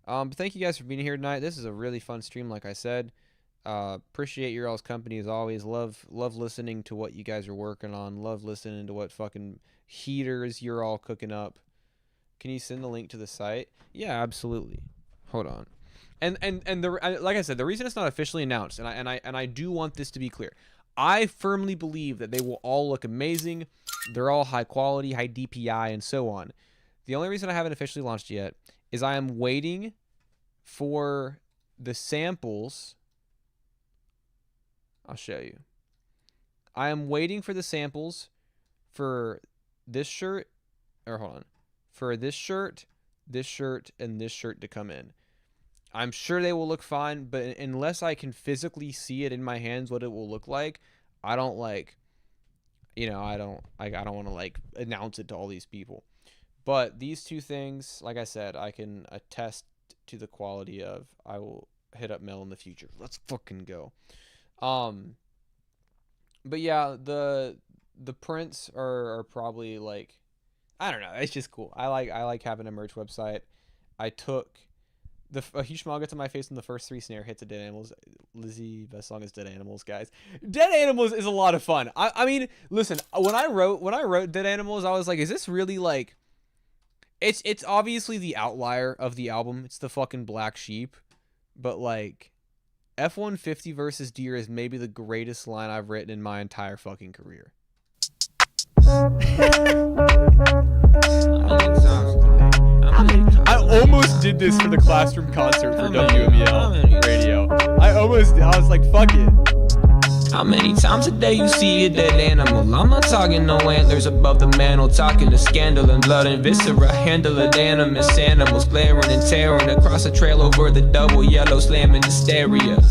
But thank you guys for being here tonight. This is a really fun stream, like I said. Appreciate your all's company as always. Love listening to what you guys are working on. Love listening to what fucking heaters you're all cooking up. Can you send the link to the site? Yeah, absolutely. Hold on. And like I said, the reason it's not officially announced, and I do want this to be clear. I firmly believe that they will all look amazing. They're all high quality, high DPI, and so on. The only reason I haven't officially launched yet is I am waiting for the samples. I'll show you. I am waiting for the samples for this shirt, or hold on, for this shirt, and this shirt to come in. I'm sure they will look fine, but unless I can physically see it in my hands what it will look like, I don't like, I don't want to like announce it to all these people. But these two things, like I said, I can attest to the quality of. I will hit up Mel in the future. Let's fucking go. But yeah, the prints are probably like, I don't know. It's just cool. I like having a merch website. I took a huge smile gets on my face when the first 3 snare hits of Dead Animals. Lizzie, best song is Dead Animals, guys. Dead Animals is a lot of fun. I mean, listen, when I wrote Dead Animals, I was like, is this really like? It's obviously the outlier of the album. It's the fucking black sheep, but like, F-150 versus Deer is maybe the greatest line I've written in my entire fucking career. I almost did this for the classroom concert for WMEL radio. I was like, fuck it. How many times a day you see a dead animal? I'm not talking no antlers above the mantle, talking to scandal and blood and viscera. Handle of animus animals glaring and tearing across a trail over the double yellow, slamming hysteria.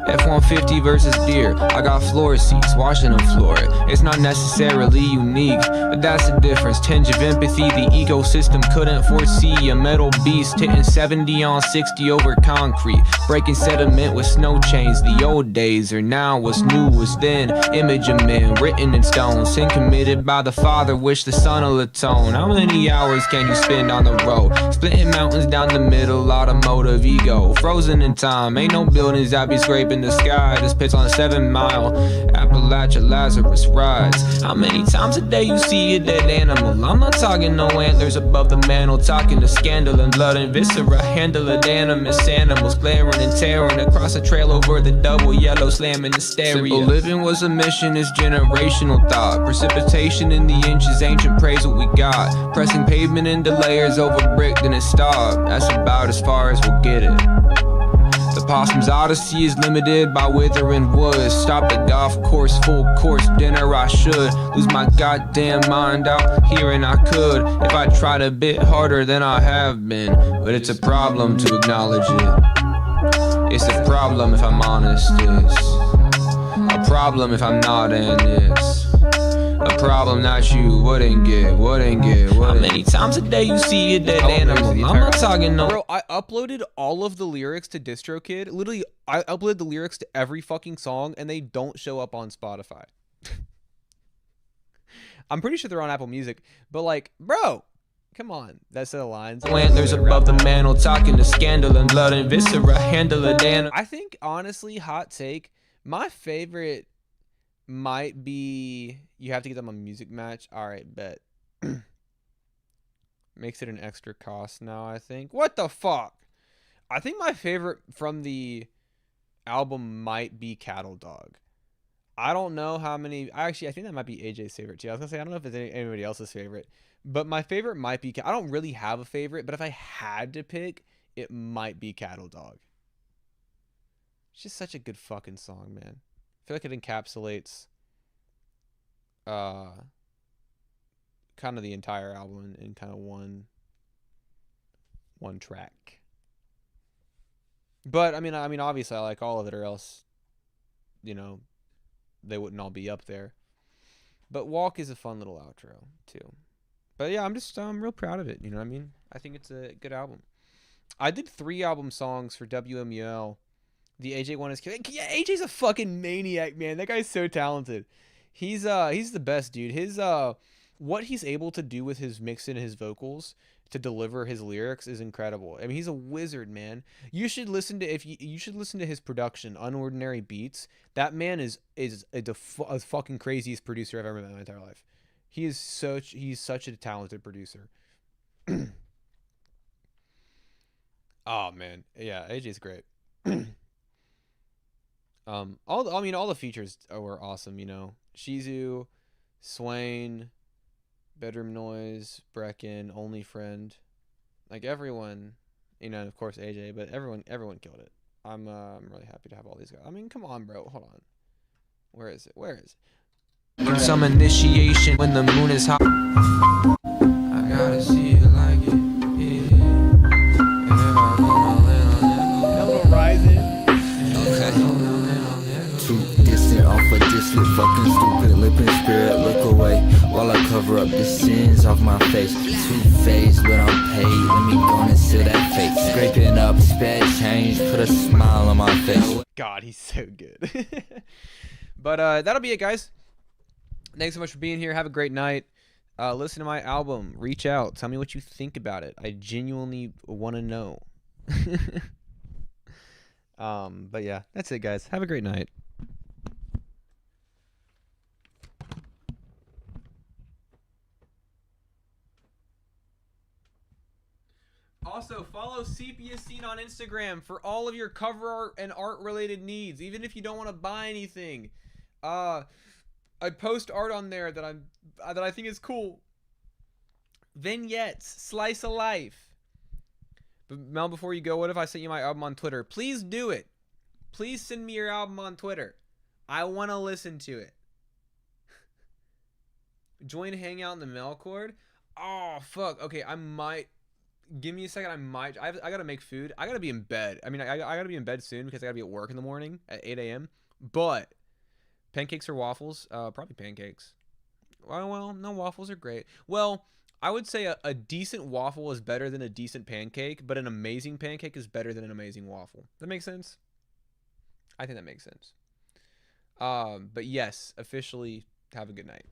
F-150 versus Deer. I got floor seats, watching them floor it. It's not necessarily unique, but that's the difference. Tinge of empathy, the ecosystem couldn't foresee. A metal beast hitting 70 on 60 over concrete, breaking sediment with snow chains. The old days are now, what's new was then. Image of men written in stone, sin committed by the father, wish the son will atone. How many hours can you spend on the road? Splitting mountains down the middle, automotive ego. Frozen in time, ain't no buildings that be scraping the sky. This pit's on 7 Mile, Appalachia Lazarus rides. How many times a day you see a dead animal? I'm not talking no antlers above the mantle, talking to scandal and blood and viscera. Handle of animus animals glaring and tearing across a trail over the double yellow, slamming hysteria. Simple living was a mission, is generational thought. Precipitation in the inches, ancient praise what we got. Pressing pavement into layers over brick, then it stopped. That's about as far as we'll get it. The possum's odyssey is limited by withering woods. Stop the golf course, full course dinner I should. Lose my goddamn mind out here and I could, if I tried a bit harder than I have been. But it's a problem to acknowledge it. It's a problem if I'm honest, it's a problem if I'm not, and it's a problem that you wouldn't get. How many times a day you see a dead animal? I'm not talking no. Bro, I uploaded all of the lyrics to DistroKid. Literally, I uploaded the lyrics to every fucking song, and they don't show up on Spotify. I'm pretty sure they're on Apple Music, but like, bro, come on, that set of lines. Antlers above the mantle, talking to scandal and blood and viscera. Handle a Dan. I think honestly, hot take, my favorite might be you have to get them on Music Match. All right, bet. Makes it an extra cost now, I think. What the fuck? I think my favorite from the album might be Cattle Dog. I don't know how many. I think that might be AJ's favorite too. I was gonna say I don't know if it's anybody else's favorite, but my favorite might be. I don't really have a favorite, but if I had to pick, it might be Cattle Dog. It's just such a good fucking song, man. I feel like it encapsulates, kind of the entire album in kind of one track. But I mean, obviously I like all of it, or else, you know, they wouldn't all be up there. But Walk is a fun little outro too. But yeah, I'm real proud of it. You know what I mean? I think it's a good album. I did 3 album songs for WMUL. The AJ one is, yeah, AJ's a fucking maniac, man. That guy's so talented. He's the best, dude. His what he's able to do with his mix and his vocals to deliver his lyrics is incredible. I mean, he's a wizard, man. You should listen to you should listen to his production, Unordinary Beats. That man is a fucking craziest producer I've ever met in my entire life. He's such a talented producer. Oh man, yeah, AJ's great. All the features were awesome. You know, Shizu, Swain, Bedroom Noise, Brecken, Only Friend, like everyone. You know, of course AJ, but everyone killed it. I'm really happy to have all these guys. I mean, come on, bro. Hold on. Where is it? Some initiation when the moon is hot. I gotta see you like it. Too distant off a distant, fucking stupid lip and spirit. Look away while I cover up the sins off my face. Two-faced, but I'm paid. Let me go and seal that face. Scraping up spare change, put a smile on my face. God, he's so good. But that'll be it, guys. Thanks so much for being here. Have a great night. Listen to my album. Reach out. Tell me what you think about it. I genuinely want to know. But yeah, that's it, guys. Have a great night. Also, follow Sepia Scene on Instagram for all of your cover art and art related needs, even if you don't want to buy anything. I post art on there that I think is cool. Vignettes, slice of life. But Mel, before you go, what if I sent you my album on Twitter? Please do it. Please send me your album on Twitter. I want to listen to it. Join Hangout in the mail cord. Oh, fuck. Okay, I might. Give me a second. I got to make food. I got to be in bed. I mean, I got to be in bed soon because I got to be at work in the morning at 8 a.m. But pancakes or waffles? Probably pancakes. Well, no, waffles are great. Well, I would say a decent waffle is better than a decent pancake, but an amazing pancake is better than an amazing waffle. That makes sense? I think that makes sense. But yes, officially, have a good night.